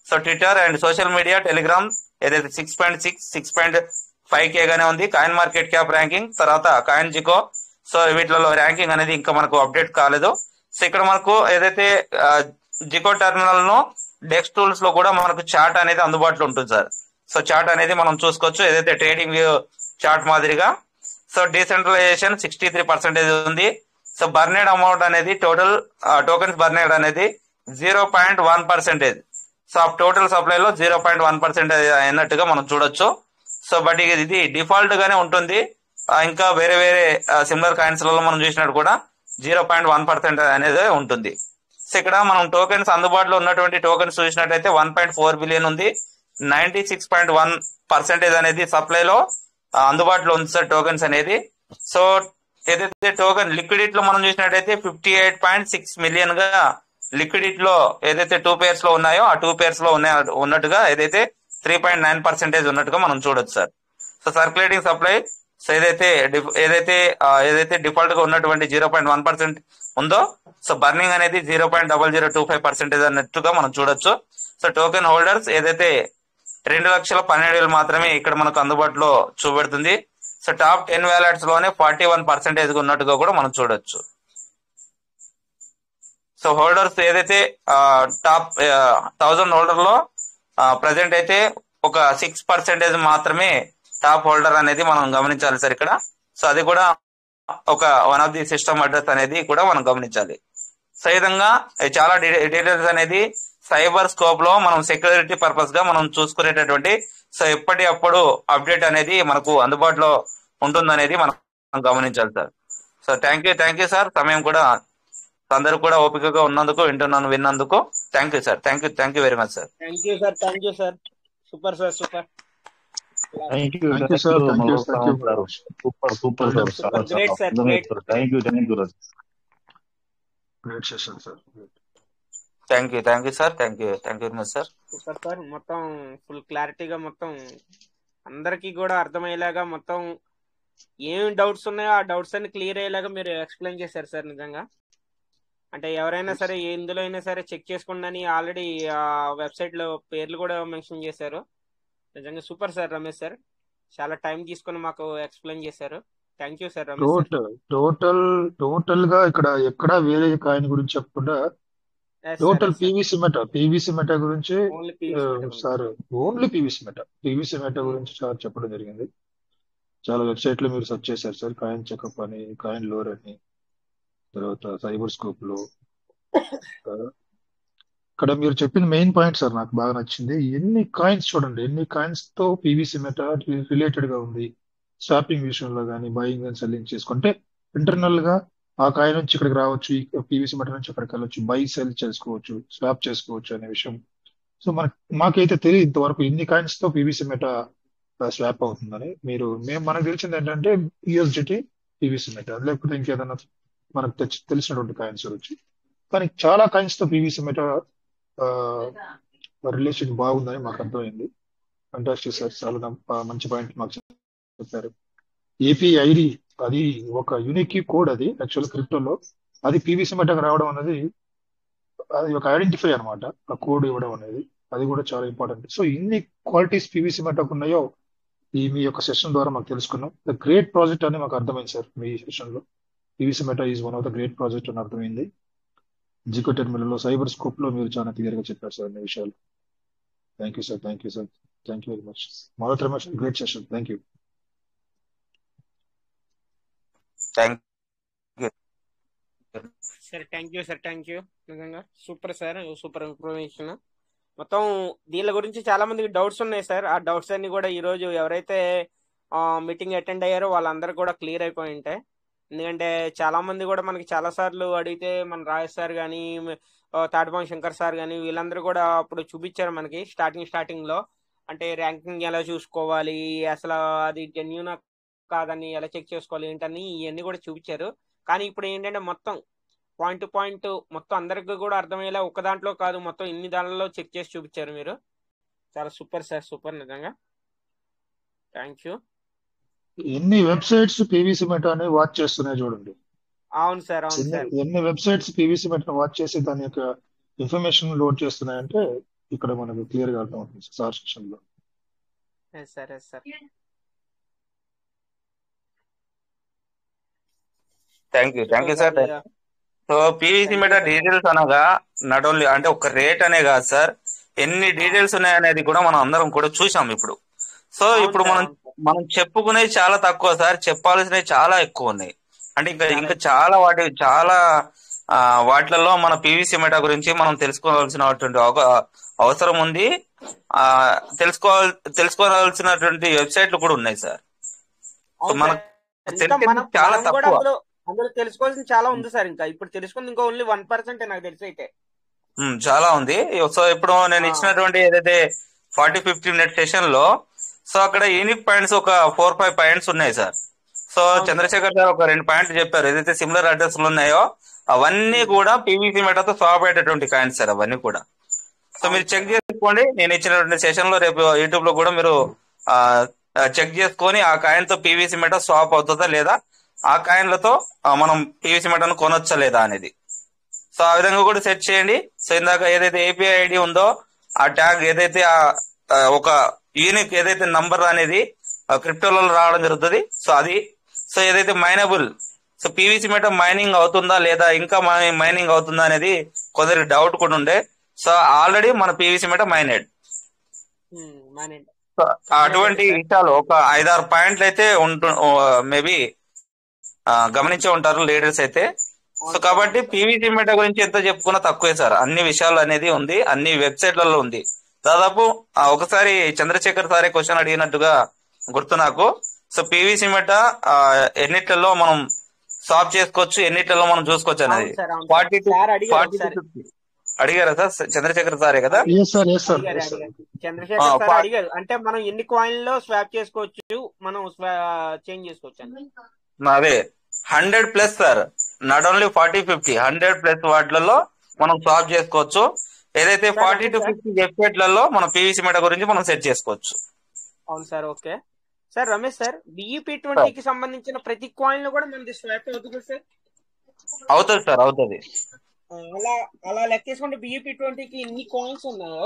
Speaker 6: So Twitter and social media, Telegram ఏదైతే 6.5K గానే ఉంది. కాయిన్ మార్కెట్ క్యాప్ ర్యాంకింగ్, తర్వాత కాయిన్ జికో, సో వీటిలో ర్యాంకింగ్ అనేది ఇంకా మనకు అప్డేట్ కాలేదు. సో ఇక్కడ మనకు ఏదైతే జికో టెర్మినల్ ను డెక్స్ టూల్స్ లో కూడా మనకు చార్ట్ అనేది అందుబాటులో ఉంటుంది సార్. సో చార్ట్ అనేది మనం చూసుకోవచ్చు ఏదైతే ట్రేడింగ్ చార్ట్ మాదిరిగా. సో డీసెంట్రలైజేషన్ 63% ఉంది. సో బర్నేడ్ అమౌంట్ అనేది టోటల్ టోకెన్స్ బర్నేడ్ అనేది 0.1%. సో టోటల్ సప్లై లో 0.1% అయినట్టుగా మనం చూడొచ్చు. సో బట్ ఇది డిఫాల్ట్ గానే ఉంటుంది. ఇంకా వేరే వేరే సిమిలర్ కాయిన్స్ లలో మనం చూసినట్టు కూడా 0.1% అనేది ఉంటుంది. సో ఇక్కడ మనం టోకెన్స్ అందుబాటులో ఉన్నటువంటి టోకెన్స్ చూసినట్టయితే 1.4 బిలియన్ ఉంది. 96.1% అనేది సప్లైలో అందుబాటులో ఉంది సార్ టోకెన్స్ అనేది. సో ఏదైతే టోకెన్ లిక్విడిటీ లో మనం చూసినట్టయితే 58.6 మిలియన్ గా లిక్విడిటీలో ఏదైతే 2 పేర్స్ లో ఉన్నాయో ఆ 2 పేర్స్ లో ఉన్నట్టుగా ఏదైతే 3.9% ఉన్నట్టుగా మనం చూడొచ్చు sir. So circulating supply so ఏదైతే డిఫాల్ట్ గా ఉన్నటువంటి 0.1% ఉందో సో బర్నింగ్ అనేది 0.0025% అన్నట్టుగా మనం చూడొచ్చు. సో టోకెన్ హోల్డర్స్ ఏదైతే 2,12,000 మాత్రమే ఇక్కడ మనకు అందుబాటులో చూపెడుతుంది. సో టాప్ 10 వ్యాలెట్స్ లోనే 41% ఉన్నట్టుగా కూడా మనం చూడొచ్చు. సో హోల్డర్స్ ఏదైతే టాప్ 1000 హోల్డర్ లో ప్రజెంట్ అయితే ఒక 6% మాత్రమే టాప్ హోల్డర్ అనేది మనం గమనించాలి సార్ ఇక్కడ. సో అది కూడా ఒక one of the system address అనేది కూడా మనం గమనించాలి. సో ఈ విధంగా చాలా డీటెయిల్స్ అనేది సైబర్ స్కోప్ లో మనం సెక్యూరిటీ పర్పస్ గా మనం చూసుకునేటటువంటి సో ఎప్పటికప్పుడు అప్డేట్ అనేది మనకు అందుబాటులో ఉంటుందనేది మనం గమనించాలి sir. So thank you sir. సమయం కూడా అందరూ కూడా ఓపికగా ఉన్నందుకు విన్నందుకు thank you sir. Thank you very much sir.
Speaker 1: Thank you sir. Super sir, super.
Speaker 7: Thank you sir. Super sir.
Speaker 1: Great sir, great.
Speaker 7: Thank you great session sir.
Speaker 6: Thank you sir. Thank you very much sir.
Speaker 1: Super sir. మొత్తం full క్లారిటీగా మొత్తం అందరికీ కూడా అర్థమయ్యేలాగా మొత్తం ఏం doubts ఉన్నాయో ఆ డౌట్స్ అన్ని క్లియర్ అయ్యేలాగా మీరు ఎక్స్ప్లెయిన్ చేశారు సార్. నిజంగా అంటే ఎవరైనా సరే ఎందులో అయినా సరే చెక్ చేసుకోండి అని ఆల్రెడీ వెబ్సైట్ లో పేర్లు కూడా మెన్షన్ చేశారు. నిజంగా సూపర్ సార్ రమేష్ సార్. చాలా టైం తీసుకొని మాకు ఎక్స్ప్లెయిన్ చేశారు. Thank you sir Ramesh sir.
Speaker 7: Total గా ఇక్కడ ఎక్కడ వేరే కాయిన్ గురించి చెప్పకుండా టోటల్ పీవీసీ మెటా గురించి సార్ ఓన్లీ పీవీసీ మెటా గురించి సార్ చెప్పడం జరిగింది. చాలా వెబ్సైట్ లో మీరు సెర్చ్ చేశారు సార్. కాయిన్ చెకప్ అని, కాయిన్ లోర్ అని, తర్వాత సైబర్ స్కోప్ లో. ఇక్కడ మీరు చెప్పిన మెయిన్ పాయింట్ సార్ నాకు బాగా నచ్చింది. ఎన్ని కాయిన్స్ చూడండి, ఎన్ని కాయిన్స్ తో పీవీసీ మెటా రిలేటెడ్ గా ఉంది. స్వాపింగ్ విషయంలో కానీ బయింగ్ అండ్ సెల్లింగ్ చేసుకుంటే ఇంటర్నల్ గా ఆ కాయిన్ నుంచి ఇక్కడికి రావచ్చు, ఈ పీవీసీ మెటా నుంచి అక్కడికి వెళ్ళొచ్చు, బై సెల్ చేసుకోవచ్చు, స్వాప్ చేసుకోవచ్చు అనే విషయం. సో మాకైతే తెలియదు ఇంతవరకు ఎన్ని కాయిన్స్ తో పీవీసీ మెటా స్వాప్ అవుతుందని. మనకు తెలిసింది ఏంటంటే యూఎస్డిటీ పీవీసీ మెటా, లేకపోతే ఇంకేదైనా మనకు తెలిసినటువంటి కాయిన్స్ గురించి. కానీ చాలా కాయిన్స్ తో పీవీసీ మెటా రిలేషన్ బాగుందని మాకు అర్థమైంది. ఫంటాస్టిక్ సార్, చాలా మంచి పాయింట్ మాకు చెప్పారు. ఏపీఐడి అది ఒక యూనిక్ కోడ్, అది యాక్చువల్ క్రిప్టోలో అది పీవీసీ మెటాకు రావడం అనేది అది ఒక ఐడెంటిఫై అనమాట. ఆ కోడ్ ఇవ్వడం అనేది అది కూడా చాలా ఇంపార్టెంట్. సో ఇన్ని క్వాలిటీస్ పీవీసీ మెటాకు ఉన్నాయో మీ యొక్క సెషన్ ద్వారా మాకు తెలుసుకున్నాం. ద గ్రేట్ ప్రాజెక్ట్ అని మాకు అర్థమైంది సార్ మీ సెషన్ లో. PVC meta is one of the great project అని అర్థమైంది. జికో టెర్మినల్ లో సైబర్ స్కోప్ లో మీరు చాలా క్లియర్ గా చెప్పారు సార్ అన్ని విషయాలు. Thank you sir, thank you sir, thank you very much. మొదటి Ramesh, great session, thank you.
Speaker 6: Thank you.
Speaker 1: Sir thank you నిజంగా సూపర్ సార్, సూపర్ ఇన్ఫర్మేషన్. మొత్తం దీని గురించి చాలా మందికి డౌట్స్ ఉన్నాయి సార్. ఆ డౌట్స్ అన్ని కూడా ఈ రోజు ఎవరైతే మీటింగ్ అటెండ్ అయ్యారో వాళ్ళందరూ కూడా క్లియర్ అయిపోయి ఉంటాయి. ఎందుకంటే చాలా మంది కూడా మనకి చాలా సార్లు అడిగితే మన రాజేష్ సార్ కానీ తాటిపాం శంకర్ సార్ కానీ వీళ్ళందరూ కూడా అప్పుడు చూపించారు మనకి స్టార్టింగ్ లో. అంటే ర్యాంకింగ్ ఎలా చూసుకోవాలి, అసలు అది జెన్యూనా కాదని ఎలా చెక్ చేసుకోవాలి ఏంటని ఇవన్నీ కూడా చూపించారు. కానీ ఇప్పుడు ఏంటంటే మొత్తం పాయింట్ టు పాయింట్ మొత్తం అందరికి కూడా అర్థమయ్యేలా ఒక దాంట్లో కాదు, మొత్తం ఇన్ని దానిలో చెక్ చేసి చూపించారు మీరు. చాలా సూపర్ సార్, సూపర్ నిజంగా. Thank you.
Speaker 7: ఎన్ని వెబ్సైట్స్ పీవీసీ మెటా అని వాచ్ చేస్తున్నాయి చూడండి.
Speaker 1: అవును సార్, అవును సార్.
Speaker 7: ఎన్ని వెబ్సైట్స్ పీవీసీ మెటా వాచ్ చేసి దాని యొక్క ఇన్ఫర్మేషన్ లోడ్ చేస్తున్నాయంటే ఇక్కడ మనకు క్లియర్ గా అర్థం అవుతుంది సార్ సెక్షన్ లో.
Speaker 1: Sir
Speaker 6: thank you sir. So PVC meta details అనగా నాట్ ఓన్లీ అంటే ఒక రేట్ అనే కాదు సార్, ఎన్ని డీటెయిల్స్ ఉన్నాయనేది కూడా మనం అందరం కూడా చూసాం ఇప్పుడు. సో ఇప్పుడు మనం చెప్పుకునేది చాలా తక్కువ సార్, చెప్పాల్సినవి చాలా ఎక్కువ ఉన్నాయి. అంటే ఇంకా చాలా చాలా వాటిలలో మన పీవీసీ మెటా గురించి మనం తెలుసుకోవాల్సినటువంటి అవసరం ఉంది. తెలుసుకోవాల్సినటువంటి వెబ్సైట్లు కూడా ఉన్నాయి సార్. మనకు చాలా తక్కువ,
Speaker 1: అందులో తెలుసుకోవాల్సింది చాలా ఉంది సార్. ఇంకా ఇప్పుడు తెలుసుకుంది ఇంకా ఓన్లీ 1% నాకు తెలిసి అయితే
Speaker 6: చాలా ఉంది. సో ఇప్పుడు నేను ఇచ్చినటువంటి ఏదైతే 40-50 మినిట్ సెషన్ లో సో అక్కడ యూనిక్ పాయింట్స్ ఒక 4-5 పాయింట్స్ ఉన్నాయి సార్. సో చంద్రశేఖర్ సార్ ఒక 2 పాయింట్లు చెప్పారు. ఏదైతే సిమిలర్ అడ్రస్లు ఉన్నాయో అవన్నీ కూడా పీవీసీ మెటాతో స్వాప్ అయ్యేటటువంటి కాయిన్స్ సార్ అవన్నీ కూడా. సో మీరు చెక్ చేసుకోండి, నేను ఇచ్చినటువంటి సెషన్ లో రేపు యూట్యూబ్ లో కూడా మీరు చెక్ చేసుకొని ఆ కాయిన్ తో పీవీసీ మెటా స్వాప్ అవుతుందా లేదా, ఆ కాయిన్లతో మనం పీవీసీ మెటాను కొనొచ్చా లేదా అనేది. సో ఆ విధంగా కూడా సెట్ చేయండి. సో ఇందాక ఏదైతే ఏపీఐ ఐడి ఉందో ఆ ట్యాగ్ ఏదైతే ఒక యూనిక్ ఏదైతే నంబర్ అనేది క్రిప్టోలలో రావడం జరుగుతుంది. సో అది సో ఏదైతే మైనబుల్, సో పీవీసీ మెటా మైనింగ్ అవుతుందా లేదా, ఇంకా మైనింగ్ అవుతుందా అనేది కొందరికి డౌట్ కూడా ఉండే. సో ఆల్రెడీ మన పీవీసీ మెటా మైనెడ్. సో అటువంటి విషయాలు ఒక 5-6 పాయింట్లు అయితే మేబీ గమనించే ఉంటారు లీడర్స్ అయితే. సో కాబట్టి పీవీసీ మెటా గురించి ఎంత చెప్పుకున్నా తక్కువే సార్. అన్ని విషయాలు అనేది ఉంది, అన్ని వెబ్సైట్లలో ఉంది. దాదాపు ఒకసారి చంద్రశేఖర్ సారే క్వశ్చన్ అడిగినట్టుగా గుర్తు నాకు. సో పీవీసీ మెటా ఎన్నిట్లలో మనం స్వాప్ చేసుకోవచ్చు, ఎన్నిట్లలో మనం చూసుకోవచ్చు అనేది 40 to 50 అడిగారా సార్? చంద్రశేఖర్ సారే కదా
Speaker 1: చంద్రశేఖర్ సార్ అడిగారు. అంటే మనం ఎన్ని కాయిన్లో స్వాప్ చేసుకోవచ్చు, మనం చేంజ్ చేసుకోవచ్చు.
Speaker 6: అదే 100+ సార్, నాట్ ఓన్లీ 40-50, 100+ వాటిలలో మనం స్వాప్ చేసుకోవచ్చు. ఏదైతే 40 to 50 వెబ్సైట్లలో మన పీవీసీ మెటా గురించి మనం సెట్ చేసుకోవచ్చు.
Speaker 1: అవును sir. Okay sir. Ramesh sir, BEP20కి సంబంధించిన ప్రతి కాయిన్ లో కూడా మనది స్వాప్ అవుతుంది సార్?
Speaker 6: అవుతుంది సార్, అవుతుంది.
Speaker 1: అలా లెక్కేసుకుంటే BEP20కి ఎన్ని కాయిన్స్ ఉన్నాయో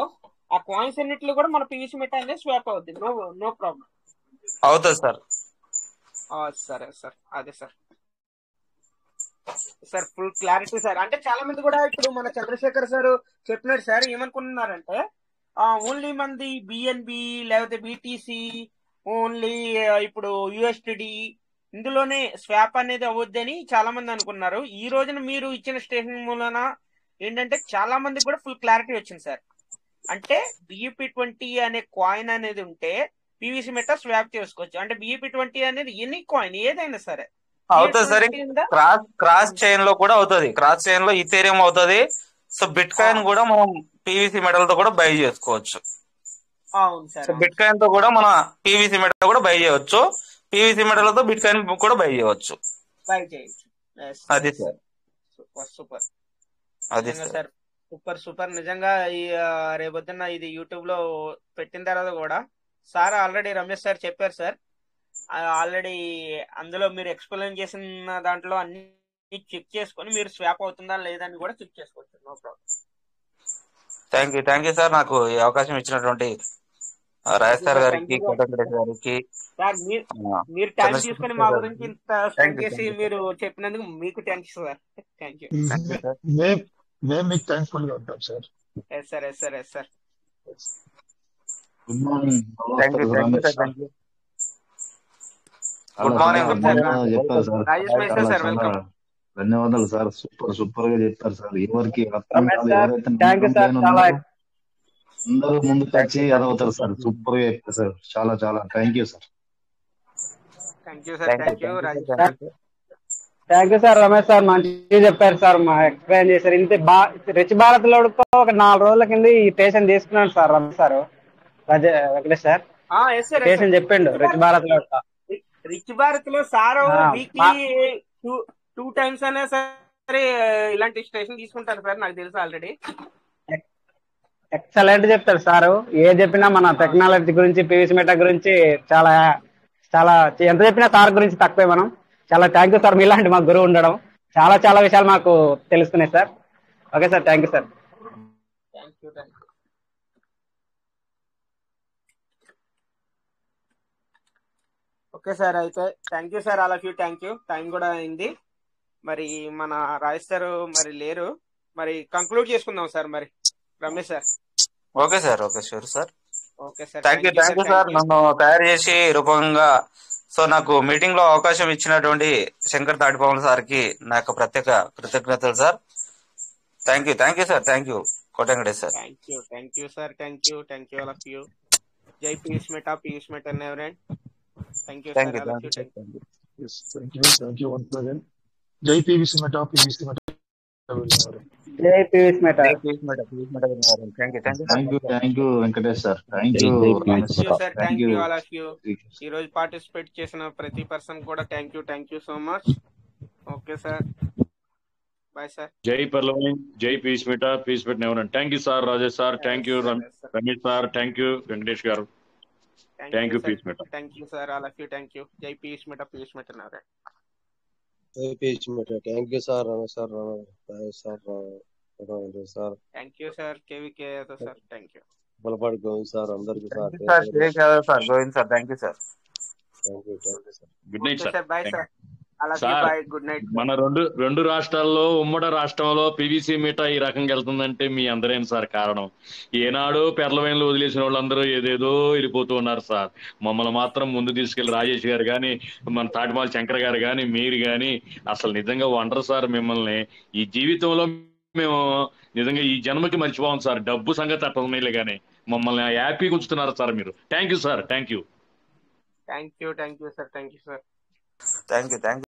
Speaker 1: ఆ కాయిన్స్ అన్నిట్లో కూడా మన పీవీసీ మెటా అనేది స్వాప్ అవుతుంది. No problem.
Speaker 6: అవుతుంది సార్.
Speaker 1: సరే సార్, అదే sir. Sir full clarity sir. అంటే చాలా మంది కూడా ఇప్పుడు మన చంద్రశేఖర్ సార్ చెప్పినారు సార్, ఏమనుకుంటున్నారంటే ఓన్లీ మంది బిఎన్బి లేకపోతే బిటిసి ఓన్లీ ఇప్పుడు యూఎస్టిడి ఇందులోనే స్వాప్ అనేది అవ్వద్దని చాలా మంది అనుకున్నారు. ఈ రోజున మీరు ఇచ్చిన స్టేషన్ మూలన ఏంటంటే చాలా మందికి కూడా ఫుల్ క్లారిటీ వచ్చింది సార్. అంటే BEP20 అనే కాయిన్ అనేది ఉంటే పీవీసీ మెటా స్వాప్ చేసుకోవచ్చు. అంటే BEP20 అనేది ఎనీ కాయిన్ ఏదైనా సరే
Speaker 6: అవుతుంది సార్. క్రాస్ చైన్ లో కూడా అవుతుంది. క్రాస్ చైన్ లో ఇథేరియం అవుతుంది. సో బిట్ కాయిన్ కూడా మనం పీవీసీ మెటల్ తో కూడా బై చేసుకోవచ్చు.
Speaker 1: అవును సార్.
Speaker 6: బిట్ కాయిన్ తో కూడా మన పీవీసీ మెటల్ కూడా బై చేయవచ్చు, పీవీసీ మెటల్ తో బిట్ కాయిన్ కూడా బై చేయవచ్చు. అది సార్.
Speaker 1: సూపర్.
Speaker 6: అది
Speaker 1: సార్ సూపర్. నిజంగా ఈ రేపొద్దున్న ఇది యూట్యూబ్ లో పెట్టిన తర్వాత కూడా సార్ ఆల్రెడీ రమేష్ సార్ చెప్పారు సార్. ఆల్రెడీ అందులో మీరు ఎక్స్ప్లెయిన్ చేసిన దాంట్లో అన్ని చెక్ చేసుకొని మీరు స్వాప్ అవుతుందా లేదని కూడా చెక్ చేసుకోవచ్చు. No problem.
Speaker 6: Thank you sir, నాకు ఈ అవకాశం ఇచ్చినటువంటి రాజేష్ సార్ గారికి, కోటరెడ్డి గారికి,
Speaker 1: సార్ మీరు టైం తీసుకొని మా గురించి ఇంత స్పెండ్ చేసి మీరు చెప్పినందుకు మీకు థ్యాంక్స్ సార్. Thank you.
Speaker 7: మేము మీకు థ్యాంక్ఫుల్ గా ఉంటాం సార్.
Speaker 1: Yes sir, yes sir, yes sir.
Speaker 5: Good morning.
Speaker 6: Thank you sir. Good morning.
Speaker 5: చెప్పారు సార్.
Speaker 1: రాజేష్ మైసా సార్, వెల్కమ్.
Speaker 5: ధన్యవాదాలు సార్. సూపర్ గా చెప్పారు సార్. ఎవరికి అర్థం కాదు, ఎవరైతే అందరూ ముందుకు వచ్చి అదవుతారు సార్. సూపర్ గా చెప్పారు సార్. చాలా చాలా thank you sir.
Speaker 1: Thank you sir. Thank you Rajesh sir.
Speaker 8: Thank you sir. Ramesh sir మంచిగా చెప్పారు సార్, మా ఎక్స్ప్లెయిన్ చేశారు. ఇంత రిచ్ భారత్ లో ఒక 4 రోజుల కింద ఈ స్టేషన్ తీసుకున్నాడు sir Ramesh sir. Venkatesh sir station చెప్పిండు రిచ్ భారత్ లో.
Speaker 1: రిచ్ భారత్ లో సార్ వీక్లీ 2 times అయినా సరే ఇలాంటి స్టేషన్ తీసుకుంటారు సార్, నాకు తెలుసు ఆల్రెడీ.
Speaker 8: ఎక్సలెంట్ చెప్తారు సార్. ఏ చెప్పినా మన టెక్నాలజీ గురించి, పీవీసీ మెటా గురించి చాలా చాలా ఎంత చెప్పినా సార్ గురించి తక్కువే. మనం చాలా థ్యాంక్ యూ సార్, మీలాంటి మా గురువు ఉండడం. చాలా చాలా విషయాలు మాకు తెలుస్తున్నాయి sir. Okay sir, thank you sir.
Speaker 1: Okay sir, అయితే thank you sir, all of you. Thank you. Time కూడా అయింది. మరి మన రాజేష్ సార్ మరి లేరు, మరి కంక్లూడ్ చేసుకుందాం సార్. మరి Ramesh sir.
Speaker 6: Okay sir, okay sure sir.
Speaker 1: Okay sir,
Speaker 6: thank you sir. నన్ను తయారు చేసి రూపంగా నాకు మీటింగ్ లో అవకాశం ఇచ్చినటువంటి శంకర్ తాటిపాముల సార్కి నా యొక్క ప్రత్యేక కృతజ్ఞతలు sir. Thank you sir. Thank you కోటంగడేష్ sir.
Speaker 1: Thank you sir. Thank you all of you. జై Piyush meta never end. Thank you sir.
Speaker 7: Thank you once again. జై పీవీసీ మెటా.
Speaker 8: జై PVC meta.
Speaker 5: Thank you Venkatesh sir. Thank you
Speaker 1: sir. Thank you all of you. ఈ రోజు participate చేసిన ప్రతి person కూడా thank you so much. Okay sir, bye sir.
Speaker 9: జై పర్లవని, జై peace meta never end. Thank you sir Rajesh sir. Thank you Ramesh sir. Thank you Venkatesh గారు. Thank you peace meta.
Speaker 1: Thank you sir, all of you. Thank you. జై peace meta never end.
Speaker 2: Thank you sir Ramesh sir.
Speaker 1: Thank you sir. KVK Yadav sir. Thank you.
Speaker 2: Balapadu Govind sir. అందరికి sir.
Speaker 6: Govind sir. Thank you sir.
Speaker 9: Good night sir.
Speaker 1: Bye sir. Good night.
Speaker 9: మన రెండు రాష్ట్రాల్లో, ఉమ్మడి రాష్ట్రంలో PVC meetha ఈ రకంగా వెళ్తుందంటే మీ అందరేం sir కారణం. ఏనాడో పెర్లవైన్లు వదిలేసిన వాళ్ళందరూ ఏదేదో వెళ్ళిపోతూ ఉన్నారు సార్. మమ్మల్ని మాత్రం ముందు తీసుకెళ్లి రాజేష్ గారు కానీ, మన తాటిమాల శంకర్ గారు కానీ, మీరు కానీ అసలు నిజంగా వండరు సార్. మిమ్మల్ని ఈ జీవితంలో మేము నిజంగా ఈ జన్మకి మర్చిపోవం సార్. డబ్బు సంగతి అట్లా కానీ మమ్మల్ని హ్యాపీగా ఉంచుతున్నారు సార్ మీరు. Thank you sir. Thank you
Speaker 1: sir. Thank you sir.
Speaker 6: Thank you